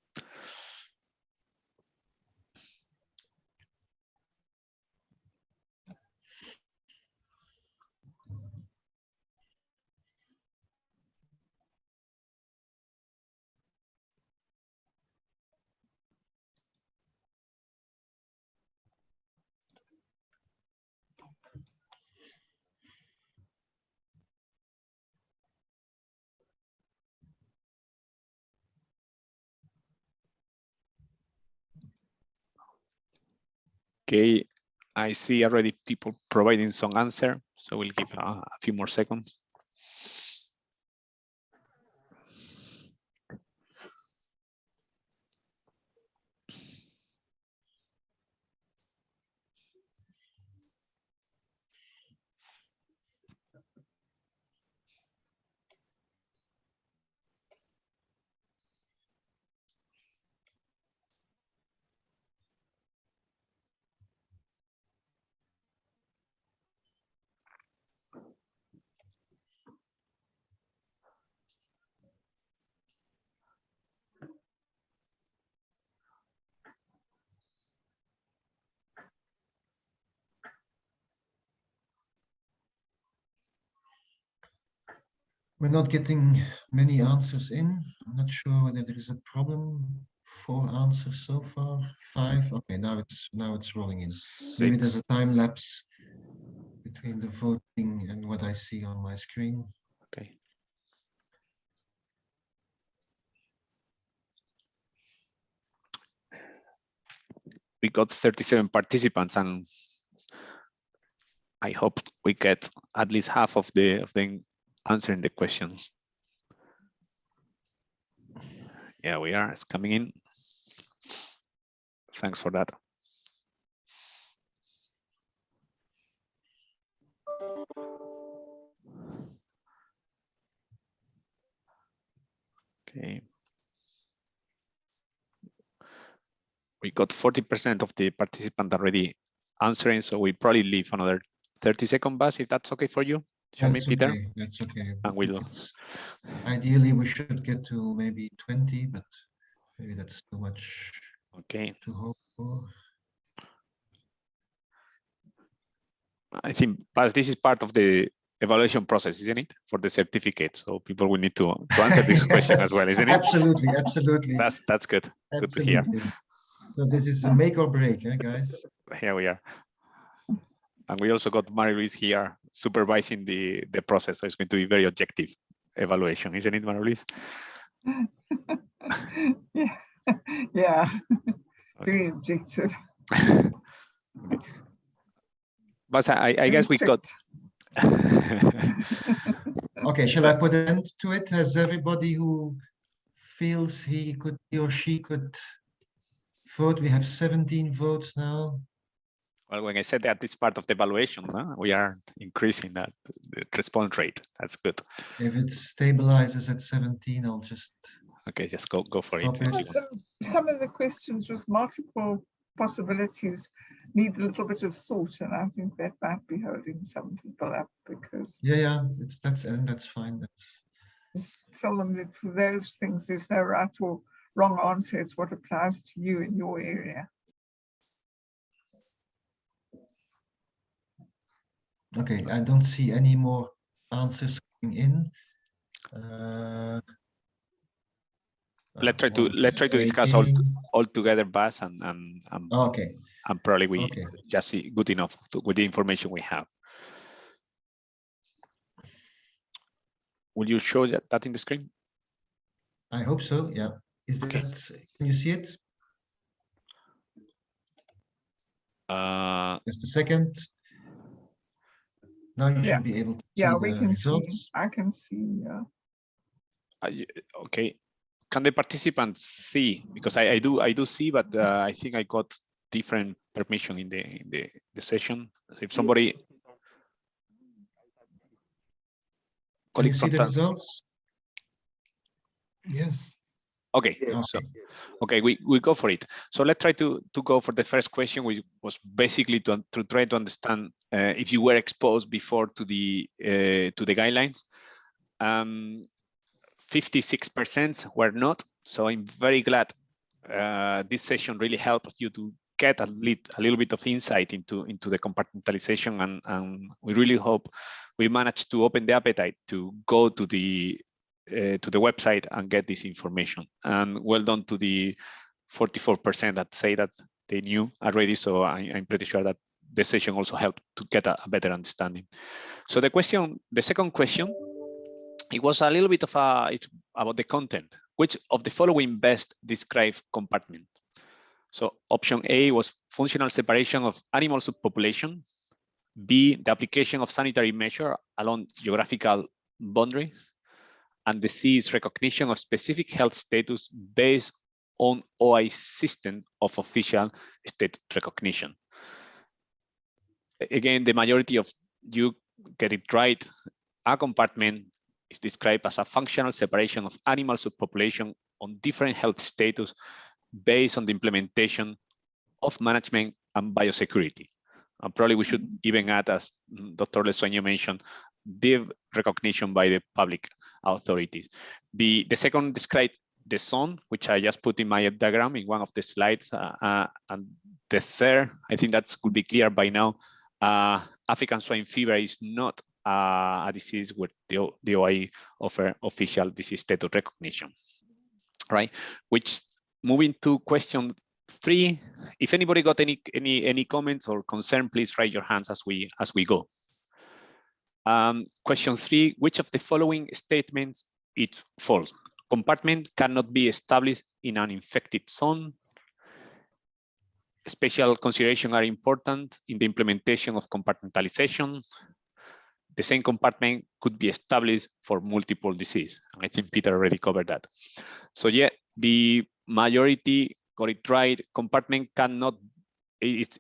Okay, I see already people providing some answer, so we'll give a few more seconds. We're not getting many answers in. I'm not sure whether there is a problem. 4 answers so far. 5. Okay, now it's rolling in. 6. Maybe there's a time lapse between the voting and what I see on my screen. Okay. We got 37 participants, and I hope we get at least half of them answering the questions. Yeah, we are. It's coming in. Thanks for that. Okay. We got 40% of the participants already answering, so we probably leave another 30-second bus if that's okay for you. That's Peter? okay. That's okay. And we'll ideally we should get to maybe 20, but maybe that's too much. Okay. To hope for. I think, but this is part of the evaluation process, isn't it, for the certificate? So people will need to answer this question as well, isn't it? Absolutely, absolutely. That's good. Absolutely. Good to hear. So this is a make or break, guys? Here we are. And we also got Marie-Louise here supervising the process. So it's going to be very objective evaluation, isn't it, Marie-Louise? Yeah, yeah. Okay. Very objective. Okay. But I guess we got. Okay, shall I put an end to it? Has everybody who feels he or she could vote? We have 17 votes now. Well, when I said that this part of the evaluation, we are increasing the response rate. That's good. If it stabilizes at 17, I'll just. Okay, just go for it. Some of the questions with multiple possibilities need a little bit of thought, and I think that might be holding some people up because yeah, that's fine. tell them that for those things there's no right or wrong answer. It's what applies to you in your area. Okay, I don't see any more answers coming in. Let's try to discuss all together, Bas, and okay, and probably we just see good enough with the information we have. Will you show that in the screen? I hope so. Yeah. Is that? Can you see it? Just a second. Now you should be able to see the results. See. I can see. Okay. Can the participants see? Because I do see, but I think I got different permission in the session. So if somebody can you see the results? Yes. Okay. So okay, we go for it. So let's try to go for the first question, which was basically to try to understand if you were exposed before to the guidelines. 56% were not. So I'm very glad this session really helped you to get a little bit of insight into the compartmentalization, and we really hope we managed to open the appetite to go to the website and get this information. And well done to the 44% that say that they knew already. So I'm pretty sure that the session also helped to get a better understanding. So the second question, it was a little bit of it's about the content. Which of the following best describe compartment? So option A was functional separation of animal subpopulation. B, the application of sanitary measure along geographical boundaries. And the C is recognition of specific health status based on OI system of official state recognition. Again, the majority of you get it right. A compartment is described as a functional separation of animal subpopulation on different health status based on the implementation of management and biosecurity. And probably we should even add, as Dr. Lesueño mentioned, the recognition by the public authorities. The second described the zone, which I just put in my diagram in one of the slides. And the third, I think that could be clear by now, African swine fever is not a disease where the OIE offer official disease status recognition, right? Which, moving to question 3, if anybody got any comments or concern, please raise your hands as we go. Question 3, which of the following statements is false? Compartment cannot be established in an infected zone. Special considerations are important in the implementation of compartmentalization. The same compartment could be established for multiple disease. I think Peter already covered that. So yeah, the majority got it right. Compartment cannot,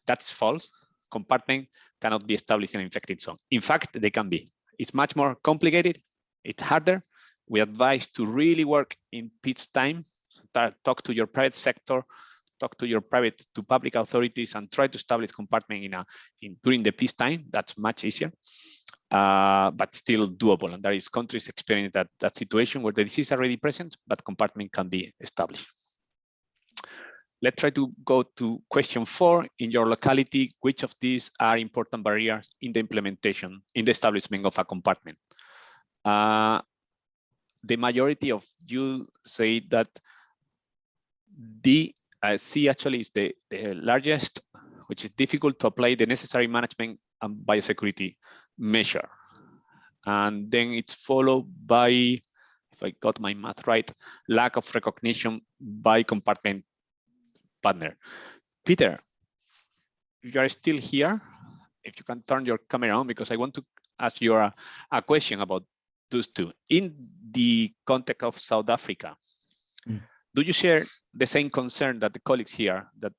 that's false. Compartment cannot be established in an infected zone. In fact, they can be. It's much more complicated. It's harder, we advise to really work in peacetime, talk to your private sector, talk to your public authorities, and try to establish compartment during the peacetime. That's much easier, but still doable. And there is countries experience that situation where the disease is already present, but compartment can be established. Let's try to go to question 4. In your locality, which of these are important barriers in the implementation, in the establishment of a compartment? The majority of you say that C actually is the largest, which is difficult to apply the necessary management and biosecurity measure. And then it's followed by, if I got my math right, lack of recognition by compartment partner. Peter, you are still here. If you can turn your camera on, because I want to ask you a question about those two. In the context of South Africa, do you share the same concern that the colleagues here, that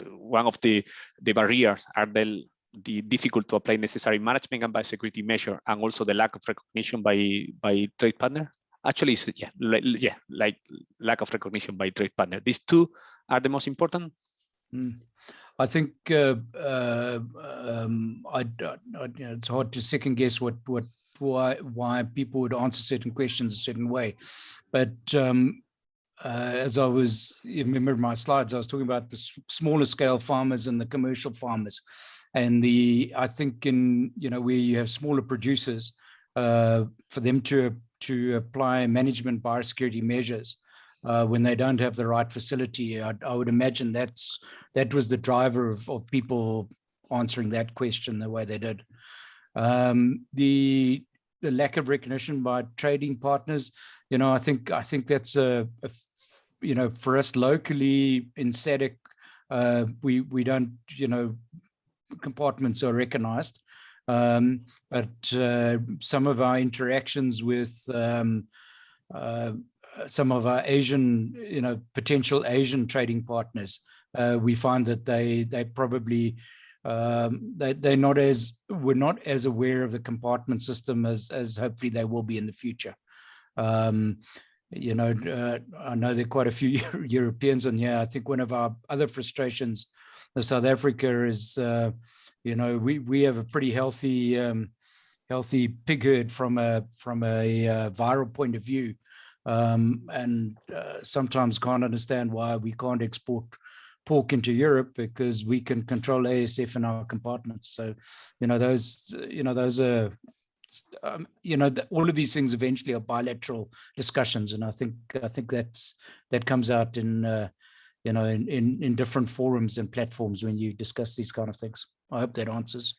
one of the barriers are the difficult to apply necessary management and biosecurity measure, and also the lack of recognition by trade partner? Actually, like lack of recognition by trade partner. These two are the most important. I think it's hard to second guess why people would answer certain questions a certain way, but as I was, you remember my slides, I was talking about the smaller scale farmers and the commercial farmers, and I think in where you have smaller producers, for them to apply management biosecurity measures when they don't have the right facility, I would imagine that was the driver of people answering that question the way they did. The lack of recognition by trading partners, I think that's for us locally in SADC, we don't, compartments are recognized, but some of our interactions with some of our Asian, potential Asian trading partners, we find that they probably we're not as aware of the compartment system as hopefully they will be in the future. I know there are quite a few Europeans on here. I think one of our other frustrations in South Africa is, we have a pretty healthy pig herd from a viral point of view, and sometimes can't understand why we can't export pork into Europe, because we can control ASF in our compartments. So, those are, all of these things eventually are bilateral discussions, and I think that comes out in in different forums and platforms when you discuss these kind of things. I hope that answers.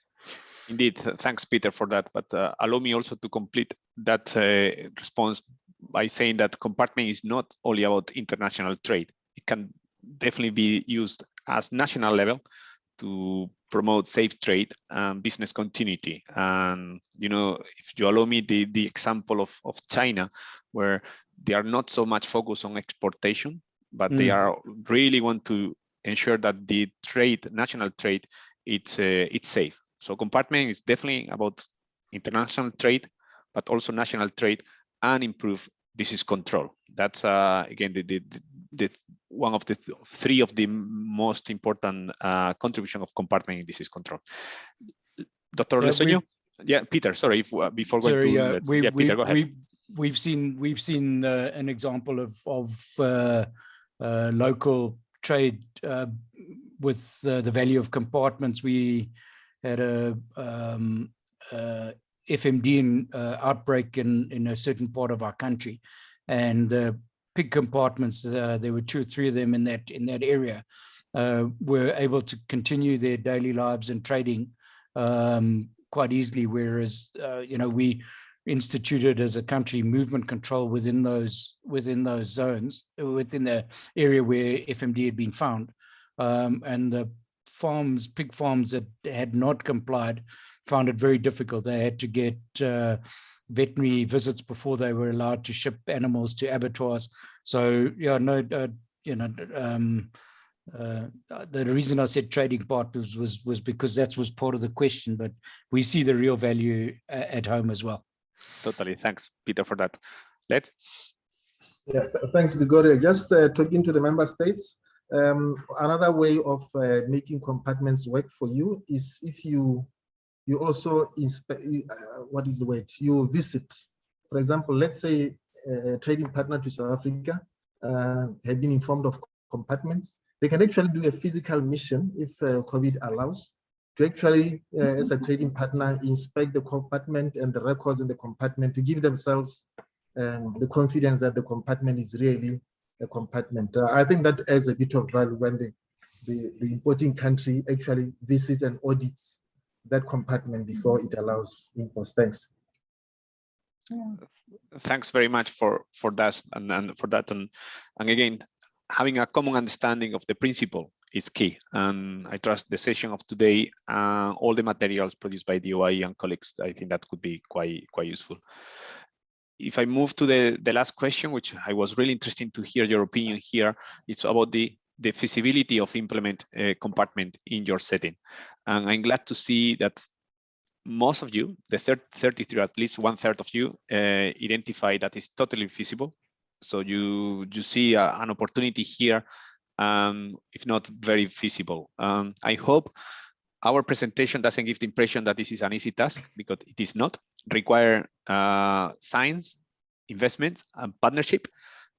Indeed, thanks, Peter, for that. But allow me also to complete that response by saying that compartment is not only about international trade. It can definitely be used as national level to promote safe trade and business continuity. And, if you allow me the example of China, where they are not so much focused on exportation, but they are really want to ensure that the trade, national trade, it's safe. So compartment is definitely about international trade, but also national trade and improve disease control. That's again the one of the three of the most important contribution of compartment in disease control. Dr. Lesoño? Yeah, Peter. Sorry, before going to Peter, go ahead. We've seen an example of local trade with the value of compartments. We had a FMD outbreak in a certain part of our country, and the pig compartments, there were 2 or 3 of them in that area, were able to continue their daily lives and trading quite easily, whereas we instituted as a country movement control within those zones, within the area where FMD had been found, and the pig farms that had not complied found it very difficult. They had to get veterinary visits before they were allowed to ship animals to abattoirs. So the reason I said trading partners was because that was part of the question, but we see the real value at home as well. Totally. Thanks, Peter, for that. Let's. Yeah, thanks, Gregorio. Just talking to the member states, another way of making compartments work for you is if you also inspect, what is the word? You visit. For example, let's say a trading partner to South Africa had been informed of compartments. They can actually do a physical mission if COVID allows, to actually, as a trading partner, inspect the compartment and the records in the compartment to give themselves the confidence that the compartment is really a compartment. I think that adds a bit of value when the importing country actually visits and audits that compartment before it allows imports. Thanks. Yeah. Thanks very much for that and for that, and again, having a common understanding of the principle is key. And I trust the session of today, all the materials produced by the OIE and colleagues, I think that could be quite useful. If I move to the last question, which I was really interested to hear your opinion here, it's about the feasibility of implement a compartment in your setting. And I'm glad to see that most of you, the 33, at least 1/3 of you, identify that it's totally feasible. So you see an opportunity here, if not very feasible. I hope our presentation doesn't give the impression that this is an easy task, because it is not. Require science, investment, and partnership.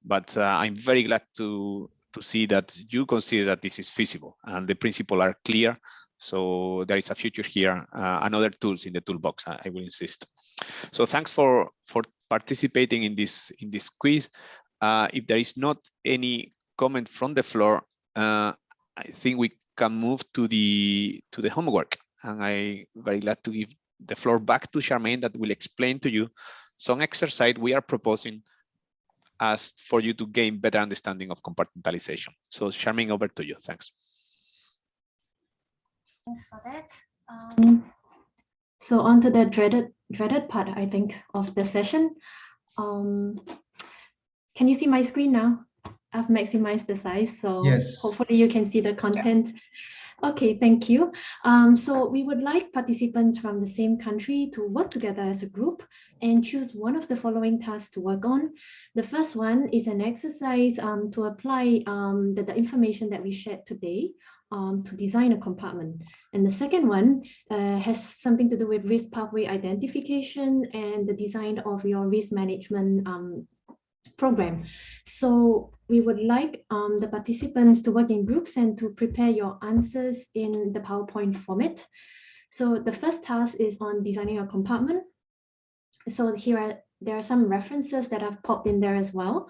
But I'm very glad to see that you consider that this is feasible and the principles are clear. So there is a future here, and other tools in the toolbox, I will insist. So thanks for participating in this quiz. If there is not any comment from the floor, I think we can move to the homework. And I'm very glad to give the floor back to Charmaine, that will explain to you some exercise we are proposing as for you to gain better understanding of compartmentalization. So Charmaine, over to you. Thanks. Thanks for that. So on to the dreaded part, I think, of the session. Can you see my screen now? I've maximized the size, so yes. Hopefully you can see the content. Okay, thank you. So we would like participants from the same country to work together as a group and choose one of the following tasks to work on. The first one is an exercise to apply the information that we shared today to design a compartment. And the second one has something to do with risk pathway identification and the design of your risk management program. So we would like the participants to work in groups and to prepare your answers in the PowerPoint format. So the first task is on designing a compartment. So there are some references that I've popped in there as well.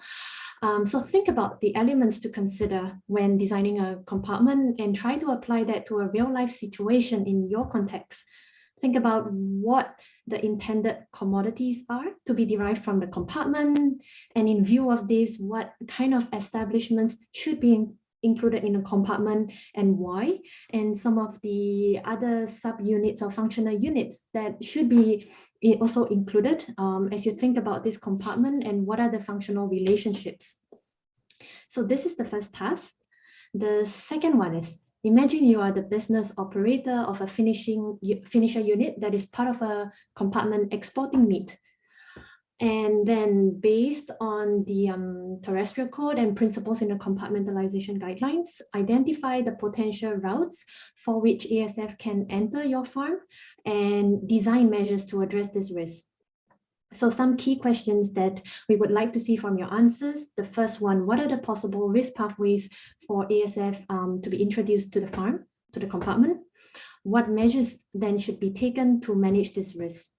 So think about the elements to consider when designing a compartment and try to apply that to a real life situation in your context. Think about what the intended commodities are to be derived from the compartment. And in view of this, what kind of establishments should be included in a compartment and why, and some of the other subunits or functional units that should be also included as you think about this compartment and what are the functional relationships. So this is the first task. The second one is, imagine you are the business operator of a finisher unit that is part of a compartment exporting meat. And then based on the terrestrial code and principles in the compartmentalization guidelines, identify the potential routes for which ASF can enter your farm and design measures to address this risk. So some key questions that we would like to see from your answers. The first one, what are the possible risk pathways for ASF to be introduced to the farm, to the compartment? What measures then should be taken to manage this risk?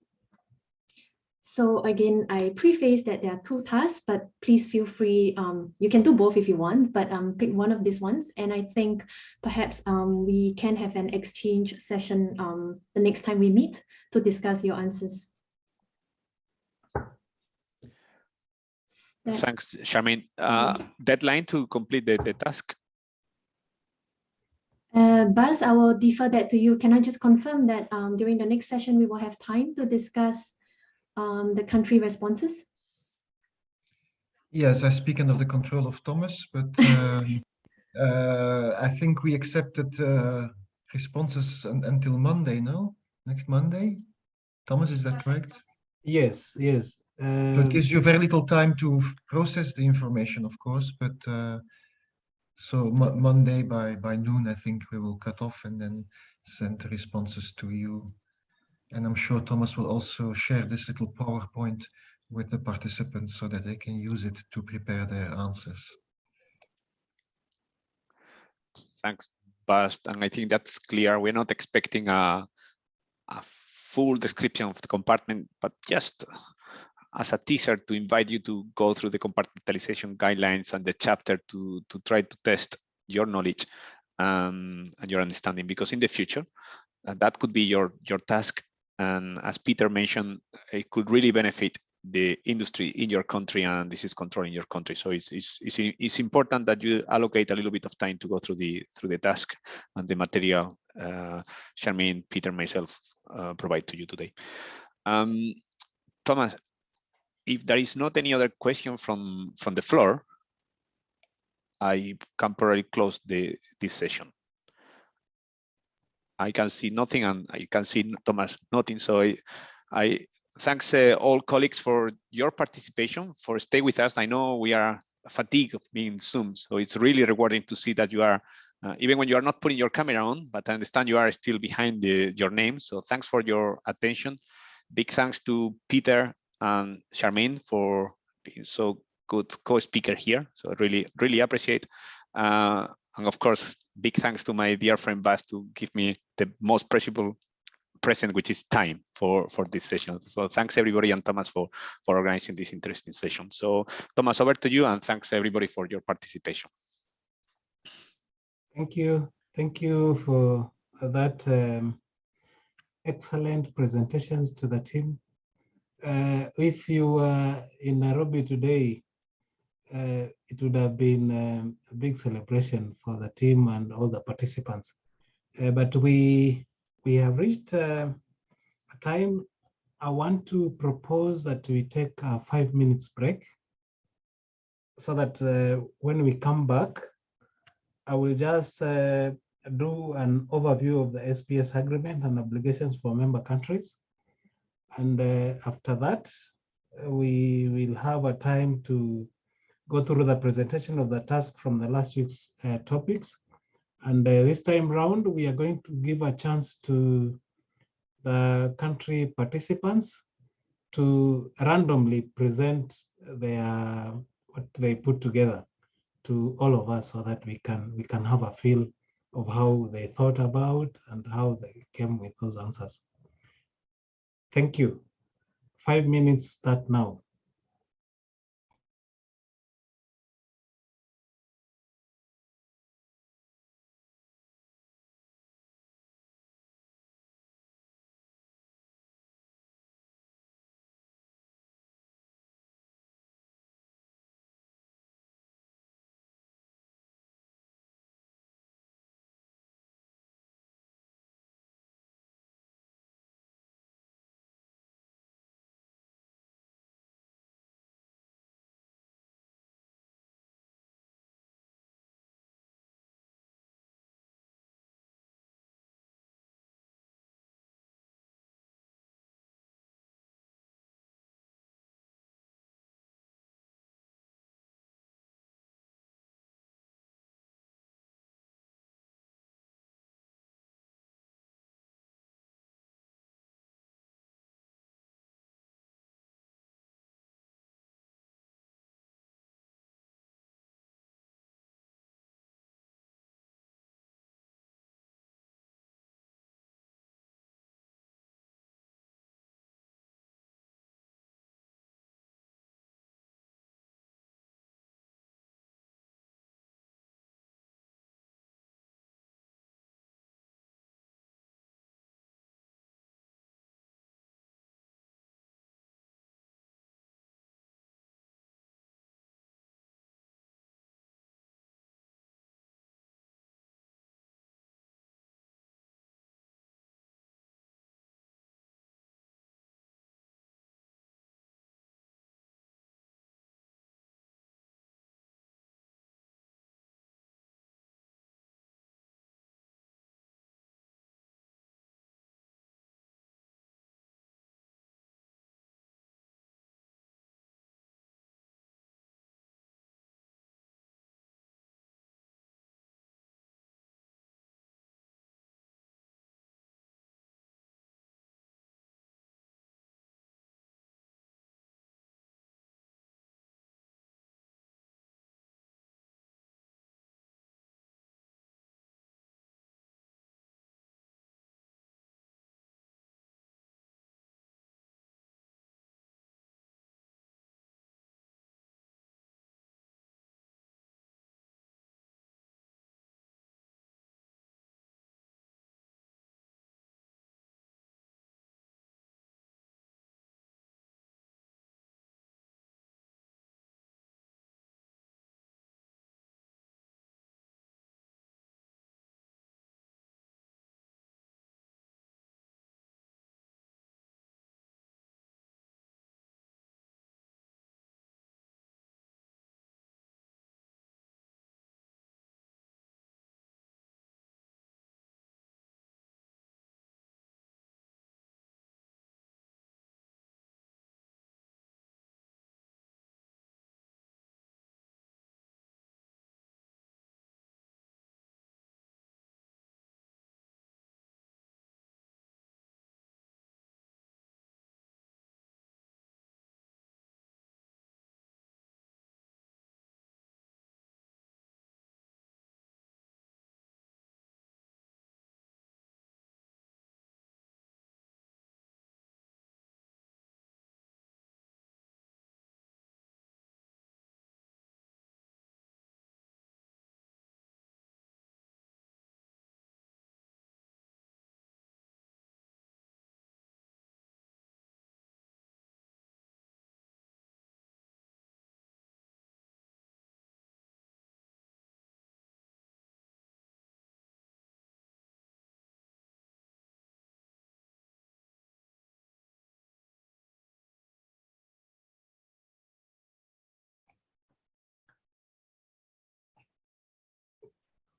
So again, I preface that there are two tasks, but please feel free, you can do both if you want, but pick one of these ones. And I think perhaps we can have an exchange session the next time we meet to discuss your answers. Thanks, Charmaine. Deadline to complete the task? Buzz, I will defer that to you. Can I just confirm that during the next session, we will have time to discuss the country responses? Yes, I speak under the control of Thomas, but I think we accepted responses until Monday, no? Next Monday? Thomas, is that correct? Yes, yes. So it gives you very little time to process the information, of course, but so Monday by noon, I think we will cut off and then send the responses to you. And I'm sure Thomas will also share this little PowerPoint with the participants so that they can use it to prepare their answers. Thanks, Bast. And I think that's clear. We're not expecting a full description of the compartment, but just as a teaser to invite you to go through the compartmentalization guidelines and the chapter to try to test your knowledge and your understanding, because in the future, that could be your task. And as Peter mentioned, it could really benefit the industry in your country and disease control in your country. So it's important that you allocate a little bit of time to go through the task and the material Charmaine, Peter, myself provide to you today. Thomas, if there is not any other question from the floor, I can probably close this session. I can see nothing, and I can see Thomas nothing. So I thanks all colleagues for your participation, for stay with us. I know we are fatigued of being Zoom, so it's really rewarding to see that you are, even when you are not putting your camera on, but I understand you are still behind your name. So thanks for your attention. Big thanks to Peter and Charmaine for being so good co-speaker here. So really, really appreciate. And of course, big thanks to my dear friend Bas to give me the most precious present, which is time for this session. So thanks everybody, and Thomas for organizing this interesting session. So Thomas, over to you, and thanks everybody for your participation. Thank you for that excellent presentations to the team. If you were in Nairobi today, it would have been a big celebration for the team and all the participants. But we have reached a time. I want to propose that we take a 5 minutes break so that when we come back, I will just do an overview of the SPS agreement and obligations for member countries. And after that, we will have a time to go through the presentation of the task from the last week's topics. And this time round, we are going to give a chance to the country participants to randomly present what they put together to all of us, so that we can have a feel of how they thought about and how they came with those answers. Thank you. 5 minutes start now.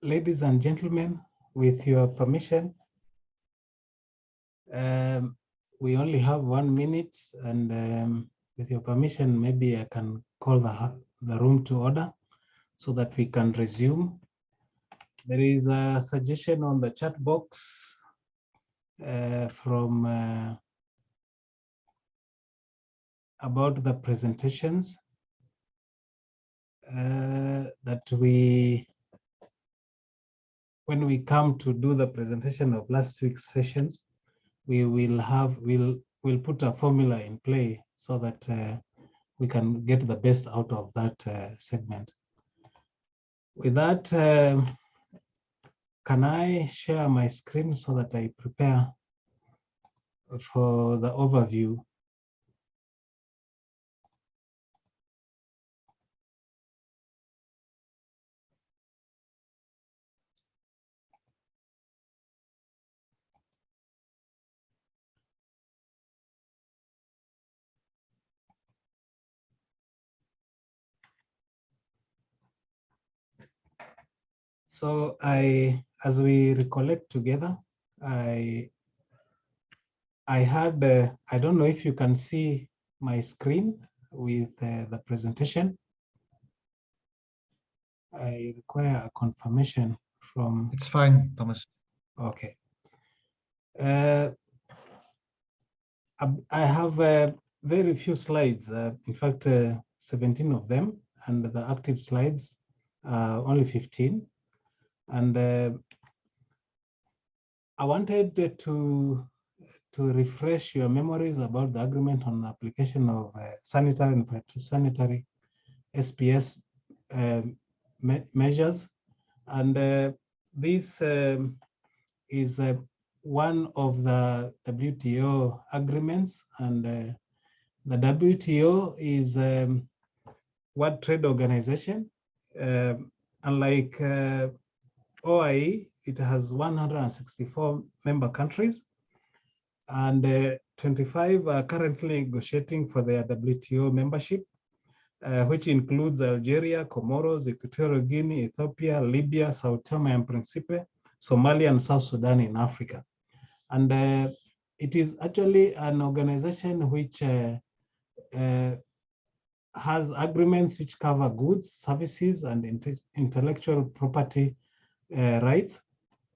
ladies and gentlemen, with your permission, we only have 1 minute, and with your permission, maybe I can call the room to order so that we can resume. There is a suggestion on the chat box from about the presentations that when we come to do the presentation of last week's sessions, we'll put a formula in play so that we can get the best out of that segment. With that, can I share my screen so that I prepare for the overview? So as we recollect together, I had, I don't know if you can see my screen with the presentation. I require a confirmation from. It's fine, Thomas. Okay. I have very few slides, in fact, 17 of them, and the active slides are only 15. And I wanted to refresh your memories about the agreement on the application of sanitary and phytosanitary SPS measures. And this is one of the WTO agreements, and the WTO is World Trade Organization. Unlike OIE, it has 164 member countries, and 25 are currently negotiating for their WTO membership, which includes Algeria, Comoros, Equatorial Guinea, Ethiopia, Libya, Sao Tome and Principe, Somalia, and South Sudan in Africa. And it is actually an organization which has agreements which cover goods, services, and intellectual property rights.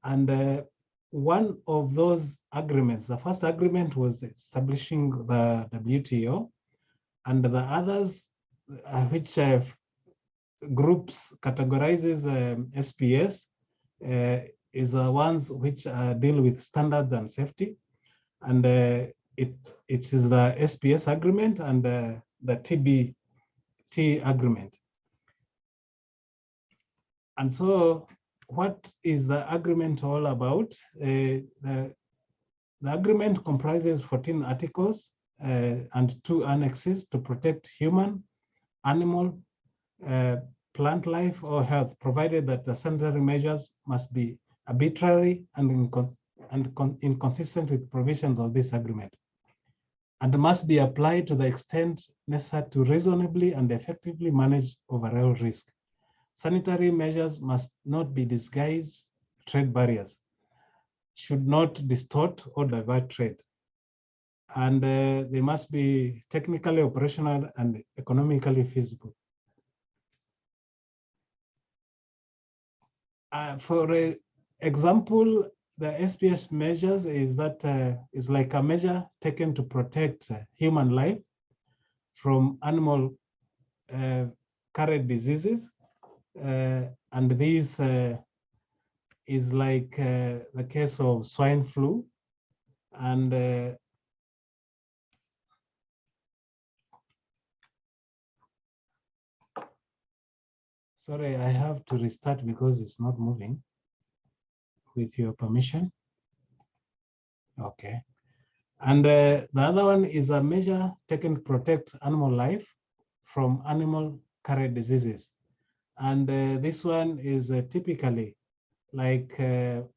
And one of those agreements, the first agreement was establishing the WTO, and the others, which groups categorizes SPS, is the ones which deal with standards and safety. And it is the SPS agreement and the TBT agreement. And so what is the agreement all about? The agreement comprises 14 articles and 2 annexes to protect human, animal, plant life or health, provided that the sanitary measures must be arbitrary and inconsistent with provisions of this agreement, and must be applied to the extent necessary to reasonably and effectively manage overall risk. Sanitary measures must not be disguised trade barriers, should not distort or divert trade, and they must be technically operational and economically feasible. For example, the SPS measures is that is like a measure taken to protect human life from animal carried diseases, and this is like the case of swine flu, and sorry, I have to restart because it's not moving. With your permission. Okay. And the other one is a measure taken to protect animal life from animal carried diseases. And this one is typically like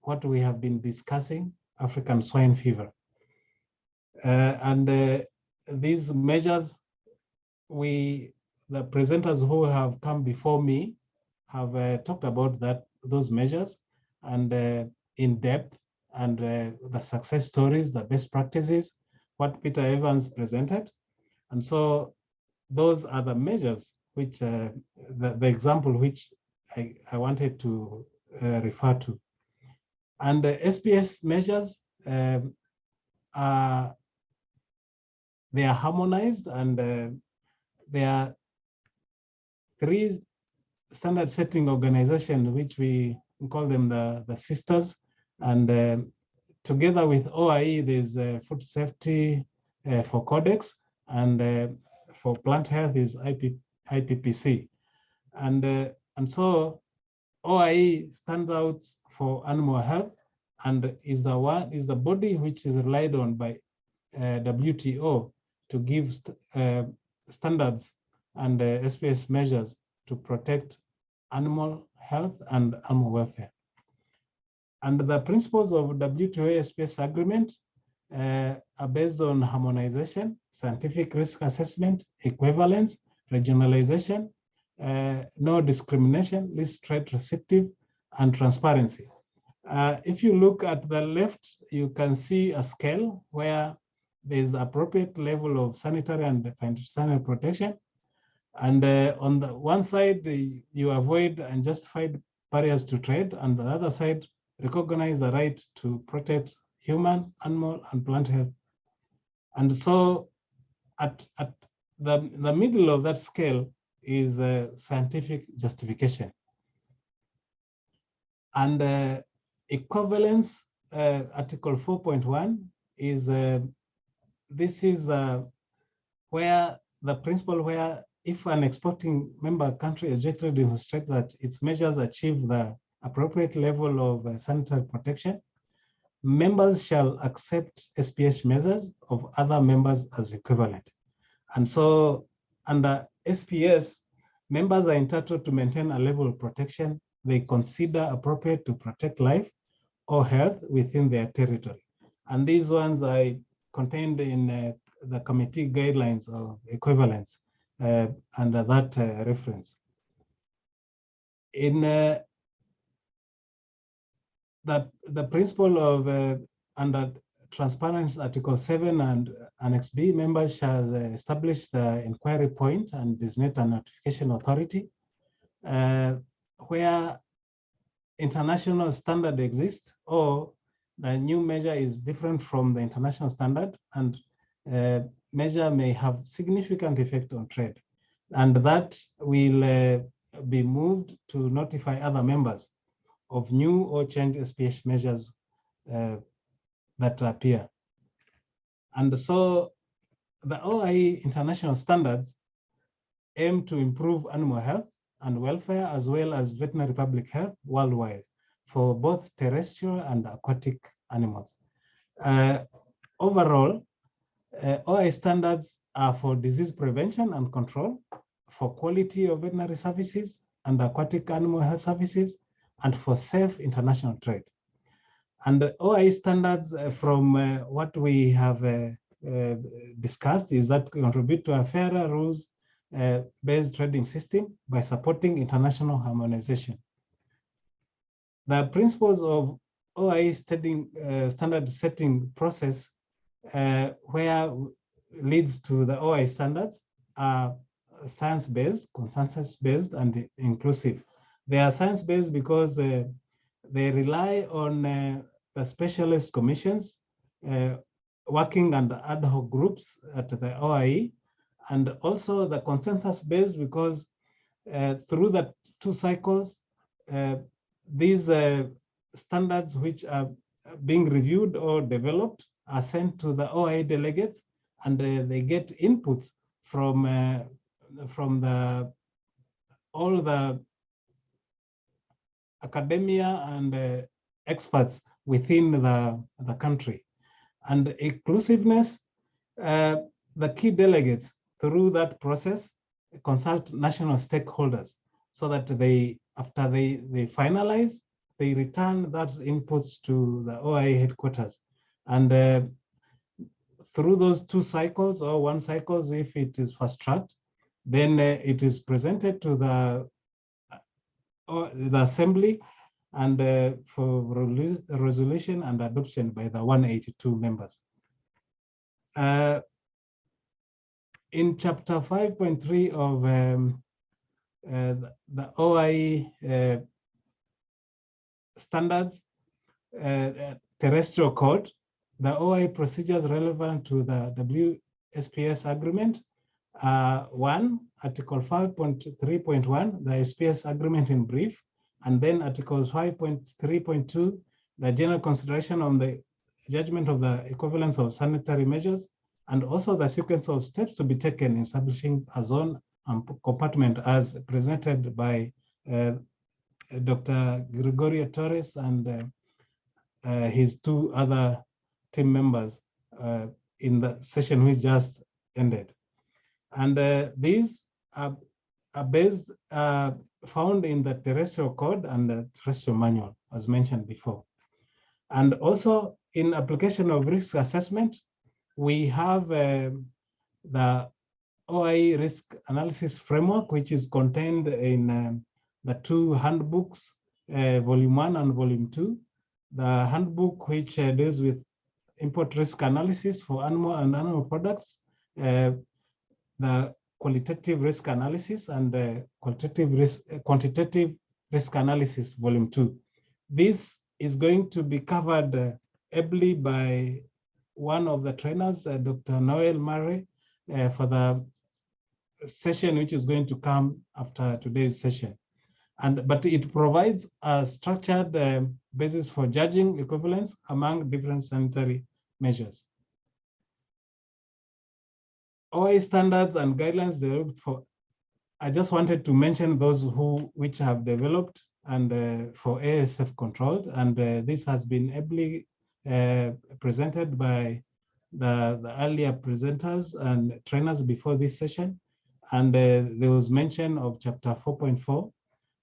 what we have been discussing, African swine fever. And these measures, the presenters who have come before me have talked about those measures and in depth, and the success stories, the best practices, what Peter Evans presented. And so those are the measures which, the example which I wanted to refer to. And the SPS measures are, they are harmonized, and there are 3 standard setting organizations, which we call them the sisters. And together with OIE, there's food safety for Codex, and for plant health is IPPC. And so OIE stands out for animal health, and is the body which is relied on by WTO to give standards and SPS measures to protect animal health and animal welfare. And the principles of WTO SPS agreement are based on harmonization, scientific risk assessment, equivalence, regionalization, no discrimination, least threat receptive, and transparency. If you look at the left, you can see a scale where there's the appropriate level of sanitary and phytosanitary protection. And on the one side, you avoid unjustified barriers to trade, and the other side, recognize the right to protect human, animal, and plant health. And so at the middle of that scale is scientific justification. And equivalence, Article 4.1 is, this is where the principle where if an exporting member country objectively demonstrates that its measures achieve the appropriate level of sanitary protection, members shall accept SPS measures of other members as equivalent. And so under SPS, members are entitled to maintain a level of protection they consider appropriate to protect life or health within their territory. And these ones are contained in the committee guidelines of equivalence under that reference. In the principle of under transparency, Article 7 and Annex B, members shall establish the inquiry point and designate a notification authority where international standard exists or the new measure is different from the international standard, and measure may have significant effect on trade. And that will be moved to notify other members of new or changed SPS measures that appear. And so the OIE international standards aim to improve animal health and welfare, as well as veterinary public health worldwide for both terrestrial and aquatic animals. Overall, OIE standards are for disease prevention and control, for quality of veterinary services and aquatic animal health services, and for safe international trade. And the OIE standards from what we have discussed is that contribute to a fairer rules-based trading system by supporting international harmonization. The principles of OIE standard setting process where leads to the OIE standards are science-based, consensus-based, and inclusive. They are science-based because they rely on the specialist commissions working under ad hoc groups at the OIE, and also the consensus-based because through the 2 cycles, these standards which are being reviewed or developed are sent to the OIE delegates, and they get inputs from all the academia and experts within the country. And inclusiveness, the key delegates through that process consult national stakeholders so that they, after they finalize, they return that inputs to the OIE headquarters. And through those 2 cycles or 1 cycle, if it is fast-tracked, then it is presented to the assembly, and for resolution and adoption by the 182 members. In chapter 5.3 of the OIE standards terrestrial code, the OIE procedures relevant to the WSPS agreement one, Article 5.3.1, the SPS agreement in brief, and then Articles 5.3.2, the general consideration on the judgment of the equivalence of sanitary measures, and also the sequence of steps to be taken in establishing a zone and compartment as presented by Dr. Gregorio Torres and his two other team members in the session which just ended. And these are based, found in the terrestrial code and the terrestrial manual, as mentioned before. And also in application of risk assessment, we have the OIE risk analysis framework, which is contained in the two handbooks, volume 1 and volume 2. The handbook which deals with import risk analysis for animal and animal products, the qualitative risk analysis, and the quantitative risk analysis, volume 2. This is going to be covered ably by one of the trainers, Dr. Noel Murray, for the session which is going to come after today's session. But it provides a structured basis for judging equivalence among different sanitary measures. OIE standards and guidelines developed for, I just wanted to mention those which have developed and for ASF controlled, and this has been ably presented by the earlier presenters and trainers before this session. And there was mention of chapter 4.4,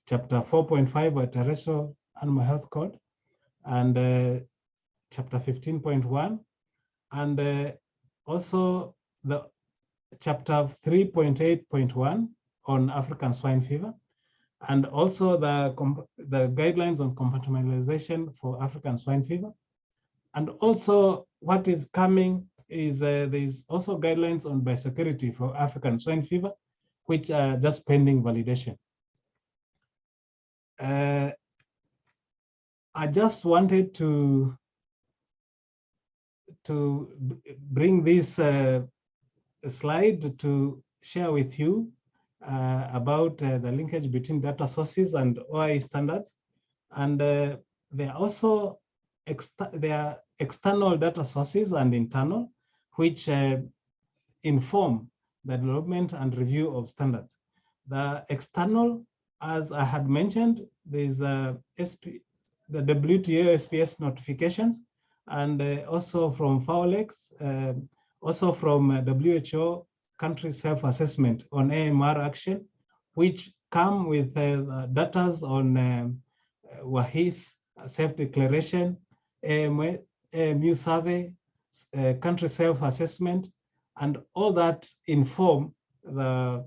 chapter 4.5 a terrestrial animal health code, and chapter 15.1, and also the chapter 3.8.1 on African swine fever, and also the guidelines on compartmentalization for African swine fever. And also what is coming is there's also guidelines on biosecurity for African swine fever, which are just pending validation. I just wanted to bring this slide to share with you about the linkage between data sources and OIE standards. And there are also external data sources and internal, which inform the development and review of standards. The external, as I had mentioned, there's the WTO SPS notifications, and also from FAOLEX, also from WHO country self-assessment on AMR action, which come with data on WAHIS self-declaration, AMU survey, country self-assessment, and all that inform the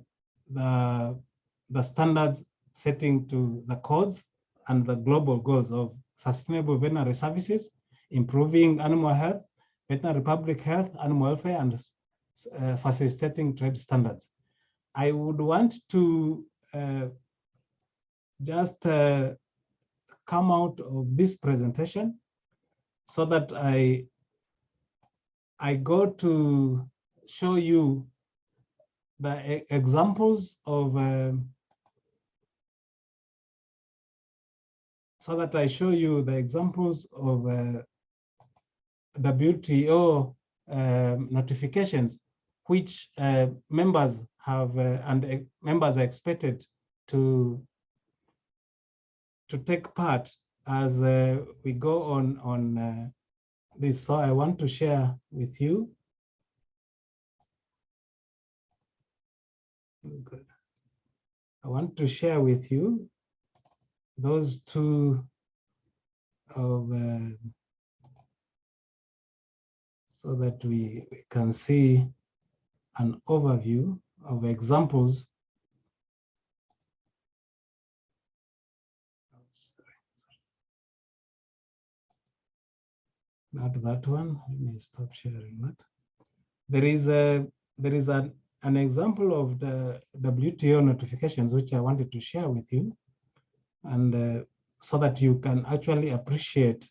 standards setting to the codes and the global goals of sustainable veterinary services, improving animal health, veterinary public health, animal welfare, and facilitating trade standards. I would want to just come out of this presentation so that I go to show you the examples of WTO notifications, which members have and members are expected to take part as we go on this. So I want to share with you. Good. I want to share with you those two of so that we can see an overview of examples. not that one. Let me stop sharing that. There is an example of the WTO notifications which I wanted to share with you, and so that you can actually appreciate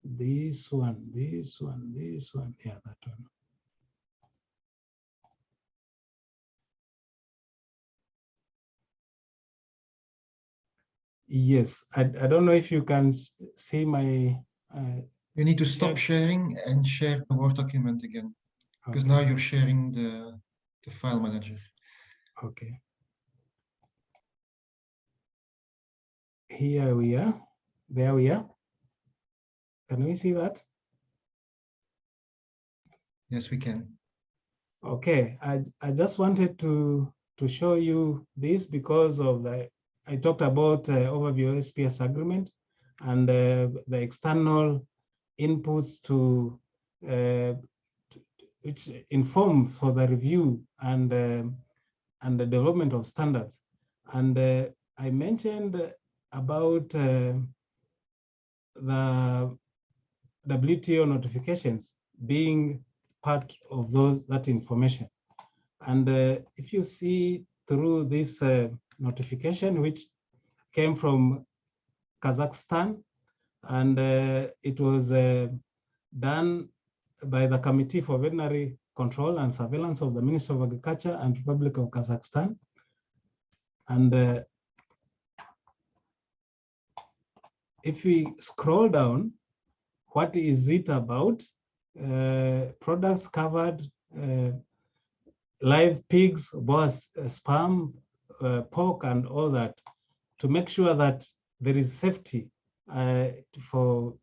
this one, yeah, that one. Yes, I don't know if you can see my. You need to stop sharing and share the Word document again, because now you're sharing the file manager. Okay. Here we are. There we are. Can we see that? Yes, we can. Okay, I just wanted to show you this because of I talked about overview SPS agreement and the external inputs to which inform for the review and the development of standards. And I mentioned about the WTO notifications being part of that information. And if you see through this notification, which came from Kazakhstan, and it was done by the Committee for Veterinary Control and Surveillance of the Ministry of Agriculture and Republic of Kazakhstan. And if we scroll down, what is it about? Products covered, live pigs, boars, sperm, pork, and all that, to make sure that there is safety for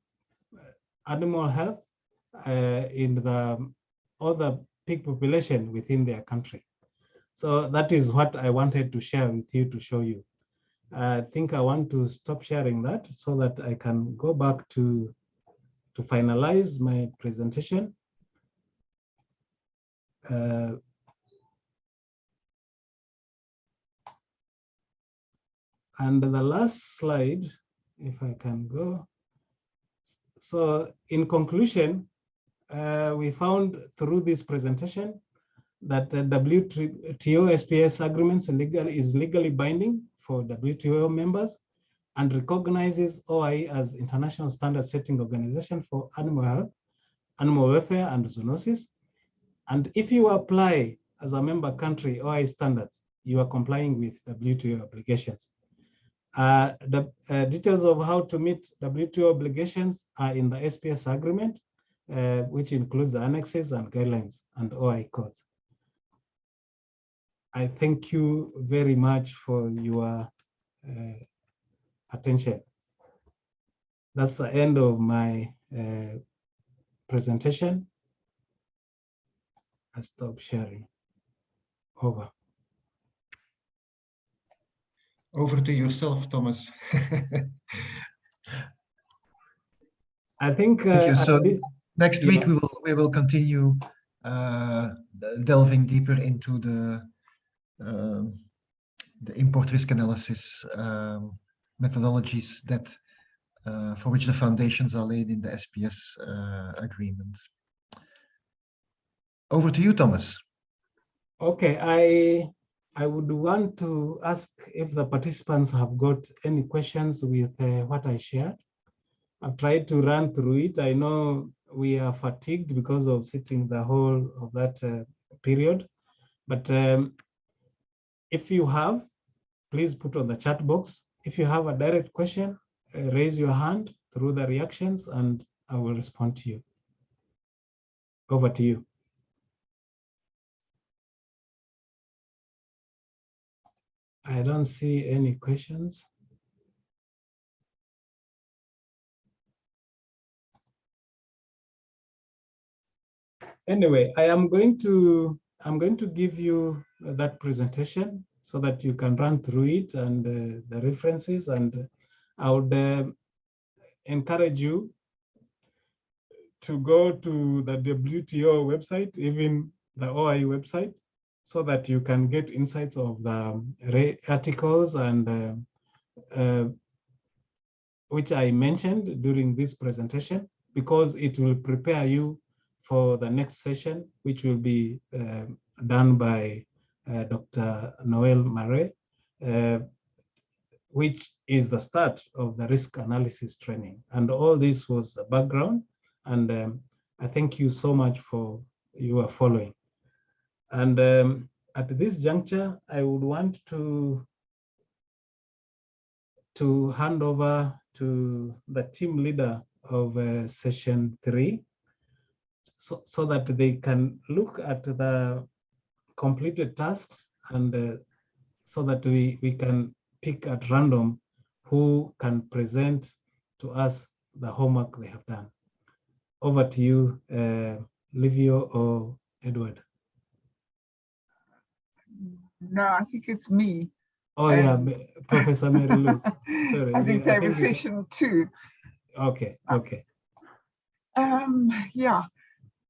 animal health in the other pig population within their country. So that is what I wanted to share with you to show you. I think I want to stop sharing that so that I can go back to finalize my presentation. And the last slide, if I can go. So in conclusion, we found through this presentation that the WTO SPS agreements is legally binding for WTO members and recognizes OIE as international standard setting organization for animal health, animal welfare, and zoonosis. And if you apply as a member country OIE standards, you are complying with WTO obligations. The details of how to meet WTO obligations are in the SPS agreement, which includes the annexes and guidelines and OIE codes. I thank you very much for your attention. That's the end of my presentation. I stop sharing. Over. Over to yourself, Thomas. I think. Thank you. So next week we will continue delving deeper into the import risk analysis methodologies that for which the foundations are laid in the SPS agreement. Over to you, Thomas. Okay, I would want to ask if the participants have got any questions with what I shared. I've tried to run through it. I know we are fatigued because of sitting the whole of that period, but if you have, please put on the chat box. If you have a direct question, raise your hand through the reactions and I will respond to you. Over to you. I don't see any questions. Anyway, I'm going to give you that presentation so that you can run through it and the references, and I would encourage you to go to the WTO website, even the OIE website, so that you can get insights of the articles and which I mentioned during this presentation, because it will prepare you for the next session, which will be done by Dr. Noel Mare, which is the start of the risk analysis training. And all this was the background. And I thank you so much for your following. And at this juncture, I would want to hand over to the team leader of session 3, so that they can look at the completed tasks, and so that we can pick at random who can present to us the homework they have done. Over to you, Livio or Edward. No, I think it's me. Oh yeah, Professor Mary Lou. Sorry, I think they were session 2. Okay, okay. Yeah,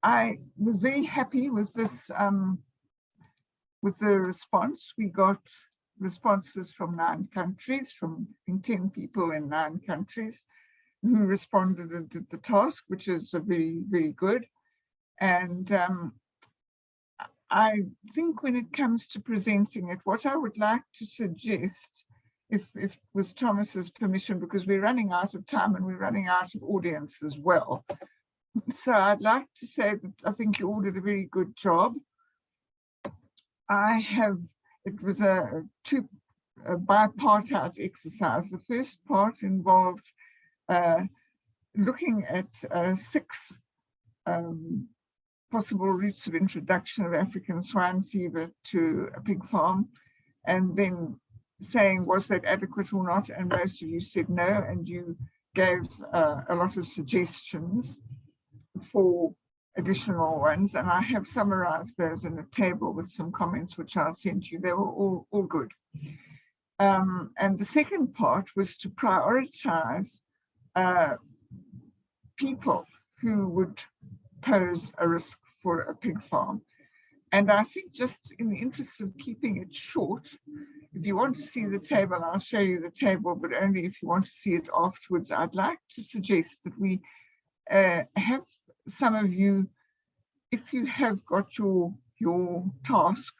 I was very happy with this, with the response. We got responses from 9 countries, from I think 10 people in 9 countries who responded and did the task, which is very, very good. And I think when it comes to presenting it, what I would like to suggest, if with Thomas's permission, because we're running out of time and we're running out of audience as well. So I'd like to say that I think you all did a very good job. It was a bipartite exercise. The first part involved looking at 6 possible routes of introduction of African swine fever to a pig farm, and then saying, was that adequate or not? And most of you said no, and you gave a lot of suggestions for additional ones, and I have summarized those in a table with some comments which I'll send you. They were all good. And the second part was to prioritize people who would pose a risk for a pig farm. And I think, just in the interest of keeping it short, if you want to see the table, I'll show you the table, but only if you want to see it afterwards. I'd like to suggest that we have some of you, if you have got your task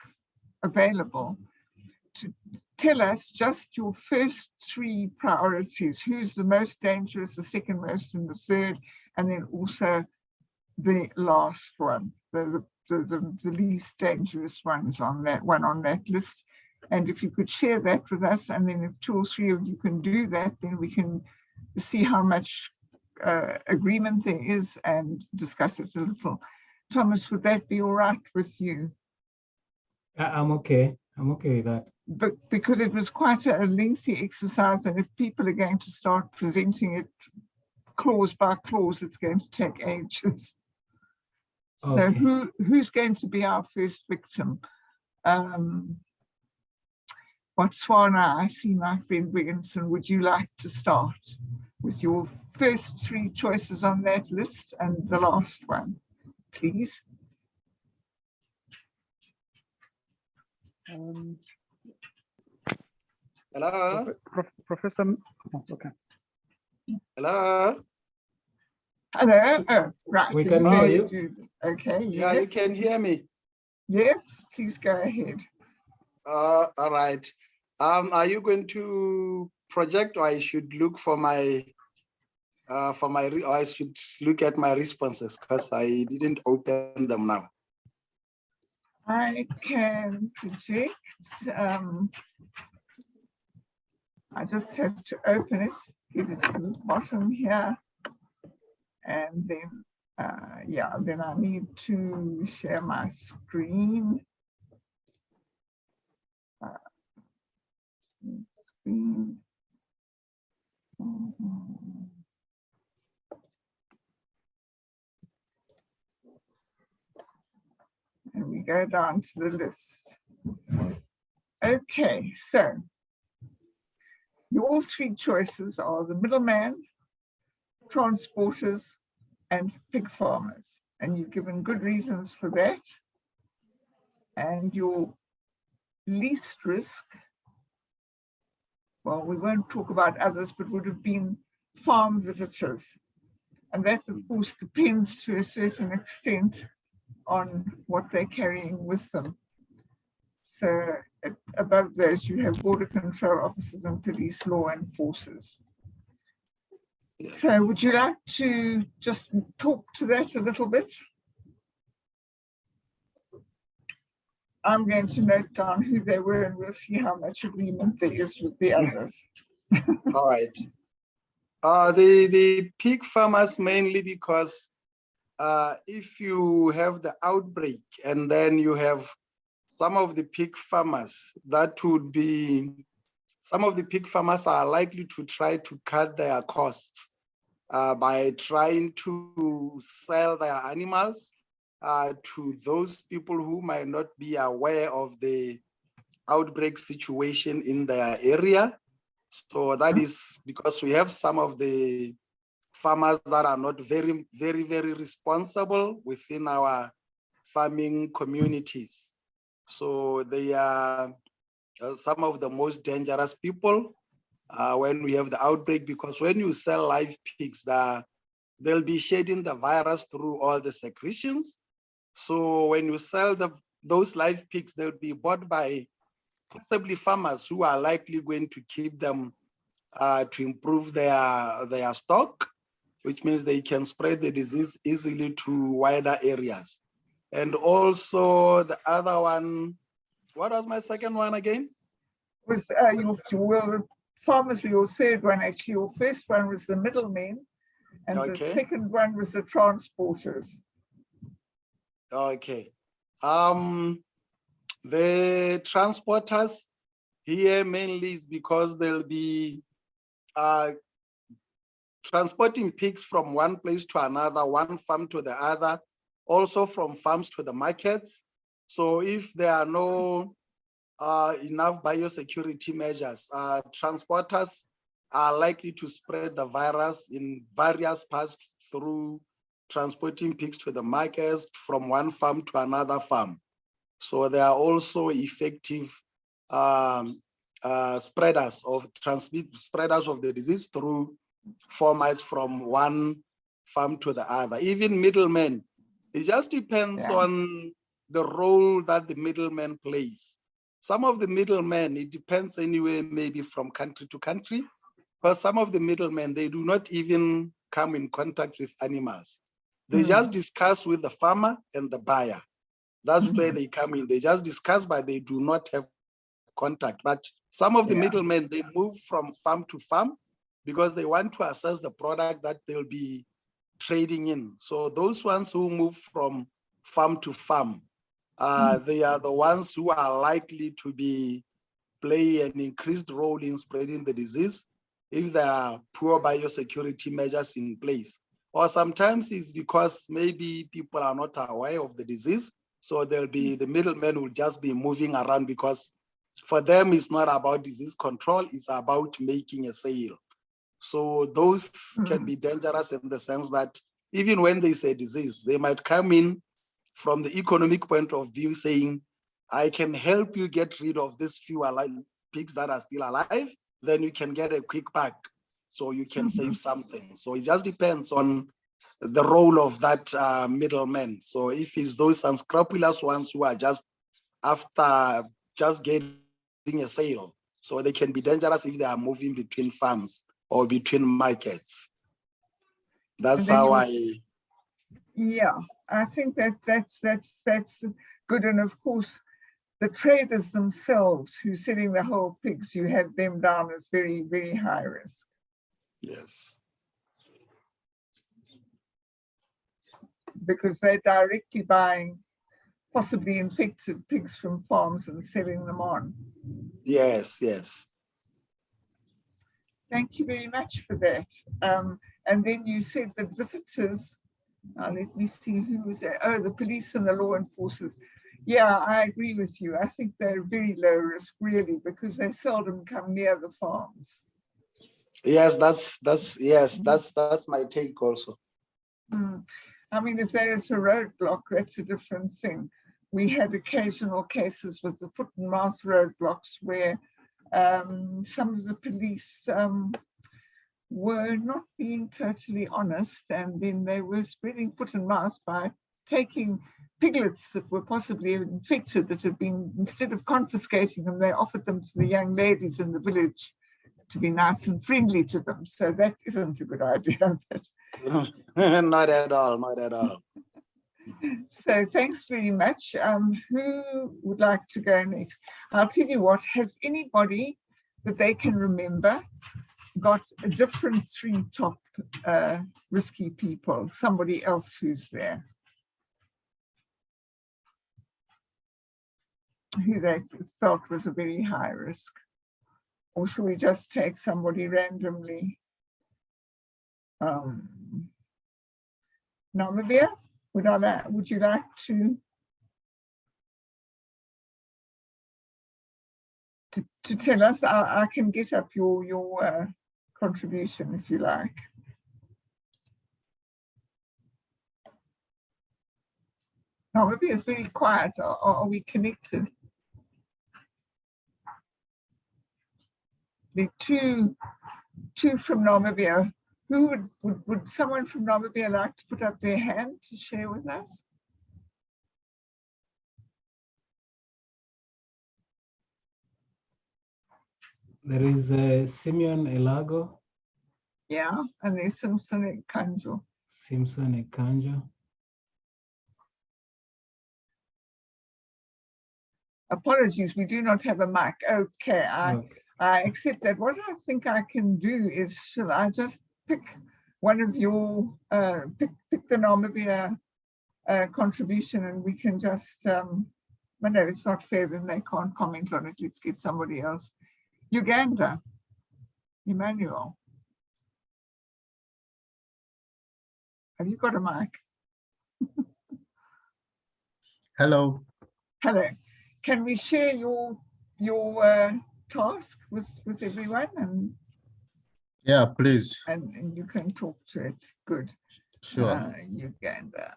available, to tell us just your first 3 priorities. Who's the most dangerous, the second most, and the third, and then also the last one, the least dangerous ones on that list. And if you could share that with us, and then if 2 or 3 of you can do that, then we can see how much agreement there is and discuss it a little. Thomas, would that be all right with you? I'm okay. I'm okay with that. But because it was quite a lengthy exercise, and if people are going to start presenting it clause by clause, it's going to take ages. Okay. So who's going to be our first victim? Botswana, I see my friend Wigginson. Would you like to start with your first 3 choices on that list and the last one, please? Hello? Professor, oh, okay. Hello? Hello, oh, right. We so can hear you. Okay, Yeah, yes. you can hear me. Yes, please go ahead. All right. Are you going to project, or I should look for my, or I should look at my responses, because I didn't open them now. I can project. I just have to open it, get it to the bottom here. And then, yeah, then I need to share my screen. And we go down to the list. Okay, so your 3 choices are the middleman, transporters, and pig farmers. And you've given good reasons for that. And your least risk, well, we won't talk about others, but would have been farm visitors. And that, of course, depends to a certain extent on what they're carrying with them. So above those, you have border control officers and police law enforcers. Yes. So would you like to just talk to that a little bit? I'm going to note down who they were and we'll see how much agreement there is with the others. All right. The pig farmers mainly because if you have the outbreak and then you have some of the pig farmers, that would be, some of the pig farmers are likely to try to cut their costs by trying to sell their animals to those people who might not be aware of the outbreak situation in their area. So that is because we have some of the farmers that are not very responsible within our farming communities. So they are some of the most dangerous people when we have the outbreak, because when you sell live pigs, they'll be shedding the virus through all the secretions. So when you sell those live pigs, they'll be bought by possibly farmers who are likely going to keep them to improve their stock, which means they can spread the disease easily to wider areas. And also the other one, what was my second one again? Was your farmers were your third one, actually. Your first one was the middlemen, and the second one was the transporters. Okay. The transporters here mainly is because they'll be transporting pigs from one place to another, one farm to the other, also from farms to the markets. So if there are no enough biosecurity measures, transporters are likely to spread the virus in various paths through transporting pigs to the markets from one farm to another farm. So they are also effective spreaders of the disease through formats from one farm to the other. Even middlemen, it just depends on the role that the middleman plays. Some of the middlemen, it depends anyway, maybe from country to country, but some of the middlemen, they do not even come in contact with animals. They just discuss with the farmer and the buyer. That's where they come in. They just discuss, but they do not have contact. But some of the middlemen, they move from farm to farm because they want to assess the product that they'll be trading in. So those ones who move from farm to farm, they are the ones who are likely to play an increased role in spreading the disease if there are poor biosecurity measures in place. Or sometimes it's because maybe people are not aware of the disease. So the middlemen will just be moving around because for them, it's not about disease control, it's about making a sale. So those can be dangerous in the sense that even when they say disease, they might come in from the economic point of view saying, I can help you get rid of these few pigs that are still alive, then you can get a quick pack, so you can save something. So it just depends on the role of that middleman. So if it's those unscrupulous ones who are just after just getting a sale, so they can be dangerous if they are moving between farms or between markets. That's how I. Yeah, I think that's good. And of course, the traders themselves who are selling the whole pigs, you have them down as very high risk. Yes. Because they're directly buying possibly infected pigs from farms and selling them on. Yes, yes. Thank you very much for that. And then you said that visitors, let me see who was there. Oh, the police and the law enforcers. Yeah, I agree with you. I think they're very low risk, really, because they seldom come near the farms. Yes, that's my take also. I mean, if there is a roadblock, that's a different thing. We had occasional cases with the foot and mouth roadblocks where some of the police were not being totally honest, and then they were spreading foot and mouth by taking piglets that were possibly infected, that had been, instead of confiscating them, they offered them to the young ladies in the village to be nice and friendly to them. So that isn't a good idea. Not at all, not at all. So thanks very much. Who would like to go next? I'll tell you what, has anybody that they can remember got a different 3 top risky people, somebody else who's there, who they felt was a very high risk? Or should we just take somebody randomly? Namibia, would you like to tell us? I can get up your contribution if you like. Namibia is very quiet. Are we connected? The two from Namibia. Who would someone from Namibia like to put up their hand to share with us? There is Simeon Elago. Yeah, and there's Simpson Kanjo. Simpson Kanjo. Apologies, we do not have a mic. Okay, I accept that. What I think I can do is, shall I just pick one of your, pick the Namibia contribution, and we can just, well, no, it's not fair, then they can't comment on it. Let's get somebody else. Uganda, Emmanuel. Have you got a mic? Hello. Hello. Can we share your task with everyone? And yeah, please. And you can talk to it. Good. Sure. Uganda.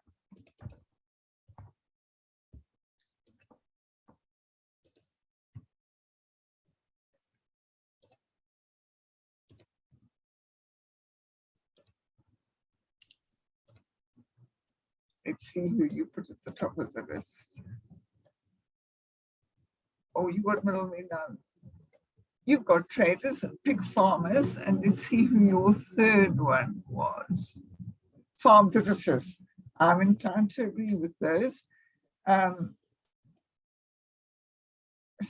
Let's see who you put at the top of the list. Oh, you got middlemen now. You've got traders and pig farmers, and let's see who your third one was. Farm visitors. I'm inclined to agree with those.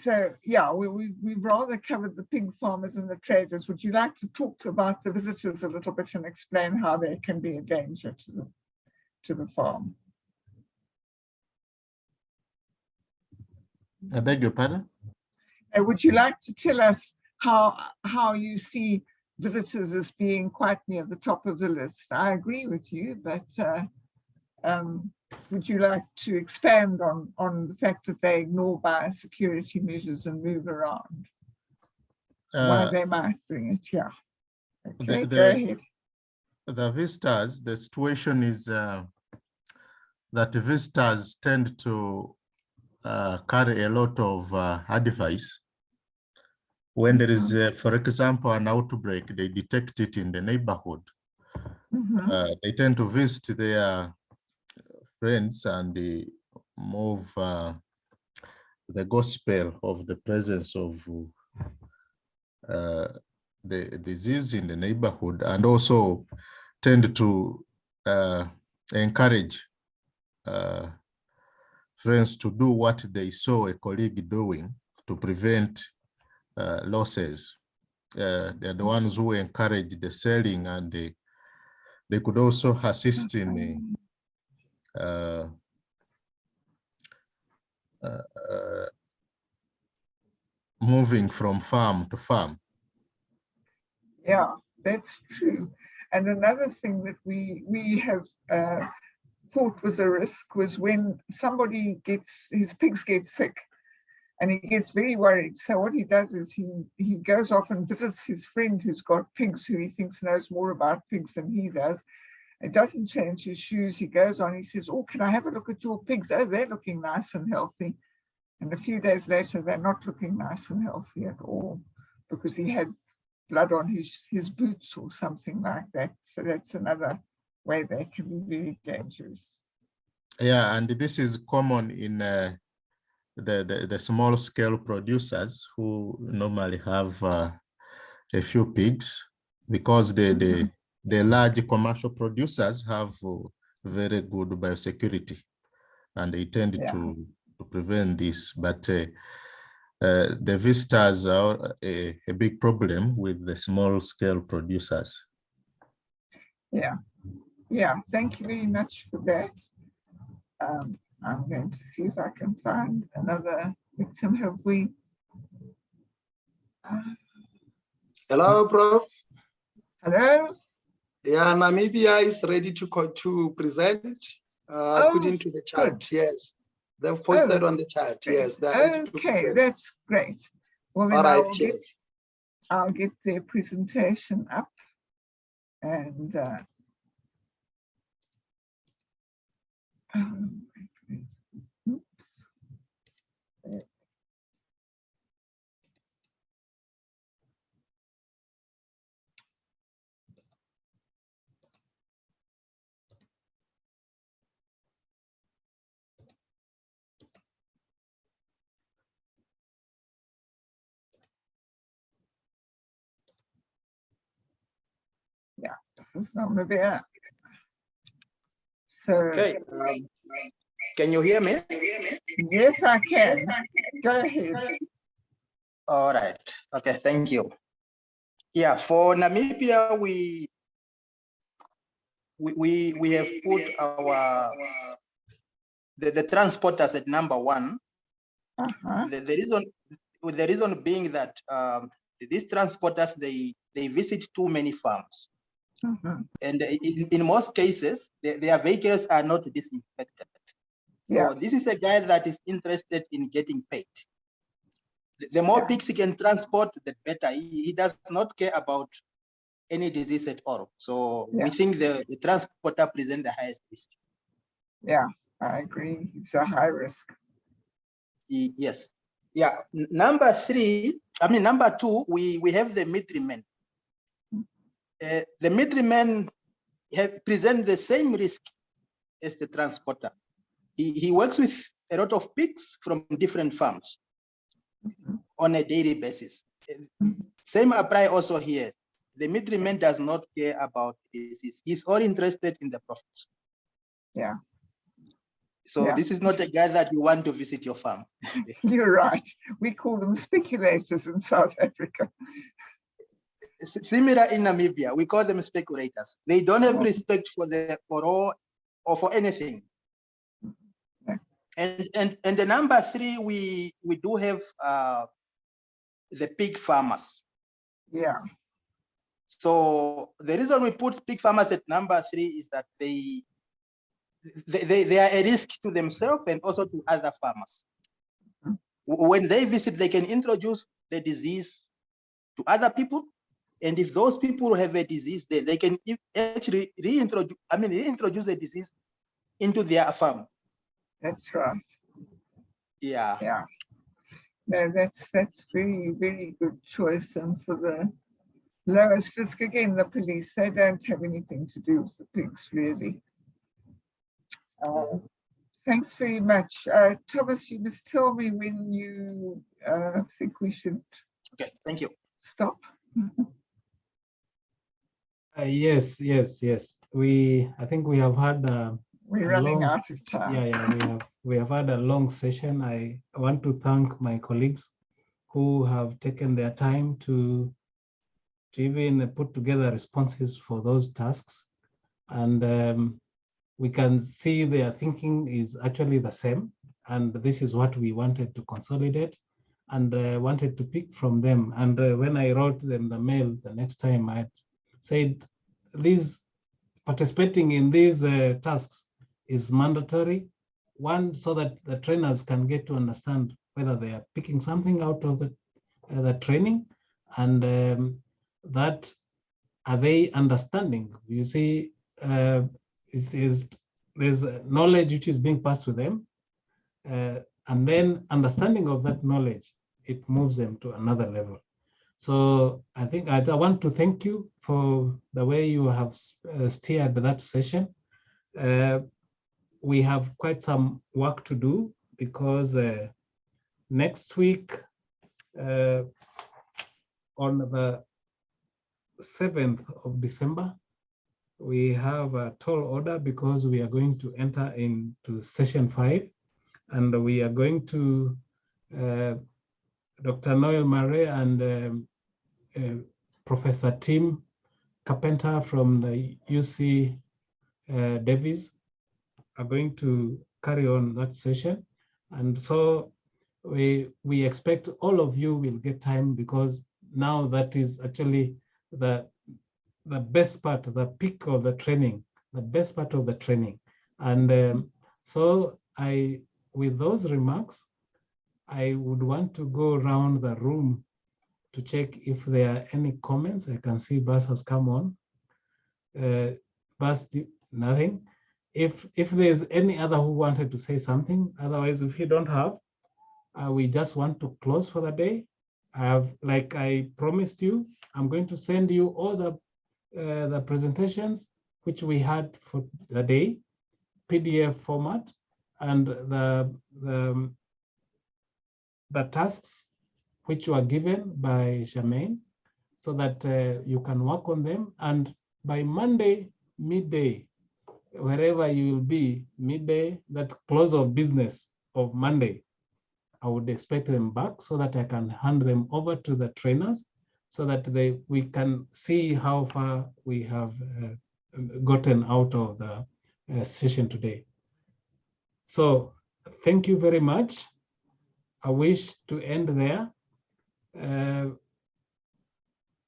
So yeah, we've rather covered the pig farmers and the traders. Would you like to talk about the visitors a little bit and explain how they can be a danger to the farm? I beg your pardon? Would you like to tell us how you see visitors as being quite near the top of the list? I agree with you, but would you like to expand on the fact that they ignore biosecurity measures and move around? Why they might bring it, yeah. Okay, go ahead. The visitors, the situation is that the visitors tend to carry a lot of advice. When there is, for example, an outbreak, they detect it in the neighborhood. They tend to visit their friends and they move the gospel of the presence of the disease in the neighborhood, and also tend to encourage friends to do what they saw a colleague doing to prevent losses. They're the ones who encourage the selling, and they could also assist in moving from farm to farm. Yeah, that's true. And another thing that we have thought was a risk was when somebody his pigs get sick and he gets very worried. So what he does is he goes off and visits his friend who's got pigs, who he thinks knows more about pigs than he does. It doesn't change his shoes. He goes on, he says, oh, can I have a look at your pigs? Oh, they're looking nice and healthy. And a few days later, they're not looking nice and healthy at all, because he had blood on his boots or something like that. So that's another way they can be very dangerous. Yeah, and this is common in the small scale producers who normally have a few pigs, because the large commercial producers have very good biosecurity, and they tend to prevent this. But the visitors are a big problem with the small scale producers. Yeah, thank you very much for that. I'm going to see if I can find another victim. Have we? Hello, Prof. Hello. Yeah, Namibia is ready to present according to the chart. Good. Yes, they've posted on the chart. Yes, okay, that's great. Well, then all right, cheers. I'll get their presentation up, and oops. Yeah, this is Namibia. So, okay, can you hear me? Yes, I can. Go ahead. All right. Okay, thank you. Yeah, for Namibia, we have put our the transporters at number 1. The reason being that these transporters they visit too many farms, and in most cases their vehicles are not disinfected. So this is a guy that is interested in getting paid. The more pigs he can transport, the better. He does not care about any disease at all. So we think the transporter presents the highest risk. Yeah, I agree. It's a high risk. Yes. Yeah. Number 2, we have the middlemen. The middlemen present the same risk as the transporter. He works with a lot of pigs from different farms on a daily basis. Same apply also here. The middleman does not care about disease. He's all interested in the profits. Yeah. So this is not a guy that you want to visit your farm. You're right. We call them speculators in South Africa. Similar in Namibia, we call them speculators. They don't have respect for all or for anything. And the number 3, we do have the pig farmers. Yeah. So the reason we put pig farmers at number 3 is that they are a risk to themselves and also to other farmers. When they visit, they can introduce the disease to other people. And if those people have a disease, they can actually reintroduce the disease into their farm. That's right. Yeah. Yeah. No, that's very, very good choice. And for the lowest risk, again, the police, they don't have anything to do with the pigs, really. Thanks very much. Thomas, you must tell me when you think we should. Okay, thank you. Stop. Yes. I think we have had we're running out of time. Yeah, we have had a long session. I want to thank my colleagues who have taken their time to even put together responses for those tasks. And we can see their thinking is actually the same. And this is what we wanted to consolidate and wanted to pick from them. And when I wrote them the mail the next time, I said, participating in these tasks is mandatory. One, so that the trainers can get to understand whether they are picking something out of the training, and that are they understanding. You see, there's knowledge which is being passed to them, and then understanding of that knowledge, it moves them to another level. So I think I want to thank you for the way you have steered that session. We have quite some work to do because next week on the 7th of December, we have a tall order because we are going to enter into session 5, and we are going to Dr. Noel Murray and Professor Tim Carpenter from the UC Davis are going to carry on that session. And so we expect all of you will get time, because now that is actually the best part, the peak of the training, the best part of the training. And so with those remarks, I would want to go around the room to check if there are any comments. I can see Bas has come on. Bas, nothing. If there's any other who wanted to say something, otherwise, if you don't have, we just want to close for the day. Like I promised you, I'm going to send you all the presentations which we had for the day, PDF format, and the tasks which were given by Charmaine, so that you can work on them. And by Monday, midday, wherever you will be, midday, that close of business of Monday, I would expect them back so that I can hand them over to the trainers, so that we can see how far we have gotten out of the session today. So thank you very much. I wish to end there.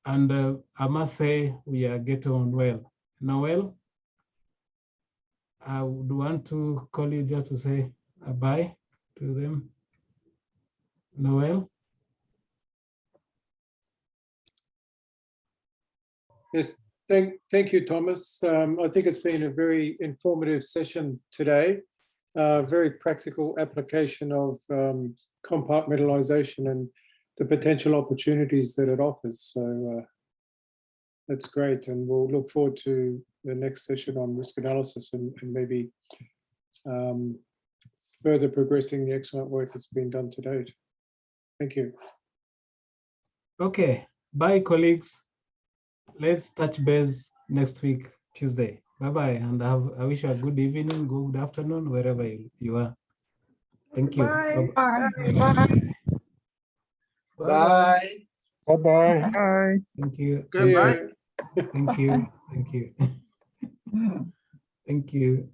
And I must say we are getting on well. Noel, I would want to call you just to say bye to them. Noel? Yes, thank you, Thomas. I think it's been a very informative session today. Very practical application of compartmentalisation and the potential opportunities that it offers. So that's great. And we'll look forward to the next session on risk analysis and maybe further progressing the excellent work that's been done to date. Thank you. Okay, bye colleagues. Let's touch base next week, Tuesday. Bye-bye, and I wish you a good evening, good afternoon, wherever you are. Thank you. Bye. Bye-bye. Bye. Bye-bye. Bye. Thank you. Goodbye. Thank you. Thank you. Thank you.